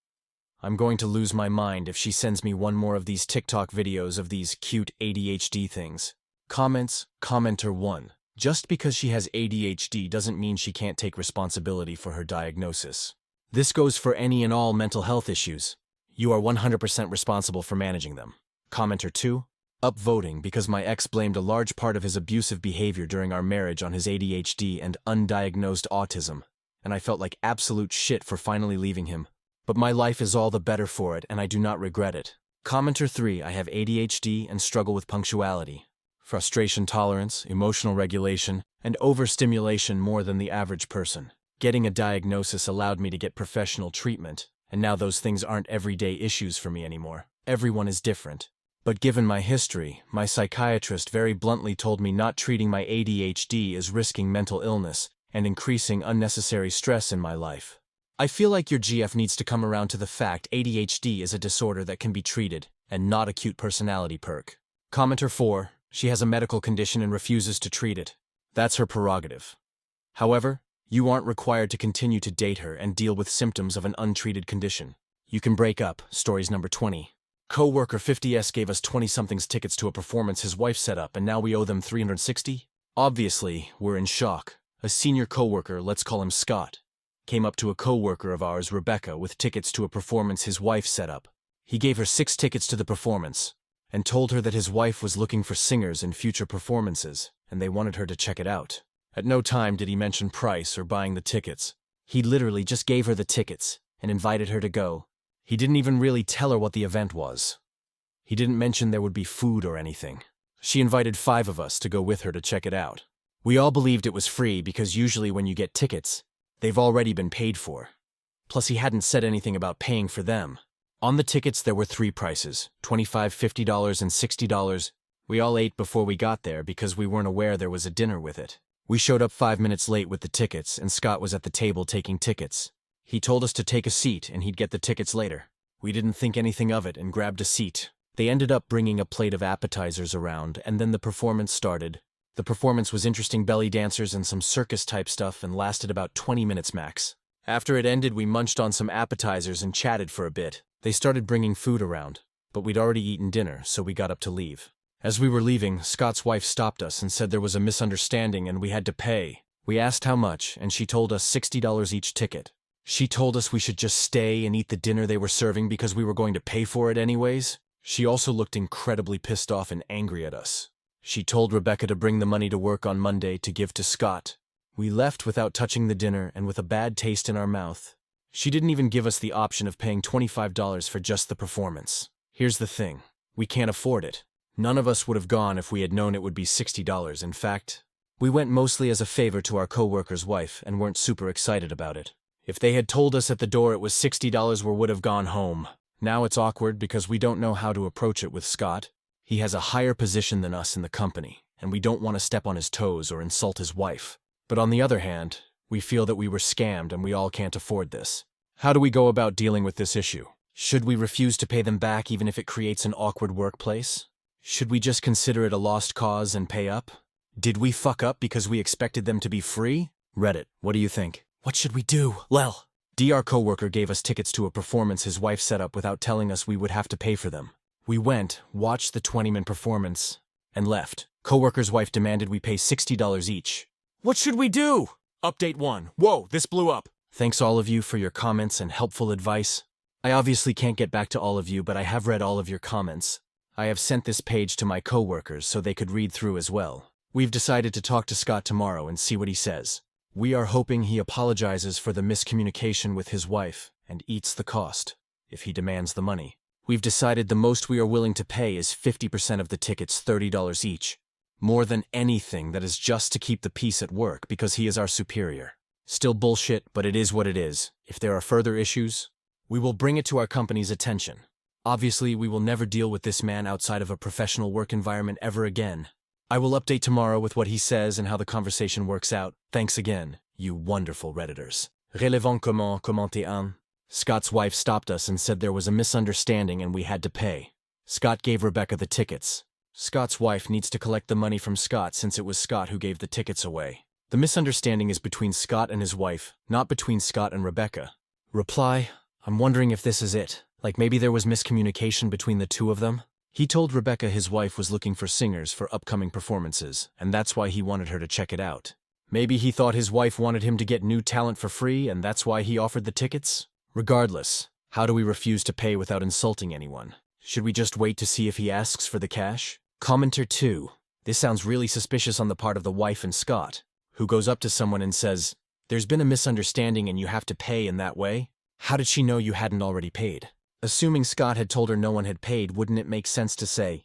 I'm going to lose my mind if she sends me one more of these TikTok videos of these cute ADHD things. Comments, commenter 1. Just because she has ADHD doesn't mean she can't take responsibility for her diagnosis. This goes for any and all mental health issues. You are 100% responsible for managing them. Commenter 2. Upvoting because my ex blamed a large part of his abusive behavior during our marriage on his ADHD and undiagnosed autism, and I felt like absolute shit for finally leaving him. But my life is all the better for it and I do not regret it. Commenter 3. I have ADHD and struggle with punctuality, frustration tolerance, emotional regulation, and overstimulation more than the average person. Getting a diagnosis allowed me to get professional treatment, and now those things aren't everyday issues for me anymore. Everyone is different. But given my history, my psychiatrist very bluntly told me not treating my ADHD is risking mental illness and increasing unnecessary stress in my life. I feel like your GF needs to come around to the fact ADHD is a disorder that can be treated and not a cute personality perk. Commenter 4. She has a medical condition and refuses to treat it. That's her prerogative. However, you aren't required to continue to date her and deal with symptoms of an untreated condition. You can break up. Stories number 20. Co-worker 50S gave us 20-somethings tickets to a performance his wife set up and now we owe them $360? Obviously, we're in shock. A senior co-worker, let's call him Scott, came up to a co-worker of ours, Rebecca, with tickets to a performance his wife set up. He gave her 6 tickets to the performance and told her that his wife was looking for singers in future performances and they wanted her to check it out. At no time did he mention price or buying the tickets. He literally just gave her the tickets and invited her to go. He didn't even really tell her what the event was. He didn't mention there would be food or anything. She invited 5 of us to go with her to check it out. We all believed it was free because usually when you get tickets, they've already been paid for. Plus he hadn't said anything about paying for them. On the tickets there were 3 prices, $25, $50, and $60. We all ate before we got there because we weren't aware there was a dinner with it. We showed up 5 minutes late with the tickets and Scott was at the table taking tickets. He told us to take a seat and he'd get the tickets later. We didn't think anything of it and grabbed a seat. They ended up bringing a plate of appetizers around and then the performance started. The performance was interesting belly dancers and some circus-type stuff and lasted about 20 minutes max. After it ended, we munched on some appetizers and chatted for a bit. They started bringing food around, but we'd already eaten dinner, so we got up to leave. As we were leaving, Scott's wife stopped us and said there was a misunderstanding and we had to pay. We asked how much, and she told us $60 each ticket. She told us we should just stay and eat the dinner they were serving because we were going to pay for it anyways. She also looked incredibly pissed off and angry at us. She told Rebecca to bring the money to work on Monday to give to Scott. We left without touching the dinner and with a bad taste in our mouth. She didn't even give us the option of paying $25 for just the performance. Here's the thing. We can't afford it. None of us would have gone if we had known it would be $60. In fact, we went mostly as a favor to our co-worker's wife and weren't super excited about it. If they had told us at the door it was $60, we would have gone home. Now it's awkward because we don't know how to approach it with Scott. He has a higher position than us in the company, and we don't want to step on his toes or insult his wife. But on the other hand, we feel that we were scammed and we all can't afford this. How do we go about dealing with this issue? Should we refuse to pay them back even if it creates an awkward workplace? Should we just consider it a lost cause and pay up? Did we fuck up because we expected them to be free? Reddit, what do you think? What should we do? Well, DR coworker gave us tickets to a performance his wife set up without telling us we would have to pay for them. We went, watched the 20-minute performance, and left. Coworker's wife demanded we pay $60 each. What should we do? Update 1. Whoa, this blew up. Thanks all of you for your comments and helpful advice. I obviously can't get back to all of you, but I have read all of your comments. I have sent this page to my coworkers so they could read through as well. We've decided to talk to Scott tomorrow and see what he says. We are hoping he apologizes for the miscommunication with his wife and eats the cost, if he demands the money. We've decided the most we are willing to pay is 50% of the tickets, $30 each. More than anything, that is just to keep the peace at work because he is our superior. Still bullshit, but it is what it is. If there are further issues, we will bring it to our company's attention. Obviously, we will never deal with this man outside of a professional work environment ever again. I will update tomorrow with what he says and how the conversation works out. Thanks again, you wonderful Redditors. Relevant commenter un. Scott's wife stopped us and said there was a misunderstanding and we had to pay. Scott gave Rebecca the tickets. Scott's wife needs to collect the money from Scott since it was Scott who gave the tickets away. The misunderstanding is between Scott and his wife, not between Scott and Rebecca. Reply, I'm wondering if this is it. Like maybe there was miscommunication between the two of them? He told Rebecca his wife was looking for singers for upcoming performances, and that's why he wanted her to check it out. Maybe he thought his wife wanted him to get new talent for free, and that's why he offered the tickets? Regardless, how do we refuse to pay without insulting anyone? Should we just wait to see if he asks for the cash? Commenter 2. This sounds really suspicious on the part of the wife and Scott, who goes up to someone and says, "There's been a misunderstanding and you have to pay in that way?" How did she know you hadn't already paid? Assuming Scott had told her no one had paid, wouldn't it make sense to say,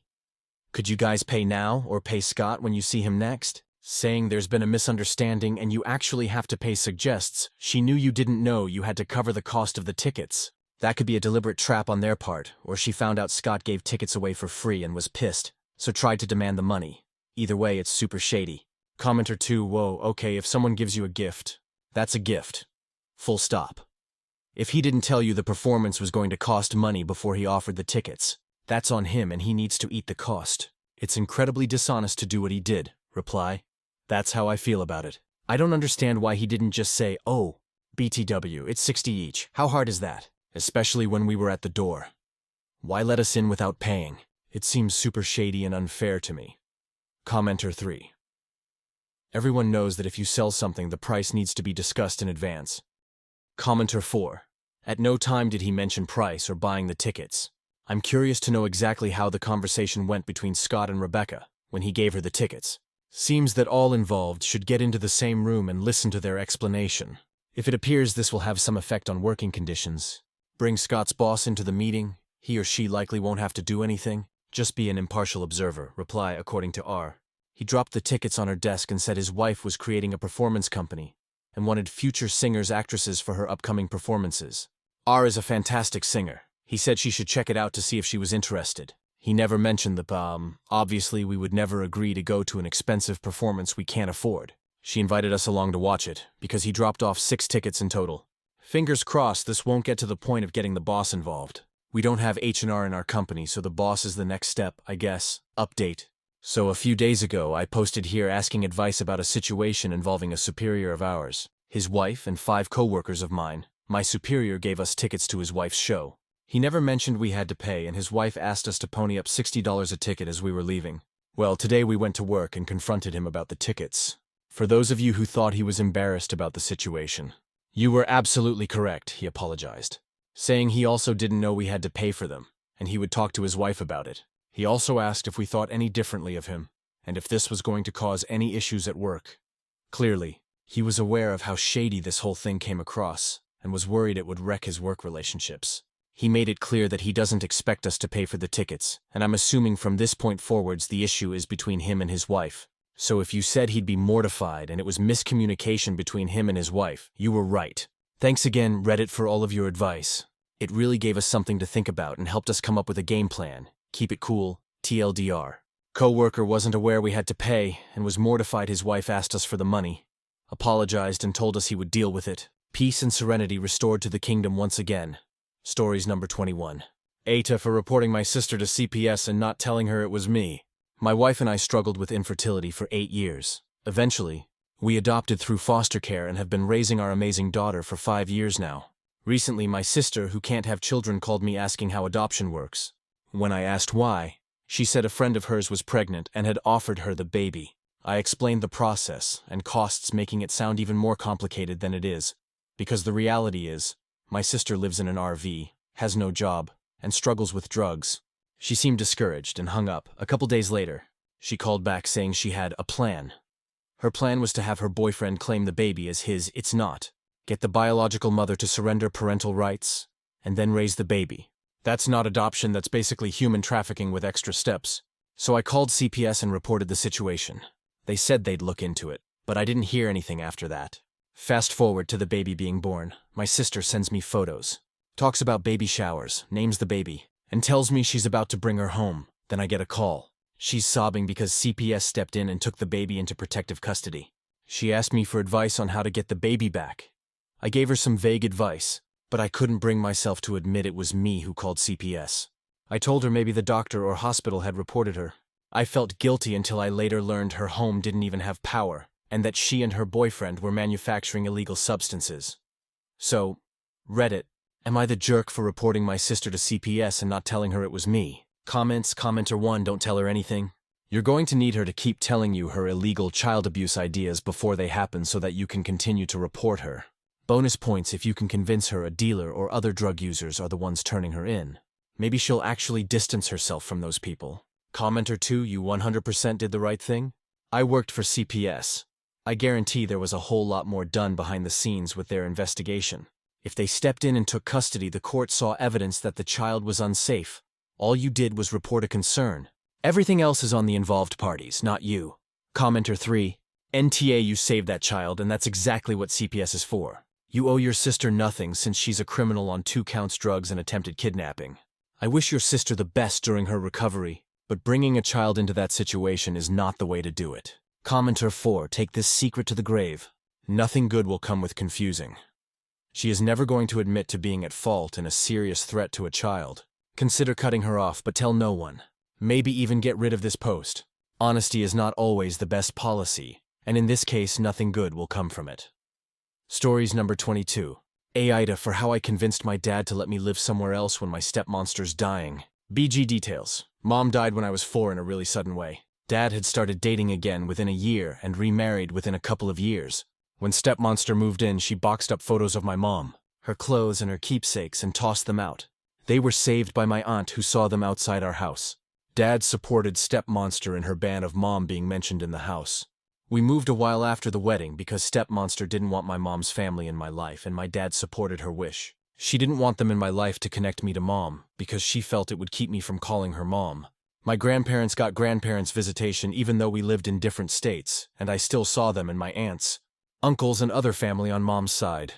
"Could you guys pay now or pay Scott when you see him next?" Saying there's been a misunderstanding and you actually have to pay suggests she knew you didn't know you had to cover the cost of the tickets. That could be a deliberate trap on their part, or she found out Scott gave tickets away for free and was pissed, so tried to demand the money. Either way, it's super shady. Commenter 2. Whoa, okay, if someone gives you a gift, that's a gift. Full stop. If he didn't tell you the performance was going to cost money before he offered the tickets, that's on him and he needs to eat the cost. It's incredibly dishonest to do what he did. Reply. That's how I feel about it. I don't understand why he didn't just say, "Oh, BTW, it's 60 each. How hard is that?" Especially when we were at the door. Why let us in without paying? It seems super shady and unfair to me. Commenter 3. Everyone knows that if you sell something, the price needs to be discussed in advance. Commenter 4. At no time did he mention price or buying the tickets. I'm curious to know exactly how the conversation went between Scott and Rebecca when he gave her the tickets. Seems that all involved should get into the same room and listen to their explanation. If it appears this will have some effect on working conditions, bring Scott's boss into the meeting. He or she likely won't have to do anything. Just be an impartial observer. Reply according to R. He dropped the tickets on her desk and said his wife was creating a performance company and wanted future singers, actresses for her upcoming performances. R is a fantastic singer. He said she should check it out to see if she was interested. He never mentioned the obviously we would never agree to go to an expensive performance we can't afford. She invited us along to watch it, because he dropped off 6 tickets in total. Fingers crossed this won't get to the point of getting the boss involved. We don't have H&R in our company, so the boss is the next step, I guess. Update. So a few days ago, I posted here asking advice about a situation involving a superior of ours, his wife and 5 co-workers of mine. My superior gave us tickets to his wife's show. He never mentioned we had to pay, and his wife asked us to pony up $60 a ticket as we were leaving. Well, today we went to work and confronted him about the tickets. For those of you who thought he was embarrassed about the situation, you were absolutely correct, he apologized, saying he also didn't know we had to pay for them, and he would talk to his wife about it. He also asked if we thought any differently of him, and if this was going to cause any issues at work. Clearly, he was aware of how shady this whole thing came across, and was worried it would wreck his work relationships. He made it clear that he doesn't expect us to pay for the tickets, and I'm assuming from this point forwards the issue is between him and his wife. So if you said he'd be mortified and it was miscommunication between him and his wife, you were right. Thanks again, Reddit, for all of your advice. It really gave us something to think about and helped us come up with a game plan. Keep it cool, TLDR. Co-worker wasn't aware we had to pay and was mortified his wife asked us for the money. Apologized and told us he would deal with it. Peace and serenity restored to the kingdom once again. Stories number 21. Aita for reporting my sister to CPS and not telling her it was me. My wife and I struggled with infertility for 8 years. Eventually, we adopted through foster care and have been raising our amazing daughter for 5 years now. Recently, my sister, who can't have children, called me asking how adoption works. When I asked why, she said a friend of hers was pregnant and had offered her the baby. I explained the process and costs, making it sound even more complicated than it is, because the reality is, my sister lives in an RV, has no job, and struggles with drugs. She seemed discouraged and hung up. A couple days later, She called back saying she had a plan. Her plan was to have her boyfriend claim the baby as his, it's not, get the biological mother to surrender parental rights, and then raise the baby. That's not adoption, that's basically human trafficking with extra steps. So I called CPS and reported the situation. They said they'd look into it, but I didn't hear anything after that. Fast forward to the baby being born. My sister sends me photos, talks about baby showers, names the baby, and tells me she's about to bring her home. Then I get a call. She's sobbing because CPS stepped in and took the baby into protective custody. She asked me for advice on how to get the baby back. I gave her some vague advice, but I couldn't bring myself to admit it was me who called CPS. I told her maybe the doctor or hospital had reported her. I felt guilty until I later learned her home didn't even have power, and that she and her boyfriend were manufacturing illegal substances. So, Reddit, am I the jerk for reporting my sister to CPS and not telling her it was me? Comments, commenter 1, don't tell her anything. You're going to need her to keep telling you her illegal child abuse ideas before they happen so that you can continue to report her. Bonus points if you can convince her a dealer or other drug users are the ones turning her in. Maybe she'll actually distance herself from those people. Commenter 2, you 100% did the right thing? I worked for CPS. I guarantee there was a whole lot more done behind the scenes with their investigation. If they stepped in and took custody, the court saw evidence that the child was unsafe. All you did was report a concern. Everything else is on the involved parties, not you. Commenter 3, NTA, you saved that child, and that's exactly what CPS is for. You owe your sister nothing since she's a criminal on 2 counts drugs and attempted kidnapping. I wish your sister the best during her recovery, but bringing a child into that situation is not the way to do it. Commenter 4, take this secret to the grave. Nothing good will come with confusing. She is never going to admit to being at fault and a serious threat to a child. Consider cutting her off, but tell no one. Maybe even get rid of this post. Honesty is not always the best policy, and in this case, nothing good will come from it. Stories number 22. Aita, for how I convinced my dad to let me live somewhere else when my stepmonster's dying. BG details. Mom died when I was 4 in a really sudden way. Dad had started dating again within a year and remarried within a couple of years. When stepmonster moved in, she boxed up photos of my mom, her clothes and her keepsakes, and tossed them out. They were saved by my aunt who saw them outside our house. Dad supported stepmonster in her ban of mom being mentioned in the house. We moved a while after the wedding because stepmonster didn't want my mom's family in my life, and my dad supported her wish. She didn't want them in my life to connect me to mom because she felt it would keep me from calling her mom. My grandparents got grandparents' visitation even though we lived in different states, and I still saw them and my aunts, uncles, and other family on mom's side.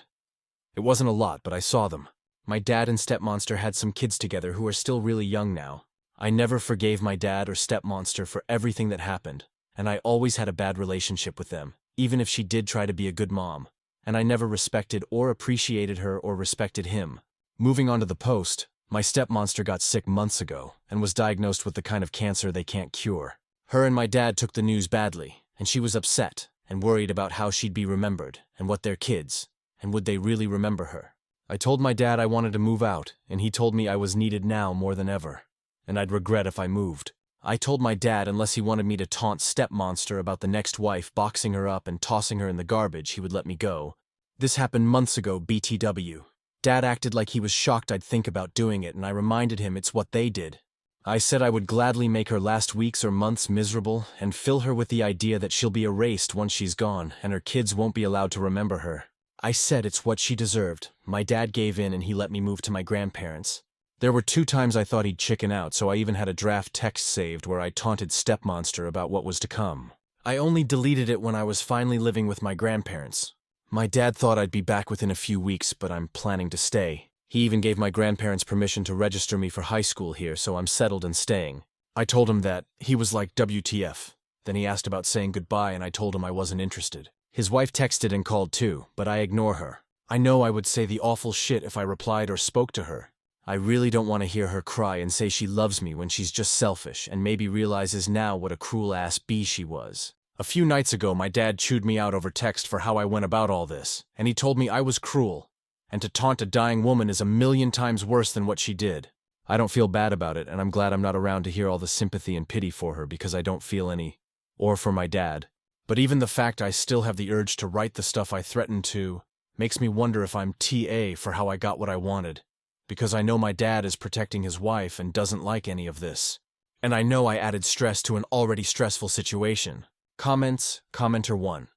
It wasn't a lot, but I saw them. My dad and stepmonster had some kids together who are still really young now. I never forgave my dad or stepmonster for everything that happened, and I always had a bad relationship with them, even if she did try to be a good mom, and I never respected or appreciated her or respected him. Moving on to the post, my stepmonster got sick months ago and was diagnosed with the kind of cancer they can't cure. Her and my dad took the news badly, and she was upset and worried about how she'd be remembered and what their kids, and would they really remember her. I told my dad I wanted to move out, and he told me I was needed now more than ever, and I'd regret if I moved. I told my dad unless he wanted me to taunt stepmonster about the next wife boxing her up and tossing her in the garbage, he would let me go. This happened months ago, BTW. Dad acted like he was shocked I'd think about doing it, and I reminded him it's what they did. I said I would gladly make her last weeks or months miserable and fill her with the idea that she'll be erased once she's gone and her kids won't be allowed to remember her. I said it's what she deserved. My dad gave in and he let me move to my grandparents. There were 2 times I thought he'd chicken out, so I even had a draft text saved where I taunted stepmonster about what was to come. I only deleted it when I was finally living with my grandparents. My dad thought I'd be back within a few weeks, but I'm planning to stay. He even gave my grandparents permission to register me for high school here, so I'm settled and staying. I told him that. He was like, WTF. Then he asked about saying goodbye and I told him I wasn't interested. His wife texted and called too, but I ignore her. I know I would say the awful shit if I replied or spoke to her. I really don't want to hear her cry and say she loves me when she's just selfish and maybe realizes now what a cruel-ass bee she was. A few nights ago, my dad chewed me out over text for how I went about all this, and he told me I was cruel, and to taunt a dying woman is 1,000,000 times worse than what she did. I don't feel bad about it, and I'm glad I'm not around to hear all the sympathy and pity for her because I don't feel any, or for my dad. But even the fact I still have the urge to write the stuff I threatened to makes me wonder if I'm TA for how I got what I wanted, because I know my dad is protecting his wife and doesn't like any of this. And I know I added stress to an already stressful situation. Comments, commenter 1.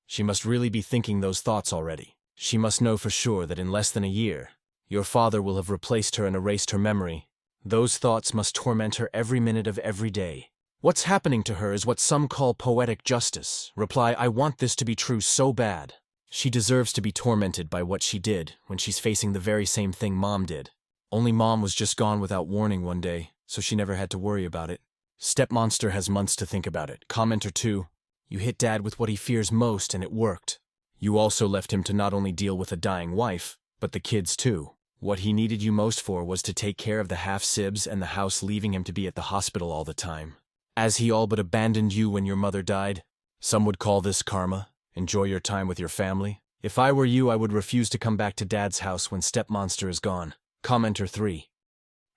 She must really be thinking those thoughts already. She must know for sure that in less than a year, your father will have replaced her and erased her memory. Those thoughts must torment her every minute of every day. What's happening to her is what some call poetic justice. Reply, I want this to be true so bad. She deserves to be tormented by what she did when she's facing the very same thing Mom did. Only Mom was just gone without warning one day, so she never had to worry about it. Stepmonster has months to think about it. Commenter 2. You hit Dad with what he fears most and it worked. You also left him to not only deal with a dying wife, but the kids too. What he needed you most for was to take care of the half-sibs and the house, leaving him to be at the hospital all the time. As he all but abandoned you when your mother died. Some would call this karma. Enjoy your time with your family. If I were you, I would refuse to come back to Dad's house when Stepmonster is gone. Commenter 3.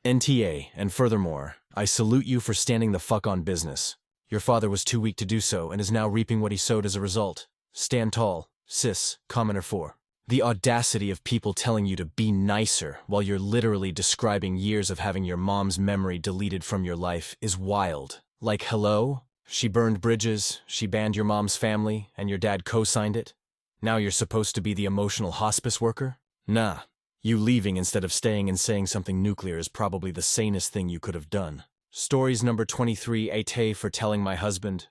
NTA, and furthermore, I salute you for standing the fuck on business. Your father was too weak to do so and is now reaping what he sowed as a result. Stand tall, sis. Commenter 4. The audacity of people telling you to be nicer while you're literally describing years of having your mom's memory deleted from your life is wild. Like, hello? She burned bridges, she banned your mom's family, and your dad co-signed it? Now you're supposed to be the emotional hospice worker? Nah. You leaving instead of staying and saying something nuclear is probably the sanest thing you could have done. Stories number 23, Aita for telling my husband.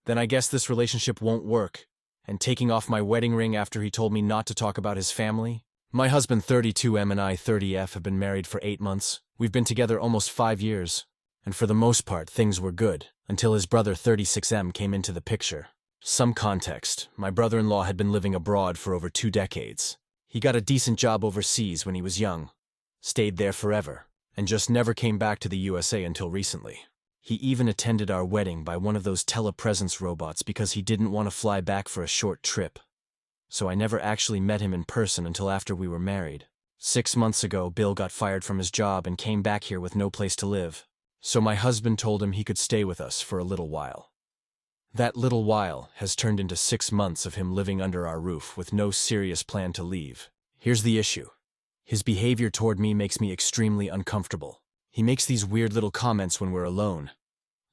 Then I guess this relationship won't work. And taking off my wedding ring after he told me not to talk about his family? My husband 32M and I 30F have been married for 8 months. We've been together almost 5 years. And for the most part, things were good, until his brother 36M came into the picture. Some context, my brother-in-law had been living abroad for over 2 decades. He got a decent job overseas when he was young, stayed there forever, and just never came back to the USA until recently. He even attended our wedding by one of those telepresence robots because he didn't want to fly back for a short trip. So I never actually met him in person until after we were married. 6 months ago, Bill got fired from his job and came back here with no place to live. So my husband told him he could stay with us for a little while. That little while has turned into 6 months of him living under our roof with no serious plan to leave. Here's the issue. His behavior toward me makes me extremely uncomfortable. He makes these weird little comments when we're alone.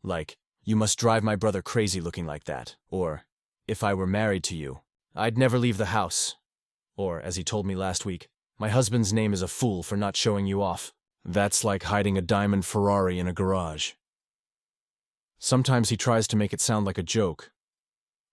Like, you must drive my brother crazy looking like that. Or, if I were married to you, I'd never leave the house. Or, as he told me last week, my husband's name is a fool for not showing you off. That's like hiding a diamond Ferrari in a garage. Sometimes he tries to make it sound like a joke,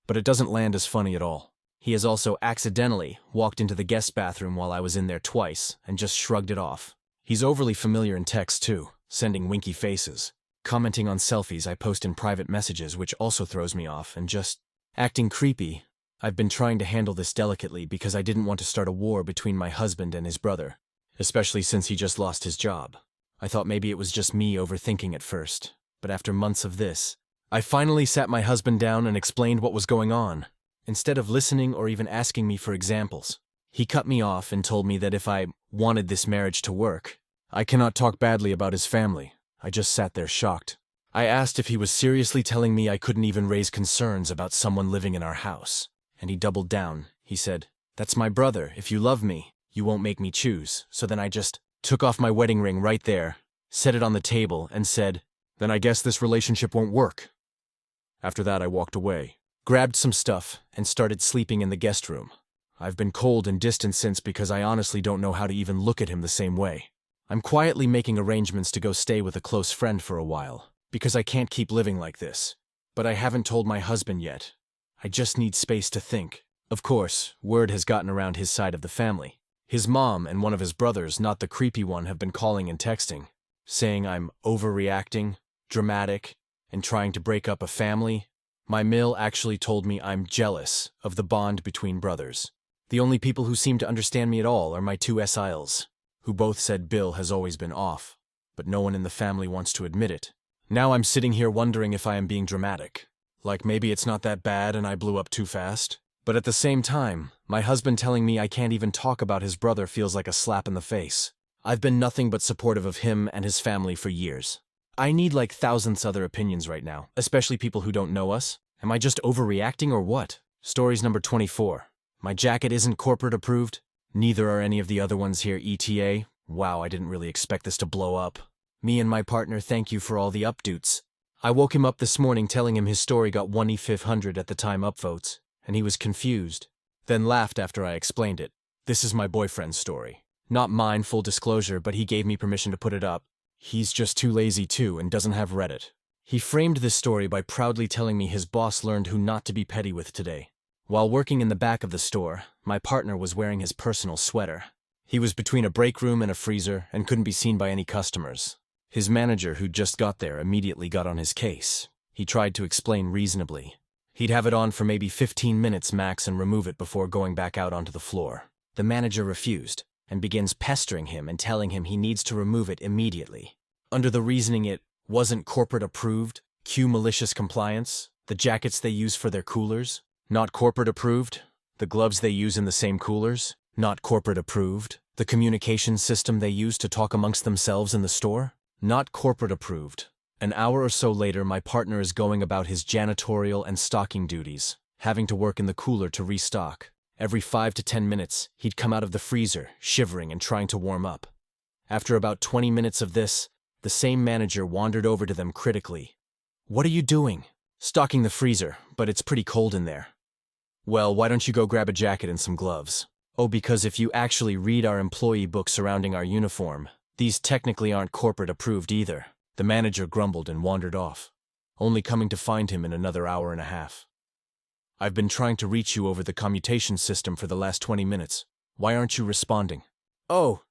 but it doesn't land as funny at all. He has also accidentally walked into the guest bathroom while I was in there twice and just shrugged it off. He's overly familiar in text too, sending winky faces, commenting on selfies I post in private messages, which also throws me off, and just acting creepy. I've been trying to handle this delicately because I didn't want to start a war between my husband and his brother. Especially since he just lost his job. I thought maybe it was just me overthinking at first, but after months of this, I finally sat my husband down and explained what was going on. Instead of listening or even asking me for examples, he cut me off and told me that if I wanted this marriage to work, I cannot talk badly about his family. I just sat there shocked. I asked if he was seriously telling me I couldn't even raise concerns about someone living in our house, and he doubled down. He said, "That's my brother. If you love me, you won't make me choose." So then I just took off my wedding ring right there, set it on the table, and said, "Then I guess this relationship won't work." After that, I walked away, grabbed some stuff, and started sleeping in the guest room. I've been cold and distant since because I honestly don't know how to even look at him the same way. I'm quietly making arrangements to go stay with a close friend for a while, because I can't keep living like this. But I haven't told my husband yet. I just need space to think. Of course, word has gotten around his side of the family. His mom and one of his brothers, not the creepy one, have been calling and texting, saying I'm overreacting, dramatic, and trying to break up a family. My mill actually told me I'm jealous of the bond between brothers. The only people who seem to understand me at all are my 2 SILs, who both said Bill has always been off, but no one in the family wants to admit it. Now I'm sitting here wondering if I am being dramatic. Like maybe it's not that bad and I blew up too fast. But at the same time, my husband telling me I can't even talk about his brother feels like a slap in the face. I've been nothing but supportive of him and his family for years. I need like thousands other opinions right now, especially people who don't know us. Am I just overreacting or what? Stories number 24. My jacket isn't corporate approved. Neither are any of the other ones here ETA. Wow, I didn't really expect this to blow up. Me and my partner thank you for all the updates. I woke him up this morning telling him his story got 1/500 at the time upvotes, and he was confused. Then laughed after I explained it. This is my boyfriend's story. Not mine, full disclosure, but he gave me permission to put it up. He's just too lazy too and doesn't have Reddit. He framed this story by proudly telling me his boss learned who not to be petty with today. While working in the back of the store, my partner was wearing his personal sweater. He was between a break room and a freezer and couldn't be seen by any customers. His manager, who just got there, immediately got on his case. He tried to explain reasonably. He'd have it on for maybe 15 minutes max and remove it before going back out onto the floor. The manager refused and begins pestering him and telling him he needs to remove it immediately. Under the reasoning it wasn't corporate approved, cue malicious compliance, the jackets they use for their coolers, not corporate approved, the gloves they use in the same coolers, not corporate approved, the communication system they use to talk amongst themselves in the store, not corporate approved. An hour or so later, my partner is going about his janitorial and stocking duties, having to work in the cooler to restock. Every 5 to 10 minutes, he'd come out of the freezer, shivering and trying to warm up. After about 20 minutes of this, the same manager wandered over to them critically. "What are you doing?" "Stocking the freezer, but it's pretty cold in there." "Well, why don't you go grab a jacket and some gloves?" "Oh, because if you actually read our employee book surrounding our uniform, these technically aren't corporate approved either." The manager grumbled and wandered off, only coming to find him in another hour and a half. "I've been trying to reach you over the commutation system for the last 20 minutes. Why aren't you responding?" "Oh,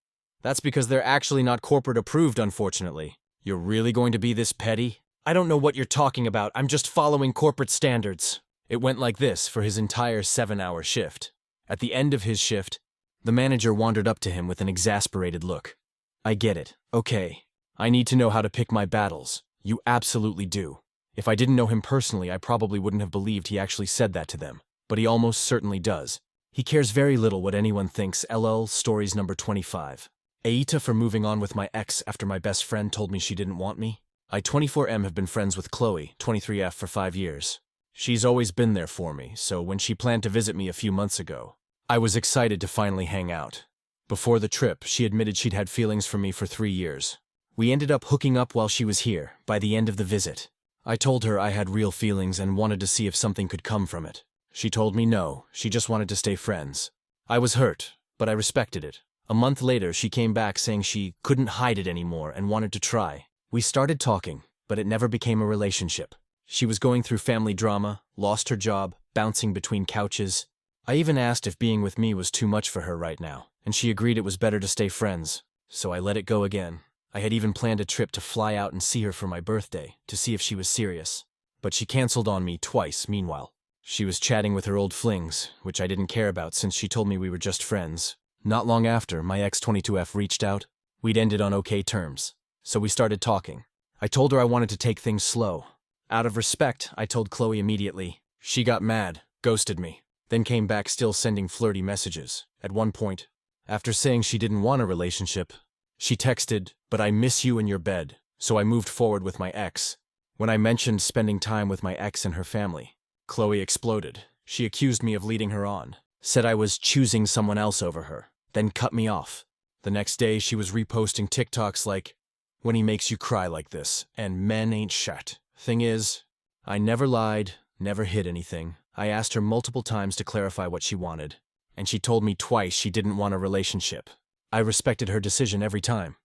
that's because they're actually not corporate approved, unfortunately." "You're really going to be this petty?" "I don't know what you're talking about. I'm just following corporate standards." It went like this for his entire 7-hour shift. At the end of his shift, the manager wandered up to him with an exasperated look. "I get it. Okay. I need to know how to pick my battles. You absolutely do." If I didn't know him personally, I probably wouldn't have believed he actually said that to them. But he almost certainly does. He cares very little what anyone thinks. LL Stories number 25. Aita for moving on with my ex after my best friend told me she didn't want me. I 24M have been friends with Chloe, 23F, for 5 years. She's always been there for me, so when she planned to visit me a few months ago, I was excited to finally hang out. Before the trip, she admitted she'd had feelings for me for 3 years. We ended up hooking up while she was here, by the end of the visit. I told her I had real feelings and wanted to see if something could come from it. She told me no, she just wanted to stay friends. I was hurt, but I respected it. A month later, she came back saying she couldn't hide it anymore and wanted to try. We started talking, but it never became a relationship. She was going through family drama, lost her job, bouncing between couches. I even asked if being with me was too much for her right now, and she agreed it was better to stay friends, so I let it go again. I had even planned a trip to fly out and see her for my birthday, to see if she was serious. But she canceled on me twice, meanwhile. She was chatting with her old flings, which I didn't care about since she told me we were just friends. Not long after, my ex-22F reached out. We'd ended on okay terms, so we started talking. I told her I wanted to take things slow. Out of respect, I told Chloe immediately. She got mad, ghosted me, then came back still sending flirty messages. At one point, after saying she didn't want a relationship, she texted, "But I miss you in your bed," so I moved forward with my ex. When I mentioned spending time with my ex and her family, Chloe exploded. She accused me of leading her on, said I was choosing someone else over her, then cut me off. The next day, she was reposting TikToks like, "When he makes you cry like this, and men ain't shit." Thing is, I never lied, never hid anything. I asked her multiple times to clarify what she wanted, and she told me twice she didn't want a relationship. I respected her decision every time.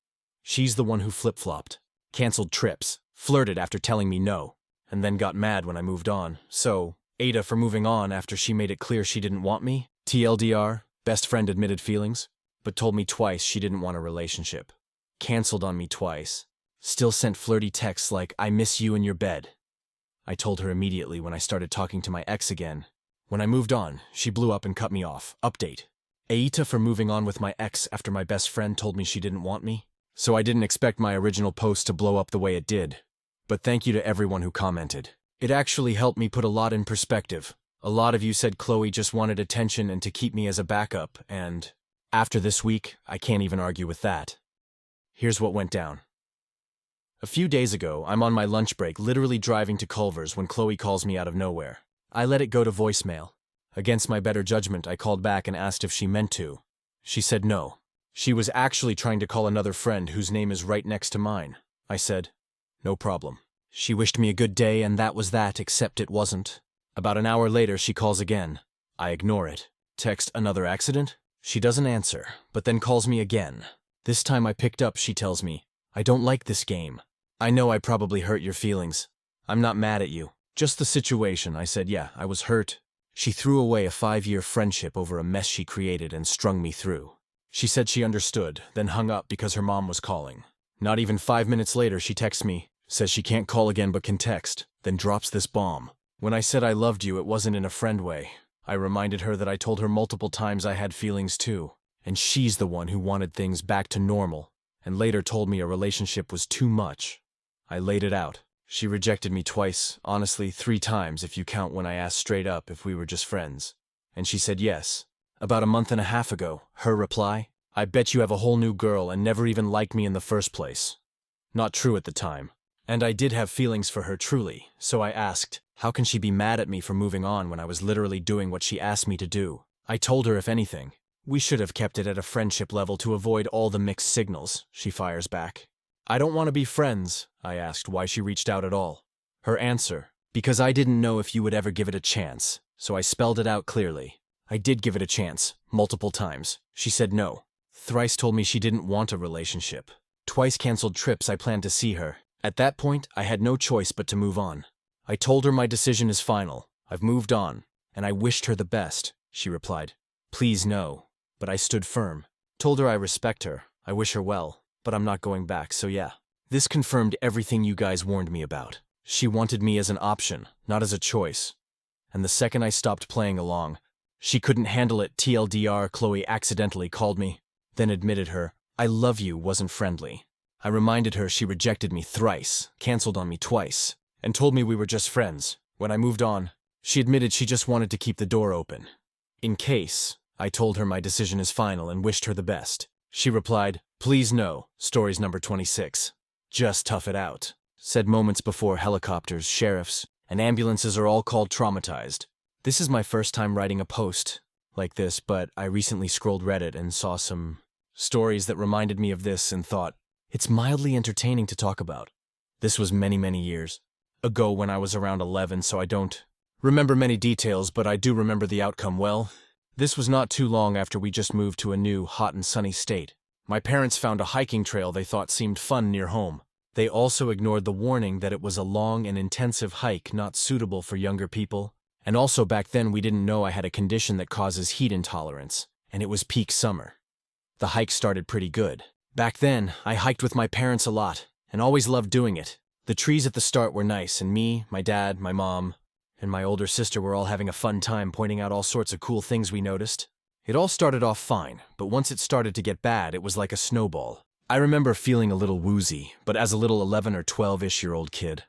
She's the one who flip-flopped, canceled trips, flirted after telling me no, and then got mad when I moved on. So, Aita for moving on after she made it clear she didn't want me? TLDR, best friend admitted feelings, but told me twice she didn't want a relationship. Canceled on me twice. Still sent flirty texts like, "I miss you in your bed." I told her immediately when I started talking to my ex again. When I moved on, she blew up and cut me off. Update. Aita for moving on with my ex after my best friend told me she didn't want me. So I didn't expect my original post to blow up the way it did. But thank you to everyone who commented. It actually helped me put a lot in perspective. A lot of you said Chloe just wanted attention and to keep me as a backup, and after this week, I can't even argue with that. Here's what went down. A few days ago, I'm on my lunch break, literally driving to Culver's when Chloe calls me out of nowhere. I let it go to voicemail. Against my better judgment, I called back and asked if she meant to. She said no. She was actually trying to call another friend whose name is right next to mine. I said. No problem. She wished me a good day and that was that, except it wasn't. About an hour later, she calls again. I ignore it. Text, another accident? She doesn't answer, but then calls me again. This time I picked up, she tells me, I don't like this game. I know I probably hurt your feelings. I'm not mad at you. Just the situation. I said, yeah, I was hurt. She threw away a 5-year friendship over a mess she created and strung me through. She said she understood, then hung up because her mom was calling. Not even 5 minutes later, she texts me, says she can't call again but can text, then drops this bomb. When I said I loved you, it wasn't in a friend way. I reminded her that I told her multiple times I had feelings too, and she's the one who wanted things back to normal, and later told me a relationship was too much. I laid it out. She rejected me twice, honestly 3 times if you count when I asked straight up if we were just friends. And she said yes. About a month and a half ago, her reply, I bet you have a whole new girl and never even liked me in the first place. Not true at the time. And I did have feelings for her truly, so I asked, how can she be mad at me for moving on when I was literally doing what she asked me to do? I told her if anything, we should have kept it at a friendship level to avoid all the mixed signals, she fires back. I don't want to be friends, I asked why she reached out at all. Her answer, because I didn't know if you would ever give it a chance, so I spelled it out clearly. I did give it a chance, multiple times. She said no. Thrice told me she didn't want a relationship. Twice canceled trips I planned to see her. At that point, I had no choice but to move on. I told her my decision is final. I've moved on, and I wished her the best. She replied, please no. But I stood firm. Told her I respect her, I wish her well, but I'm not going back, so yeah. This confirmed everything you guys warned me about. She wanted me as an option, not as a choice. And the second I stopped playing along, she couldn't handle it. TLDR, Chloe accidentally called me, then admitted her, I love you wasn't friendly. I reminded her she rejected me thrice, canceled on me twice, and told me we were just friends. When I moved on, she admitted she just wanted to keep the door open. In case, I told her my decision is final and wished her the best. She replied, please no, stories number 26. Just tough it out. Said moments before helicopters, sheriffs, and ambulances are all called traumatized. This is my first time writing a post like this, but I recently scrolled Reddit and saw some stories that reminded me of this and thought, it's mildly entertaining to talk about. This was many, many years ago when I was around 11, so I don't remember many details, but I do remember the outcome well. This was not too long after we just moved to a new, hot and sunny state. My parents found a hiking trail they thought seemed fun near home. They also ignored the warning that it was a long and intensive hike not suitable for younger people. And also back then we didn't know I had a condition that causes heat intolerance, and it was peak summer. The hike started pretty good. Back then, I hiked with my parents a lot, and always loved doing it. The trees at the start were nice, and me, my dad, my mom, and my older sister were all having a fun time pointing out all sorts of cool things we noticed. It all started off fine, but once it started to get bad, it was like a snowball. I remember feeling a little woozy, but as a little 11 or 12-ish-year-old kid,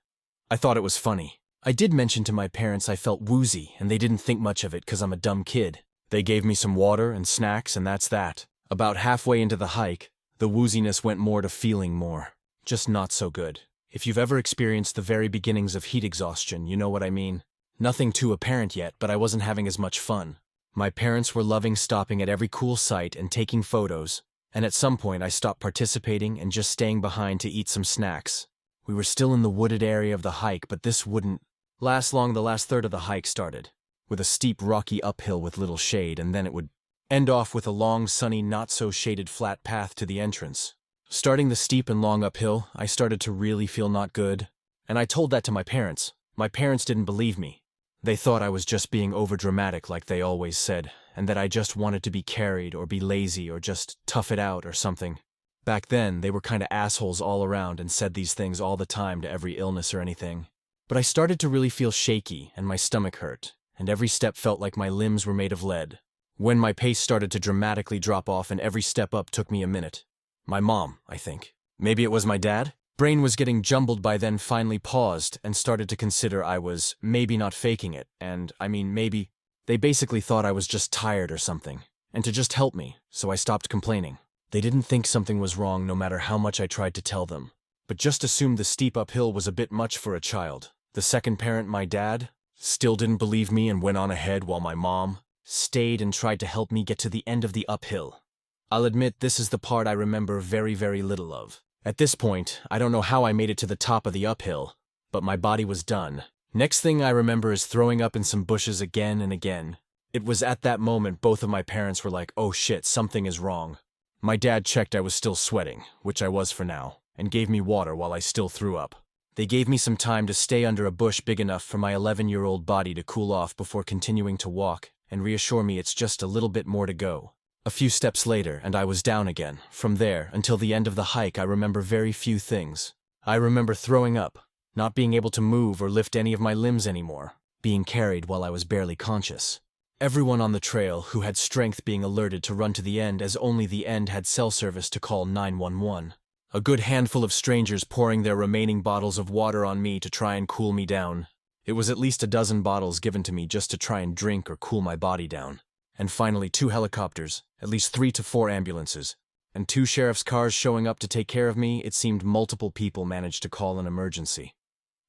I thought it was funny. I did mention to my parents I felt woozy, and they didn't think much of it because I'm a dumb kid. They gave me some water and snacks, and that's that. About halfway into the hike, the wooziness went more to feeling more. Just not so good. If you've ever experienced the very beginnings of heat exhaustion, you know what I mean. Nothing too apparent yet, but I wasn't having as much fun. My parents were loving stopping at every cool site and taking photos, and at some point I stopped participating and just staying behind to eat some snacks. We were still in the wooded area of the hike, but this wouldn't last long. The last third of the hike started with a steep rocky uphill with little shade, and then it would end off with a long, sunny, not-so-shaded flat path to the entrance. Starting the steep and long uphill, I started to really feel not good, and I told that to my parents. My parents didn't believe me. They thought I was just being overdramatic like they always said, and that I just wanted to be carried or be lazy or just tough it out or something. Back then, they were kinda assholes all around and said these things all the time to every illness or anything. But I started to really feel shaky and my stomach hurt, and every step felt like my limbs were made of lead. When my pace started to dramatically drop off and every step up took me a minute. My mom, I think. Maybe it was my dad? Brain was getting jumbled by then, finally paused and started to consider I was maybe not faking it, and maybe they basically thought I was just tired or something, and to just help me, so I stopped complaining. They didn't think something was wrong no matter how much I tried to tell them, but just assumed the steep uphill was a bit much for a child. The second parent, my dad, still didn't believe me and went on ahead while my mom stayed and tried to help me get to the end of the uphill. I'll admit this is the part I remember very, very little of. At this point, I don't know how I made it to the top of the uphill, but my body was done. Next thing I remember is throwing up in some bushes again and again. It was at that moment both of my parents were like, "Oh shit, something is wrong." My dad checked I was still sweating, which I was for now, and gave me water while I still threw up. They gave me some time to stay under a bush big enough for my 11-year-old body to cool off before continuing to walk and reassure me it's just a little bit more to go. A few steps later, and I was down again. From there, until the end of the hike, I remember very few things. I remember throwing up, not being able to move or lift any of my limbs anymore, being carried while I was barely conscious. Everyone on the trail who had strength being alerted to run to the end as only the end had cell service to call 911. A good handful of strangers pouring their remaining bottles of water on me to try and cool me down. It was at least a dozen bottles given to me just to try and drink or cool my body down. And finally 2 helicopters, at least 3 to 4 ambulances, and 2 sheriff's cars showing up to take care of me. It seemed multiple people managed to call an emergency.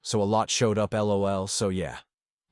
So a lot showed up, lol, so yeah.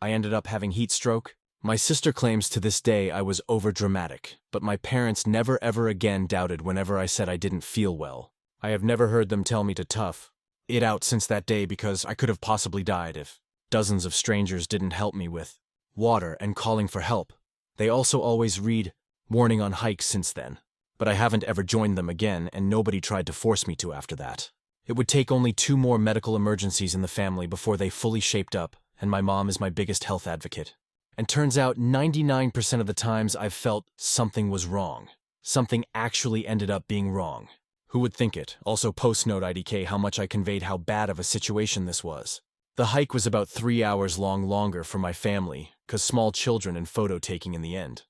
I ended up having heat stroke. My sister claims to this day I was overdramatic, but my parents never ever again doubted whenever I said I didn't feel well. I have never heard them tell me to tough it out since that day because I could have possibly died if dozens of strangers didn't help me with water and calling for help. They also always read warning on hikes since then, but I haven't ever joined them again and nobody tried to force me to after that. It would take only 2 more medical emergencies in the family before they fully shaped up, and my mom is my biggest health advocate. And turns out 99% of the times I've felt something was wrong. Something actually ended up being wrong. Who would think it? Also post-note IDK how much I conveyed how bad of a situation this was. The hike was about 3 hours longer for my family, 'cause small children and photo taking in the end.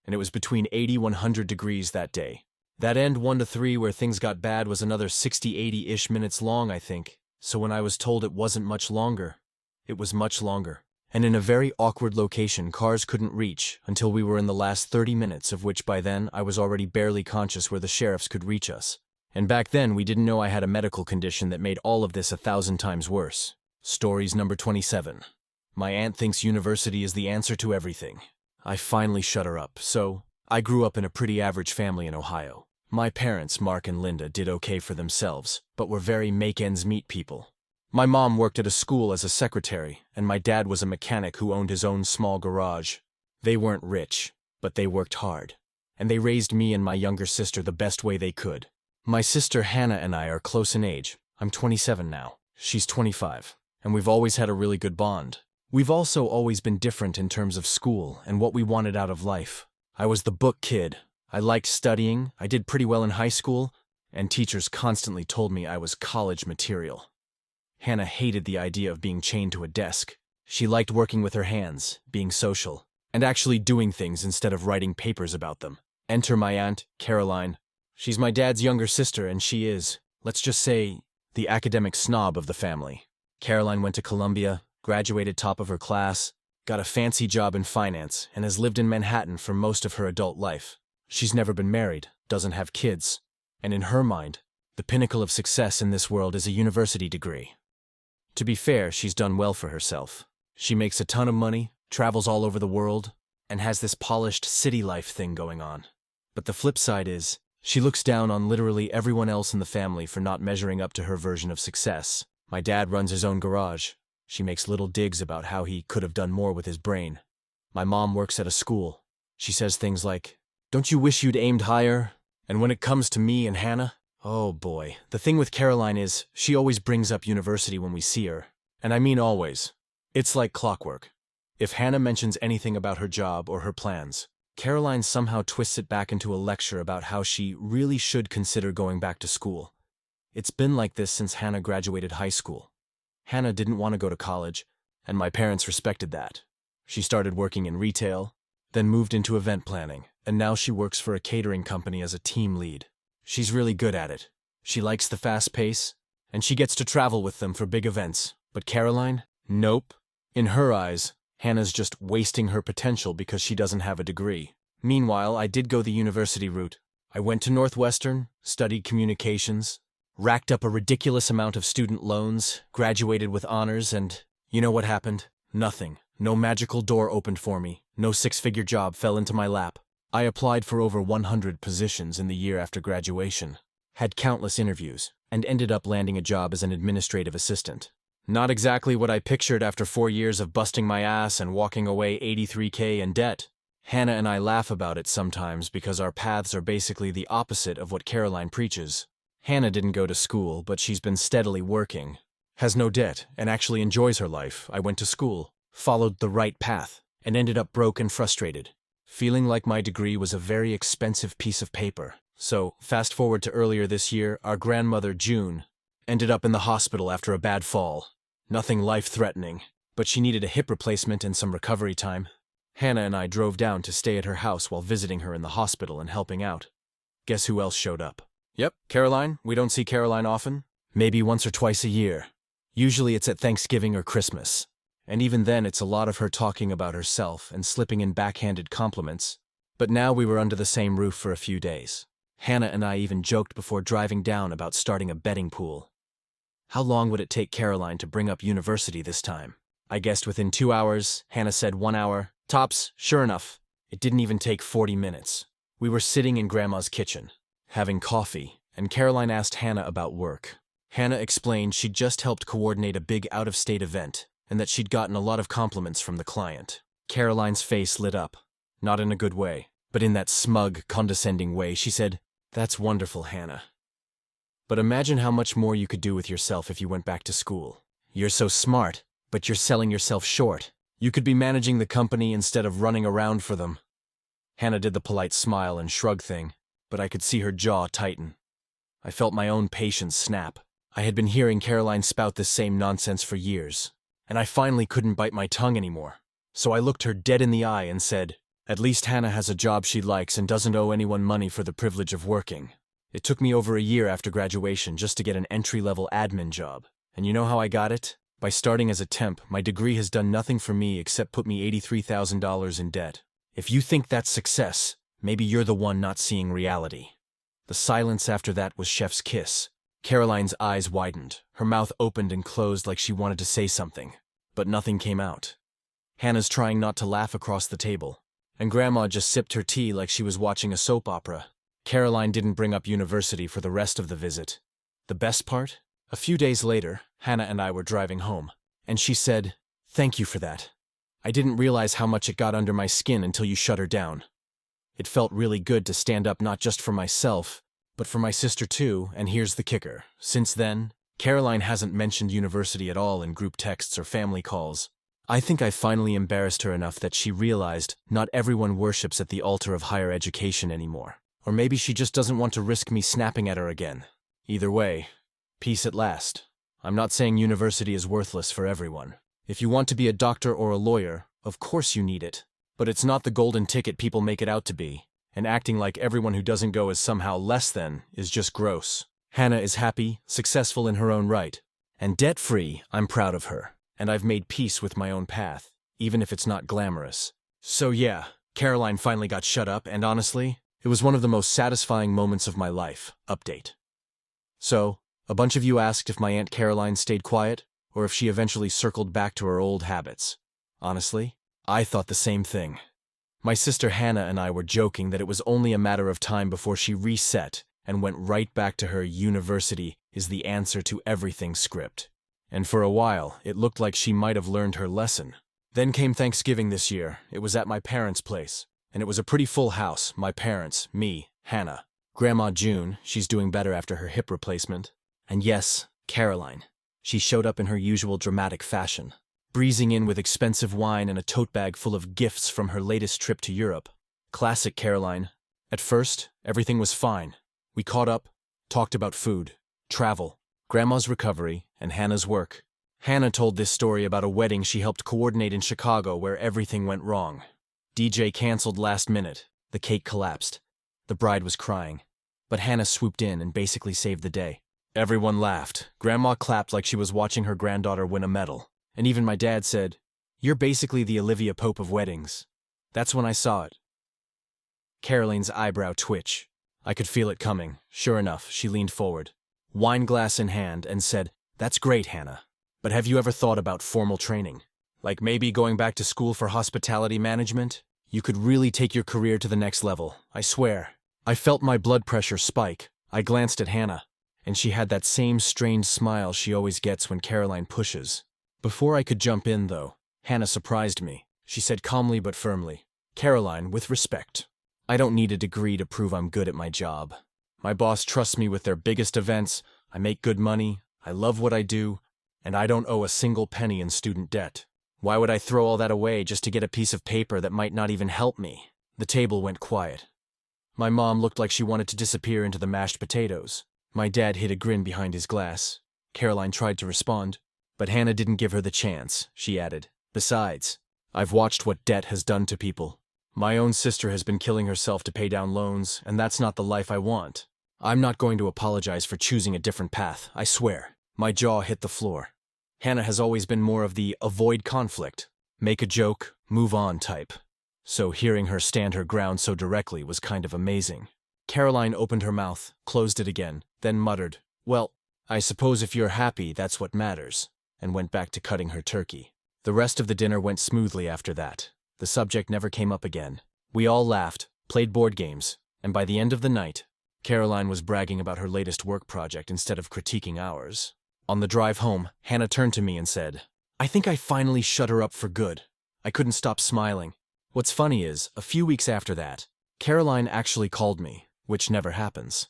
And it was between 80–100 degrees that day. That end 1 to 3 where things got bad was another 60–80-ish minutes long, I think. So when I was told it wasn't much longer, it was much longer. And in a very awkward location cars couldn't reach until we were in the last 30 minutes, of which by then I was already barely conscious where the sheriffs could reach us. And back then we didn't know I had a medical condition that made all of this 1,000 times worse. Stories number 27. My aunt thinks university is the answer to everything. I finally shut her up. So, I grew up in a pretty average family in Ohio. My parents, Mark and Linda, did okay for themselves, but were very make-ends-meet people. My mom worked at a school as a secretary, and my dad was a mechanic who owned his own small garage. They weren't rich, but they worked hard. And they raised me and my younger sister the best way they could. My sister Hannah and I are close in age. I'm 27 now. She's 25. And we've always had a really good bond. We've also always been different in terms of school and what we wanted out of life. I was the book kid. I liked studying, I did pretty well in high school, and teachers constantly told me I was college material. Hannah hated the idea of being chained to a desk. She liked working with her hands, being social, and actually doing things instead of writing papers about them. Enter my aunt, Caroline. She's my dad's younger sister, and she is, let's just say, the academic snob of the family. Caroline went to Columbia, graduated top of her class, got a fancy job in finance, and has lived in Manhattan for most of her adult life. She's never been married, doesn't have kids, and in her mind, the pinnacle of success in this world is a university degree. To be fair, she's done well for herself. She makes a ton of money, travels all over the world, and has this polished city life thing going on. But the flip side is, she looks down on literally everyone else in the family for not measuring up to her version of success. My dad runs his own garage. She makes little digs about how he could have done more with his brain. My mom works at a school. She says things like, "Don't you wish you'd aimed higher?" And when it comes to me and Hannah, oh boy, the thing with Caroline is, she always brings up university when we see her. And I mean always. It's like clockwork. If Hannah mentions anything about her job or her plans, Caroline somehow twists it back into a lecture about how she really should consider going back to school. It's been like this since Hannah graduated high school. Hannah didn't want to go to college, and my parents respected that. She started working in retail, then moved into event planning, and now she works for a catering company as a team lead. She's really good at it. She likes the fast pace, and she gets to travel with them for big events. But Caroline? Nope. In her eyes, Hannah's just wasting her potential because she doesn't have a degree. Meanwhile, I did go the university route. I went to Northwestern, studied communications, racked up a ridiculous amount of student loans, graduated with honors, and you know what happened? Nothing. No magical door opened for me. No six-figure job fell into my lap. I applied for over 100 positions in the year after graduation. had countless interviews, and ended up landing a job as an administrative assistant. Not exactly what I pictured after 4 years of busting my ass and walking away $83K in debt. Hannah and I laugh about it sometimes because our paths are basically the opposite of what Caroline preaches. Hannah didn't go to school, but she's been steadily working, has no debt, and actually enjoys her life. I went to school, followed the right path, and ended up broke and frustrated, feeling like my degree was a very expensive piece of paper. So, fast forward to earlier this year, our grandmother, June, ended up in the hospital after a bad fall. Nothing life-threatening, but she needed a hip replacement and some recovery time. Hannah and I drove down to stay at her house while visiting her in the hospital and helping out. Guess who else showed up? Yep, Caroline. We don't see Caroline often. Maybe once or twice a year. Usually it's at Thanksgiving or Christmas. And even then it's a lot of her talking about herself and slipping in backhanded compliments. But now we were under the same roof for a few days. Hannah and I even joked before driving down about starting a betting pool. How long would it take Caroline to bring up university this time? I guessed within 2 hours. Hannah said 1 hour. Tops. Sure enough, it didn't even take 40 minutes. We were sitting in Grandma's kitchen, having coffee, and Caroline asked Hannah about work. Hannah explained she'd just helped coordinate a big out-of-state event, and that she'd gotten a lot of compliments from the client. Caroline's face lit up. Not in a good way, but in that smug, condescending way. She said, "That's wonderful, Hannah. But imagine how much more you could do with yourself if you went back to school. You're so smart, but you're selling yourself short. You could be managing the company instead of running around for them." Hannah did the polite smile and shrug thing, but I could see her jaw tighten. I felt my own patience snap. I had been hearing Caroline spout this same nonsense for years, and I finally couldn't bite my tongue anymore. So I looked her dead in the eye and said, "At least Hannah has a job she likes and doesn't owe anyone money for the privilege of working. It took me over a year after graduation just to get an entry-level admin job. And you know how I got it? By starting as a temp, my degree has done nothing for me except put me $83,000 in debt. If you think that's success, maybe you're the one not seeing reality." The silence after that was chef's kiss. Caroline's eyes widened. Her mouth opened and closed like she wanted to say something, but nothing came out. Hannah's trying not to laugh across the table, and Grandma just sipped her tea like she was watching a soap opera. Caroline didn't bring up university for the rest of the visit. The best part? A few days later, Hannah and I were driving home, and she said, "Thank you for that. I didn't realize how much it got under my skin until you shut her down. It felt really good to stand up not just for myself, but for my sister too, and here's the kicker. Since then, Caroline hasn't mentioned university at all in group texts or family calls. I think I finally embarrassed her enough that she realized not everyone worships at the altar of higher education anymore. Or maybe she just doesn't want to risk me snapping at her again. Either way, peace at last. I'm not saying university is worthless for everyone. If you want to be a doctor or a lawyer, of course you need it. But it's not the golden ticket people make it out to be, and acting like everyone who doesn't go is somehow less than is just gross. Hannah is happy, successful in her own right, and debt-free. I'm proud of her, and I've made peace with my own path, even if it's not glamorous. So yeah, Caroline finally got shut up, and honestly, it was one of the most satisfying moments of my life. Update. So, a bunch of you asked if my Aunt Caroline stayed quiet, or if she eventually circled back to her old habits. Honestly, I thought the same thing. My sister Hannah and I were joking that it was only a matter of time before she reset and went right back to her "university is the answer to everything" script. And for a while, it looked like she might have learned her lesson. Then came Thanksgiving this year. It was at my parents' place, and it was a pretty full house. My parents, me, Hannah, Grandma June, she's doing better after her hip replacement, and yes, Caroline. She showed up in her usual dramatic fashion, breezing in with expensive wine and a tote bag full of gifts from her latest trip to Europe. Classic Caroline. At first, everything was fine. We caught up, talked about food, travel, Grandma's recovery, and Hannah's work. Hannah told this story about a wedding she helped coordinate in Chicago where everything went wrong. DJ canceled last minute. The cake collapsed. The bride was crying. But Hannah swooped in and basically saved the day. Everyone laughed. Grandma clapped like she was watching her granddaughter win a medal. And even my dad said, "You're basically the Olivia Pope of weddings." That's when I saw it. Caroline's eyebrow twitch. I could feel it coming. Sure enough, she leaned forward, wine glass in hand, and said, "That's great, Hannah. But have you ever thought about formal training? Like maybe going back to school for hospitality management? You could really take your career to the next level, I swear." I felt my blood pressure spike. I glanced at Hannah, and she had that same strained smile she always gets when Caroline pushes. Before I could jump in, though, Hannah surprised me. She said calmly but firmly, "Caroline, with respect, I don't need a degree to prove I'm good at my job. My boss trusts me with their biggest events, I make good money, I love what I do, and I don't owe a single penny in student debt. Why would I throw all that away just to get a piece of paper that might not even help me?" The table went quiet. My mom looked like she wanted to disappear into the mashed potatoes. My dad hid a grin behind his glass. Caroline tried to respond, but Hannah didn't give her the chance. She added, "Besides, I've watched what debt has done to people. My own sister has been killing herself to pay down loans, and that's not the life I want. I'm not going to apologize for choosing a different path, I swear." My jaw hit the floor. Hannah has always been more of the avoid conflict, make a joke, move on type. So hearing her stand her ground so directly was kind of amazing. Caroline opened her mouth, closed it again, then muttered, "Well, I suppose if you're happy, that's what matters," and went back to cutting her turkey. The rest of the dinner went smoothly after that. The subject never came up again. We all laughed, played board games, and by the end of the night, Caroline was bragging about her latest work project instead of critiquing ours. On the drive home, Hannah turned to me and said, "I think I finally shut her up for good." I couldn't stop smiling. What's funny is, a few weeks after that, Caroline actually called me, which never happens,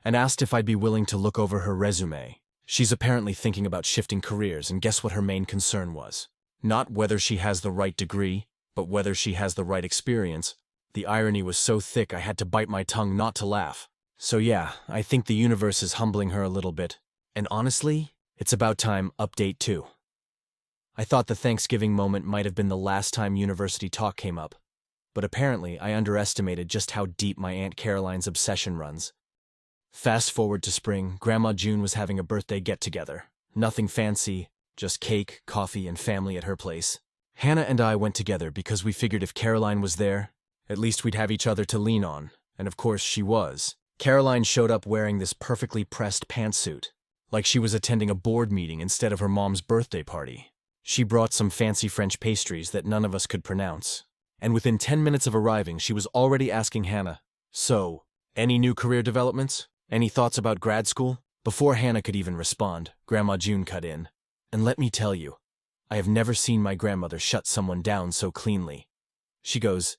and asked if I'd be willing to look over her resume. She's apparently thinking about shifting careers, and guess what her main concern was? Not whether she has the right degree, but whether she has the right experience. The irony was so thick I had to bite my tongue not to laugh. So yeah, I think the universe is humbling her a little bit. And honestly, it's about time update 2. I thought the Thanksgiving moment might have been the last time university talk came up, but apparently I underestimated just how deep my Aunt Caroline's obsession runs. Fast forward to spring, Grandma June was having a birthday get-together. Nothing fancy, just cake, coffee, and family at her place. Hannah and I went together because we figured if Caroline was there, at least we'd have each other to lean on, and of course she was. Caroline showed up wearing this perfectly pressed pantsuit, like she was attending a board meeting instead of her mom's birthday party. She brought some fancy French pastries that none of us could pronounce. And within 10 minutes of arriving, she was already asking Hannah, "So, any new career developments? Any thoughts about grad school?" Before Hannah could even respond, Grandma June cut in. And let me tell you, I have never seen my grandmother shut someone down so cleanly. She goes,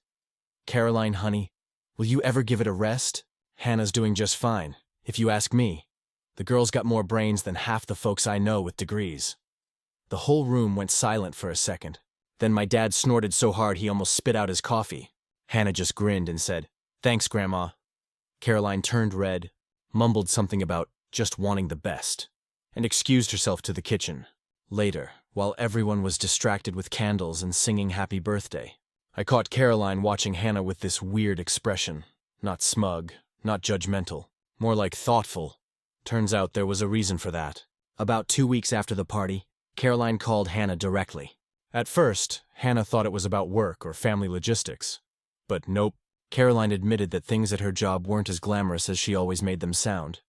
"Caroline, honey, will you ever give it a rest? Hannah's doing just fine, if you ask me. The girl's got more brains than half the folks I know with degrees." The whole room went silent for a second. Then my dad snorted so hard he almost spit out his coffee. Hannah just grinned and said, "Thanks, Grandma." Caroline turned red, mumbled something about just wanting the best, and excused herself to the kitchen. Later, while everyone was distracted with candles and singing happy birthday, I caught Caroline watching Hannah with this weird expression. Not smug, not judgmental, more like thoughtful. Turns out there was a reason for that. About 2 weeks after the party, Caroline called Hannah directly. At first, Hannah thought it was about work or family logistics. But nope, Caroline admitted that things at her job weren't as glamorous as she always made them sound.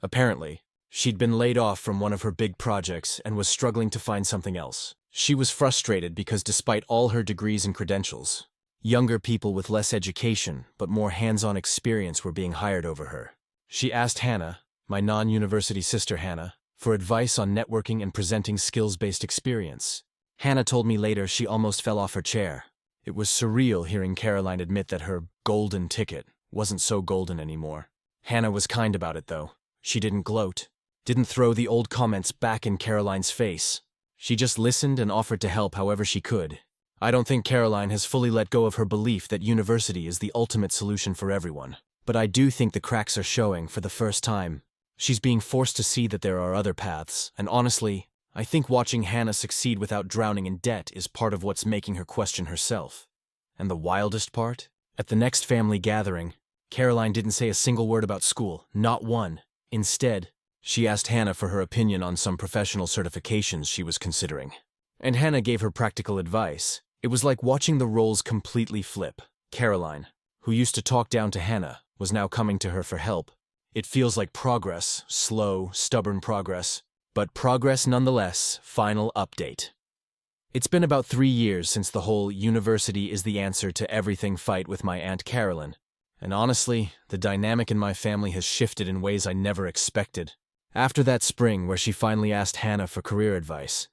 Apparently, she'd been laid off from one of her big projects and was struggling to find something else. She was frustrated because despite all her degrees and credentials, younger people with less education but more hands-on experience were being hired over her. She asked Hannah, my non-university sister Hannah, for advice on networking and presenting skills-based experience. Hannah told me later she almost fell off her chair. It was surreal hearing Caroline admit that her golden ticket wasn't so golden anymore. Hannah was kind about it, though. She didn't gloat, didn't throw the old comments back in Caroline's face. She just listened and offered to help however she could. I don't think Caroline has fully let go of her belief that university is the ultimate solution for everyone. But I do think the cracks are showing for the first time. She's being forced to see that there are other paths, and honestly, I think watching Hannah succeed without drowning in debt is part of what's making her question herself. And the wildest part? At the next family gathering, Caroline didn't say a single word about school, not one. Instead, she asked Hannah for her opinion on some professional certifications she was considering. And Hannah gave her practical advice. It was like watching the roles completely flip. Caroline, who used to talk down to Hannah, was now coming to her for help. It feels like progress, slow, stubborn progress, but progress nonetheless. Final update. It's been about 3 years since the whole university is the answer to everything fight with my Aunt Carolyn, And honestly, the dynamic in my family has shifted in ways I never expected. After that spring where she finally asked Hannah for career advice,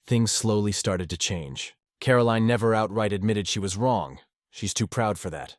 things slowly started to change. Caroline never outright admitted she was wrong. She's too proud for that.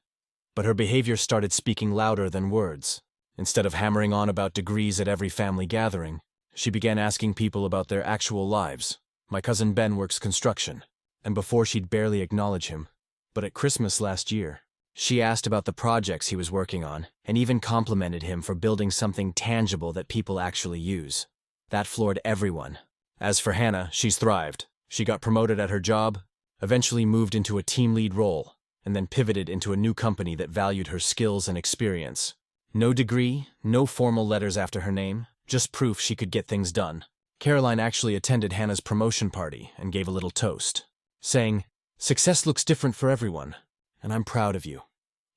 But her behavior started speaking louder than words. Instead of hammering on about degrees at every family gathering, she began asking people about their actual lives. My cousin Ben works construction, and before she'd barely acknowledge him. But at Christmas last year, she asked about the projects he was working on, and even complimented him for building something tangible that people actually use. That floored everyone. As for Hannah, she's thrived. She got promoted at her job, eventually moved into a team lead role, and then pivoted into a new company that valued her skills and experience. No degree, no formal letters after her name, just proof she could get things done. Caroline actually attended Hannah's promotion party and gave a little toast, saying, "Success looks different for everyone, and I'm proud of you."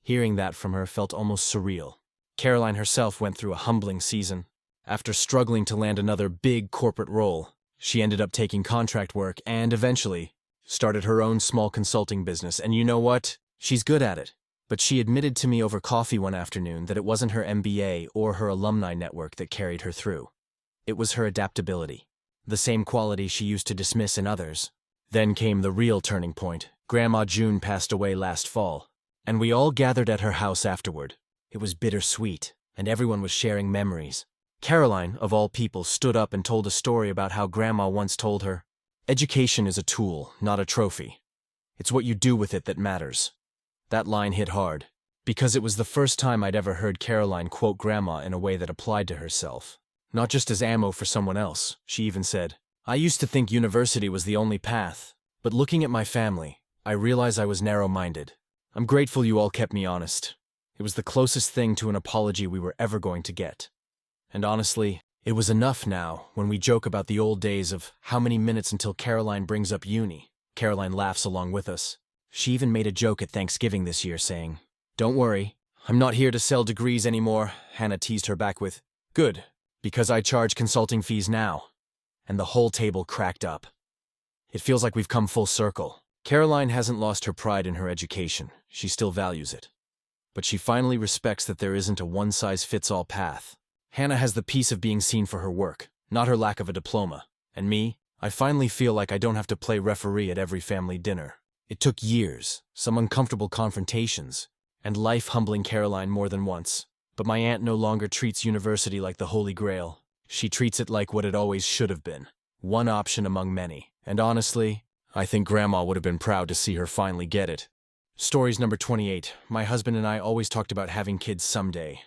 Hearing that from her felt almost surreal. Caroline herself went through a humbling season. After struggling to land another big corporate role, she ended up taking contract work and, eventually, started her own small consulting business. And you know what? She's good at it. But she admitted to me over coffee one afternoon that it wasn't her MBA or her alumni network that carried her through. It was her adaptability, the same quality she used to dismiss in others. Then came the real turning point. Grandma June passed away last fall, and we all gathered at her house afterward. It was bittersweet, and everyone was sharing memories. Caroline, of all people, stood up and told a story about how Grandma once told her, "Education is a tool, not a trophy. It's what you do with it that matters." That line hit hard, because it was the first time I'd ever heard Caroline quote Grandma in a way that applied to herself. Not just as ammo for someone else. She even said, "I used to think university was the only path, but looking at my family, I realize I was narrow-minded. I'm grateful you all kept me honest. It was the closest thing to an apology we were ever going to get. And honestly, it was enough now when we joke about the old days of how many minutes until Caroline brings up uni." Caroline laughs along with us. She even made a joke at Thanksgiving this year saying, "Don't worry, I'm not here to sell degrees anymore." Hannah teased her back with, "Good, because I charge consulting fees now." And the whole table cracked up. It feels like we've come full circle. Caroline hasn't lost her pride in her education. She still values it. But she finally respects that there isn't a one-size-fits-all path. Hannah has the peace of being seen for her work, not her lack of a diploma. And me, I finally feel like I don't have to play referee at every family dinner. It took years, some uncomfortable confrontations, and life humbling Caroline more than once. But my aunt no longer treats university like the Holy Grail. She treats it like what it always should have been. One option among many. And honestly, I think Grandma would have been proud to see her finally get it. Stories number 28. My husband and I always talked about having kids someday.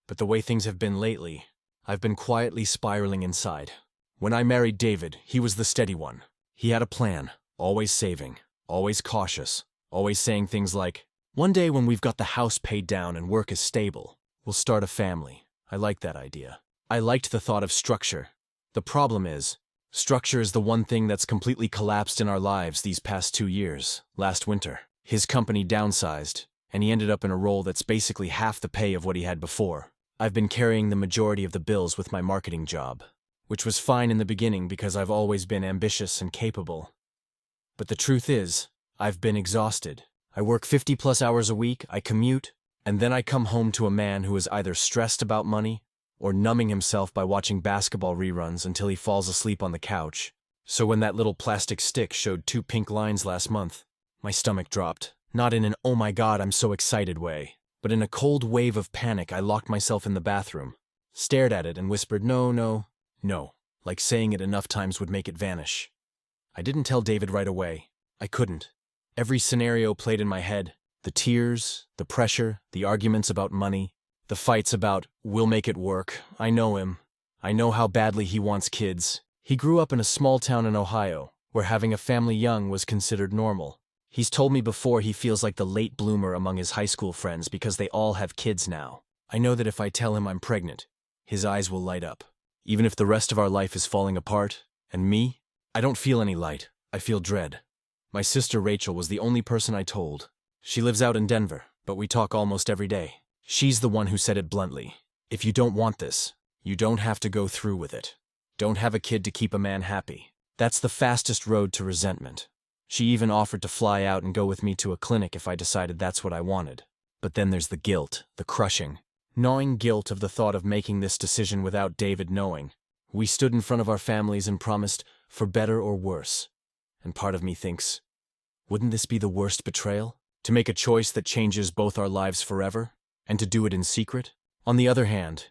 But the way things have been lately, I've been quietly spiraling inside. When I married David, he was the steady one. He had a plan, always saving, always cautious, always saying things like, "One day when we've got the house paid down and work is stable, we'll start a family." I liked that idea. I liked the thought of structure. The problem is, structure is the one thing that's completely collapsed in our lives these past 2 years. Last winter, his company downsized, and he ended up in a role that's basically half the pay of what he had before. I've been carrying the majority of the bills with my marketing job, which was fine in the beginning because I've always been ambitious and capable. But the truth is, I've been exhausted. I work 50+ hours a week, I commute, and then I come home to a man who is either stressed about money or numbing himself by watching basketball reruns until he falls asleep on the couch. So when that little plastic stick showed 2 pink lines last month, my stomach dropped. Not in an "oh my god, I'm so excited" way, but in a cold wave of panic. I locked myself in the bathroom, stared at it and whispered, "No, no, no," like saying it enough times would make it vanish. I didn't tell David right away. I couldn't. Every scenario played in my head. The tears, the pressure, the arguments about money, the fights about, "we'll make it work." I know him. I know how badly he wants kids. He grew up in a small town in Ohio, where having a family young was considered normal. He's told me before he feels like the late bloomer among his high school friends because they all have kids now. I know that if I tell him I'm pregnant, his eyes will light up. Even if the rest of our life is falling apart, and me, I don't feel any light. I feel dread. My sister Rachel was the only person I told. She lives out in Denver, but we talk almost every day. She's the one who said it bluntly. If you don't want this, you don't have to go through with it. Don't have a kid to keep a man happy. That's the fastest road to resentment. She even offered to fly out and go with me to a clinic if I decided that's what I wanted. But then there's the guilt, the crushing, gnawing guilt of the thought of making this decision without David knowing. We stood in front of our families and promised for better or worse. And part of me thinks, wouldn't this be the worst betrayal? To make a choice that changes both our lives forever, and to do it in secret? On the other hand,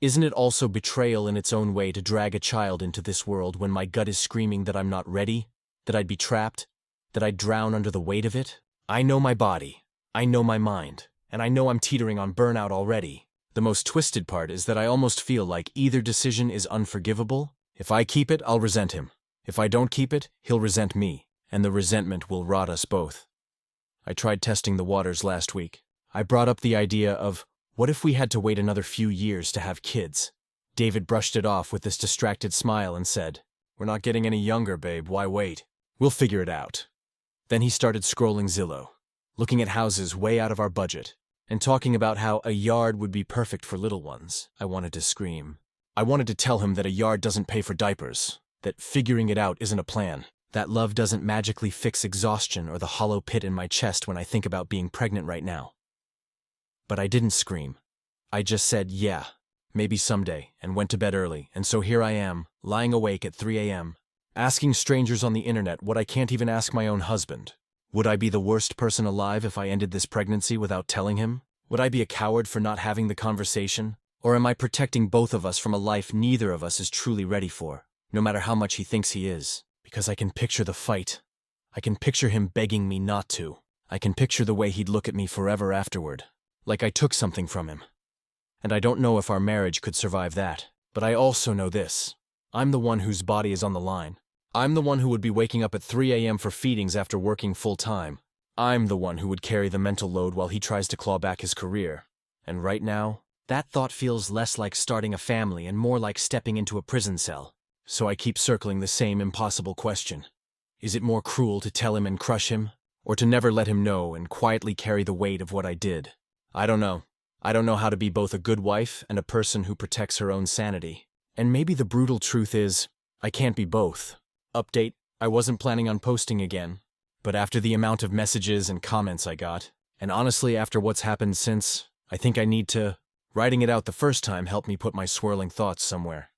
isn't it also betrayal in its own way to drag a child into this world when my gut is screaming that I'm not ready, that I'd be trapped, that I'd drown under the weight of it? I know my body, I know my mind, and I know I'm teetering on burnout already. The most twisted part is that I almost feel like either decision is unforgivable. If I keep it, I'll resent him. If I don't keep it, he'll resent me, and the resentment will rot us both. I tried testing the waters last week. I brought up the idea of, what if we had to wait another few years to have kids? David brushed it off with this distracted smile and said, "We're not getting any younger, babe, why wait? We'll figure it out." Then he started scrolling Zillow, looking at houses way out of our budget, and talking about how a yard would be perfect for little ones. I wanted to scream. I wanted to tell him that a yard doesn't pay for diapers, that figuring it out isn't a plan, that love doesn't magically fix exhaustion or the hollow pit in my chest when I think about being pregnant right now. But I didn't scream. I just said, yeah, maybe someday, and went to bed early, and so here I am, lying awake at 3 a.m., asking strangers on the internet what I can't even ask my own husband. Would I be the worst person alive if I ended this pregnancy without telling him? Would I be a coward for not having the conversation? Or am I protecting both of us from a life neither of us is truly ready for, no matter how much he thinks he is? Because I can picture the fight. I can picture him begging me not to. I can picture the way he'd look at me forever afterward, like I took something from him. And I don't know if our marriage could survive that. But I also know this. I'm the one whose body is on the line. I'm the one who would be waking up at 3 a.m. for feedings after working full-time. I'm the one who would carry the mental load while he tries to claw back his career. And right now, that thought feels less like starting a family and more like stepping into a prison cell. So I keep circling the same impossible question. Is it more cruel to tell him and crush him, or to never let him know and quietly carry the weight of what I did? I don't know. I don't know how to be both a good wife and a person who protects her own sanity. And maybe the brutal truth is, I can't be both. Update, I wasn't planning on posting again, but after the amount of messages and comments I got, and honestly after what's happened since, I think I need to. Writing it out the first time helped me put my swirling thoughts somewhere.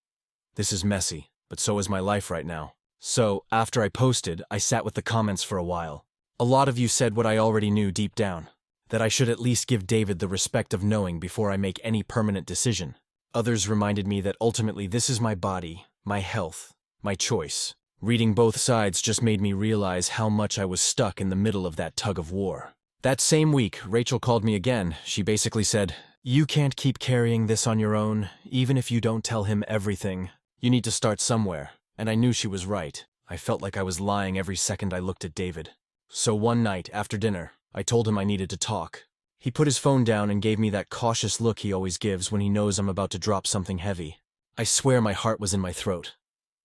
This is messy, but so is my life right now. So, after I posted, I sat with the comments for a while. A lot of you said what I already knew deep down, that I should at least give David the respect of knowing before I make any permanent decision. Others reminded me that ultimately this is my body, my health, my choice. Reading both sides just made me realize how much I was stuck in the middle of that tug of war. That same week, Rachel called me again. She basically said, "You can't keep carrying this on your own, even if you don't tell him everything. You need to start somewhere." And I knew she was right. I felt like I was lying every second I looked at David. So one night, after dinner, I told him I needed to talk. He put his phone down and gave me that cautious look he always gives when he knows I'm about to drop something heavy. I swear my heart was in my throat.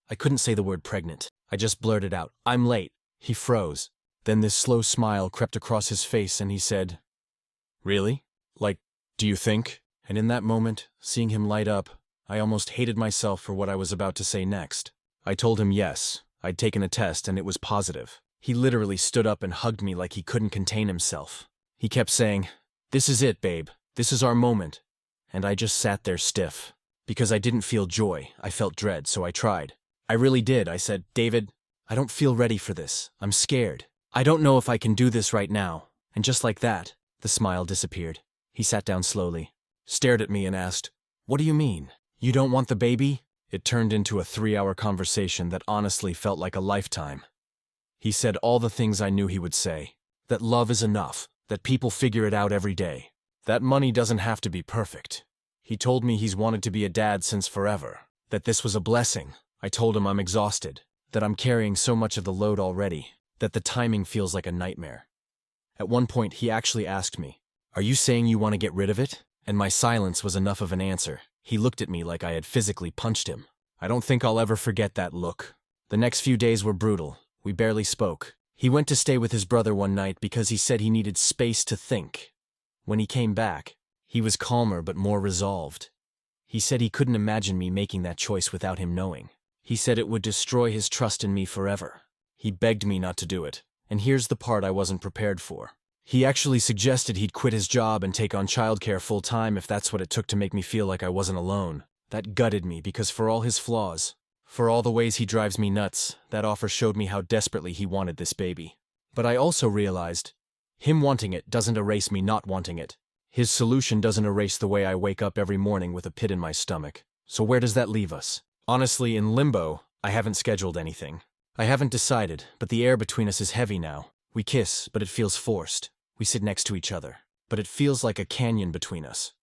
I couldn't say the word pregnant. I just blurted out, "I'm late." He froze. Then this slow smile crept across his face and he said, "Really? Like, do you think?" And in that moment, seeing him light up, I almost hated myself for what I was about to say next. I told him yes, I'd taken a test and it was positive. He literally stood up and hugged me like he couldn't contain himself. He kept saying, "This is it, babe. This is our moment." And I just sat there stiff. Because I didn't feel joy, I felt dread, so I tried. I really did. I said, "David, I don't feel ready for this. I'm scared. I don't know if I can do this right now." And just like that, the smile disappeared. He sat down slowly, stared at me and asked, "What do you mean? You don't want the baby?" It turned into a 3-hour conversation that honestly felt like a lifetime. He said all the things I knew he would say. That love is enough, that people figure it out every day, that money doesn't have to be perfect. He told me he's wanted to be a dad since forever, that this was a blessing. I told him I'm exhausted, that I'm carrying so much of the load already, that the timing feels like a nightmare. At one point, he actually asked me, "Are you saying you want to get rid of it?" And my silence was enough of an answer. He looked at me like I had physically punched him. I don't think I'll ever forget that look. The next few days were brutal. We barely spoke. He went to stay with his brother one night because he said he needed space to think. When he came back, he was calmer but more resolved. He said he couldn't imagine me making that choice without him knowing. He said it would destroy his trust in me forever. He begged me not to do it. And here's the part I wasn't prepared for. He actually suggested he'd quit his job and take on childcare full-time if that's what it took to make me feel like I wasn't alone. That gutted me because for all his flaws, for all the ways he drives me nuts, that offer showed me how desperately he wanted this baby. But I also realized, him wanting it doesn't erase me not wanting it. His solution doesn't erase the way I wake up every morning with a pit in my stomach. So where does that leave us? Honestly, in limbo, I haven't scheduled anything. I haven't decided, but the air between us is heavy now. We kiss, but it feels forced. We sit next to each other, but it feels like a canyon between us.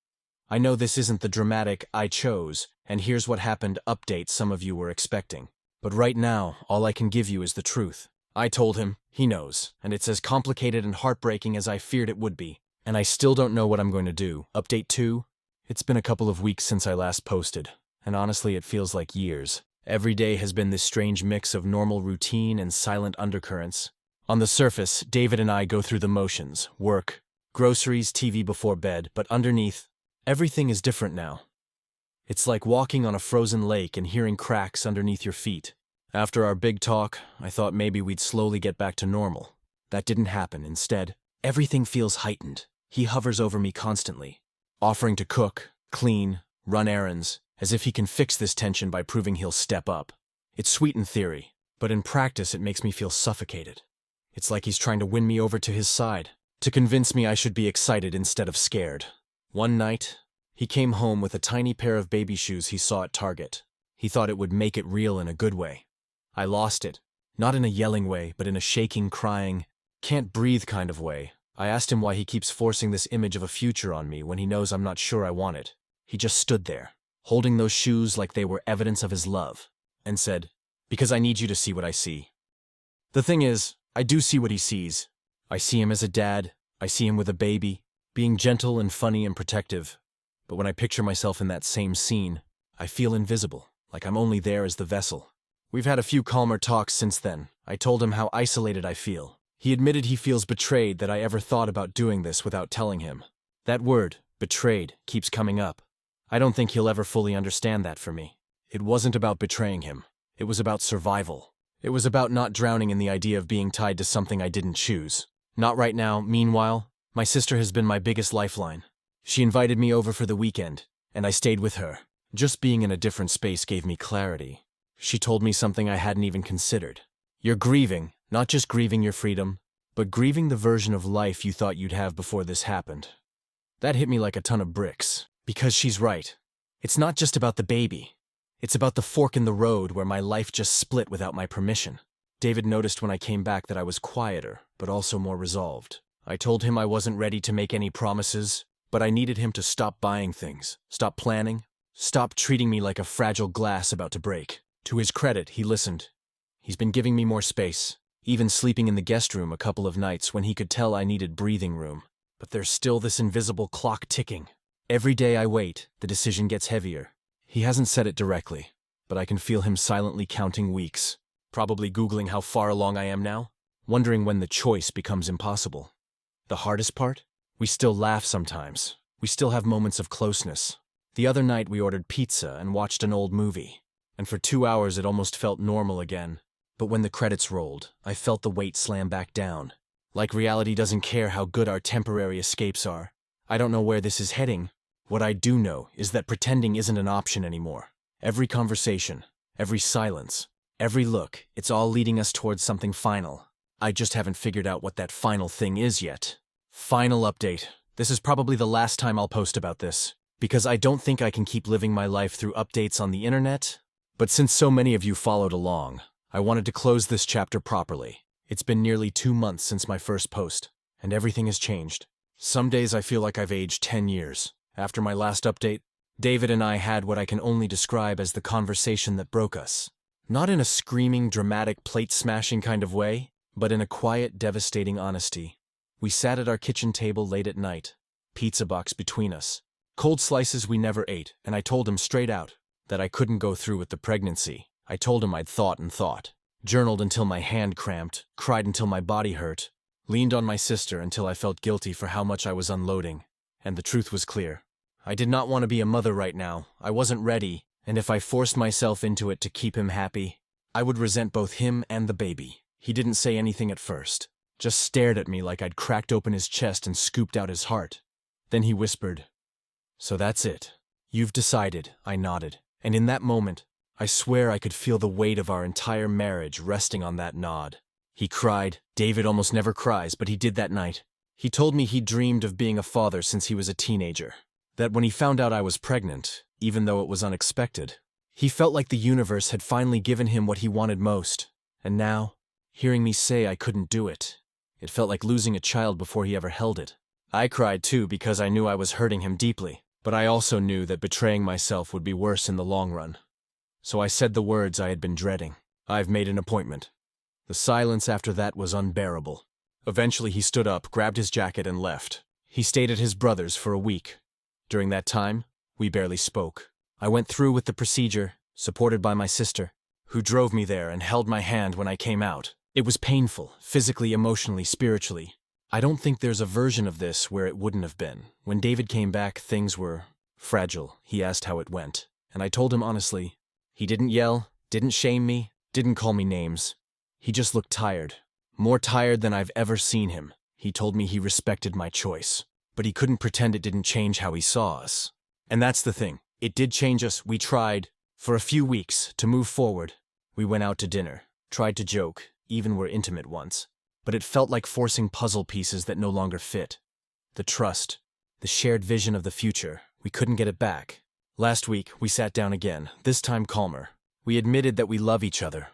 I know this isn't the dramatic "I chose, and here's what happened" update some of you were expecting. But right now, all I can give you is the truth. I told him, he knows, and it's as complicated and heartbreaking as I feared it would be. And I still don't know what I'm going to do. Update 2? It's been a couple of weeks since I last posted, and honestly it feels like years. Every day has been this strange mix of normal routine and silent undercurrents. On the surface, David and I go through the motions, work, groceries, TV before bed, but underneath, everything is different now. It's like walking on a frozen lake and hearing cracks underneath your feet. After our big talk, I thought maybe we'd slowly get back to normal. That didn't happen. Instead, everything feels heightened. He hovers over me constantly, offering to cook, clean, run errands, as if he can fix this tension by proving he'll step up. It's sweet in theory, but in practice it makes me feel suffocated. It's like he's trying to win me over to his side, to convince me I should be excited instead of scared. One night, he came home with a tiny pair of baby shoes he saw at Target. He thought it would make it real in a good way. I lost it, not in a yelling way, but in a shaking, crying, can't breathe kind of way. I asked him why he keeps forcing this image of a future on me when he knows I'm not sure I want it. He just stood there, holding those shoes like they were evidence of his love, and said, "Because I need you to see what I see." The thing is, I do see what he sees. I see him as a dad, I see him with a baby, being gentle and funny and protective. But when I picture myself in that same scene, I feel invisible, like I'm only there as the vessel. We've had a few calmer talks since then. I told him how isolated I feel. He admitted he feels betrayed that I ever thought about doing this without telling him. That word, betrayed, keeps coming up. I don't think he'll ever fully understand that for me. It wasn't about betraying him. It was about survival. It was about not drowning in the idea of being tied to something I didn't choose. Not right now. Meanwhile, my sister has been my biggest lifeline. She invited me over for the weekend, and I stayed with her. Just being in a different space gave me clarity. She told me something I hadn't even considered. You're grieving, not just grieving your freedom, but grieving the version of life you thought you'd have before this happened. That hit me like a ton of bricks, because she's right. It's not just about the baby. It's about the fork in the road where my life just split without my permission. David noticed when I came back that I was quieter, but also more resolved. I told him I wasn't ready to make any promises, but I needed him to stop buying things, stop planning, stop treating me like a fragile glass about to break. To his credit, he listened. He's been giving me more space, even sleeping in the guest room a couple of nights when he could tell I needed breathing room. But there's still this invisible clock ticking. Every day I wait, the decision gets heavier. He hasn't said it directly, but I can feel him silently counting weeks, probably Googling how far along I am now, wondering when the choice becomes impossible. The hardest part? We still laugh sometimes. We still have moments of closeness. The other night we ordered pizza and watched an old movie, and for 2 hours it almost felt normal again. But when the credits rolled, I felt the weight slam back down. Like reality doesn't care how good our temporary escapes are. I don't know where this is heading. What I do know is that pretending isn't an option anymore. Every conversation, every silence, every look, it's all leading us towards something final. I just haven't figured out what that final thing is yet. Final update. This is probably the last time I'll post about this, because I don't think I can keep living my life through updates on the internet. But since so many of you followed along, I wanted to close this chapter properly. It's been nearly 2 months since my first post, and everything has changed. Some days I feel like I've aged 10 years. After my last update, David and I had what I can only describe as the conversation that broke us. Not in a screaming, dramatic, plate-smashing kind of way, but in a quiet, devastating honesty. We sat at our kitchen table late at night, pizza box between us, cold slices we never ate, and I told him straight out that I couldn't go through with the pregnancy. I told him I'd thought and thought, journaled until my hand cramped, cried until my body hurt, leaned on my sister until I felt guilty for how much I was unloading. And the truth was clear. I did not want to be a mother right now. I wasn't ready, and if I forced myself into it to keep him happy, I would resent both him and the baby. He didn't say anything at first. just stared at me like I'd cracked open his chest and scooped out his heart. Then he whispered, "So that's it. You've decided," I nodded. And in that moment, I swear I could feel the weight of our entire marriage resting on that nod. He cried. David almost never cries, but he did that night. He told me he dreamed of being a father since he was a teenager. That when he found out I was pregnant, even though it was unexpected, he felt like the universe had finally given him what he wanted most. And now, hearing me say I couldn't do it, it felt like losing a child before he ever held it. I cried too because I knew I was hurting him deeply, but I also knew that betraying myself would be worse in the long run. So I said the words I had been dreading. "I've made an appointment." The silence after that was unbearable. Eventually he stood up, grabbed his jacket, and left. He stayed at his brother's for a week. During that time, we barely spoke. I went through with the procedure, supported by my sister, who drove me there and held my hand when I came out. It was painful, physically, emotionally, spiritually. I don't think there's a version of this where it wouldn't have been. When David came back, things were fragile. He asked how it went, and I told him honestly. He didn't yell, didn't shame me, didn't call me names. He just looked tired. More tired than I've ever seen him. He told me he respected my choice, but he couldn't pretend it didn't change how he saw us. And that's the thing. It did change us. We tried, for a few weeks, to move forward. We went out to dinner, tried to joke, even were intimate once. But it felt like forcing puzzle pieces that no longer fit. The trust, the shared vision of the future, we couldn't get it back. Last week, we sat down again, this time calmer. We admitted that we love each other,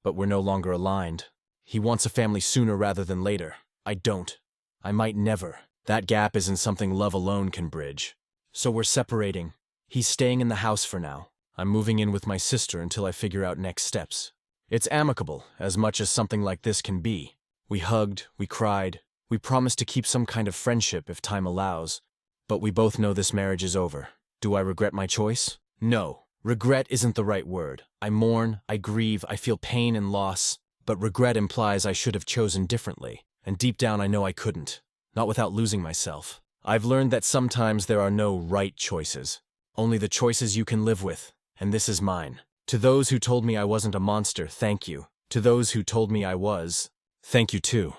but we're no longer aligned. He wants a family sooner rather than later. I don't. I might never. That gap isn't something love alone can bridge. So we're separating. He's staying in the house for now. I'm moving in with my sister until I figure out next steps. It's amicable, as much as something like this can be. We hugged, we cried, we promised to keep some kind of friendship if time allows. But we both know this marriage is over. Do I regret my choice? No. Regret isn't the right word. I mourn, I grieve, I feel pain and loss. But regret implies I should have chosen differently. And deep down I know I couldn't. Not without losing myself. I've learned that sometimes there are no right choices. Only the choices you can live with. And this is mine. To those who told me I wasn't a monster, thank you. To those who told me I was, thank you too.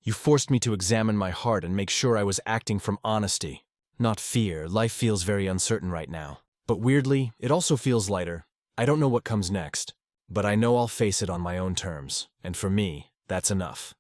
You forced me to examine my heart and make sure I was acting from honesty, not fear. Life feels very uncertain right now. But weirdly, it also feels lighter. I don't know what comes next, but I know I'll face it on my own terms. And for me, that's enough.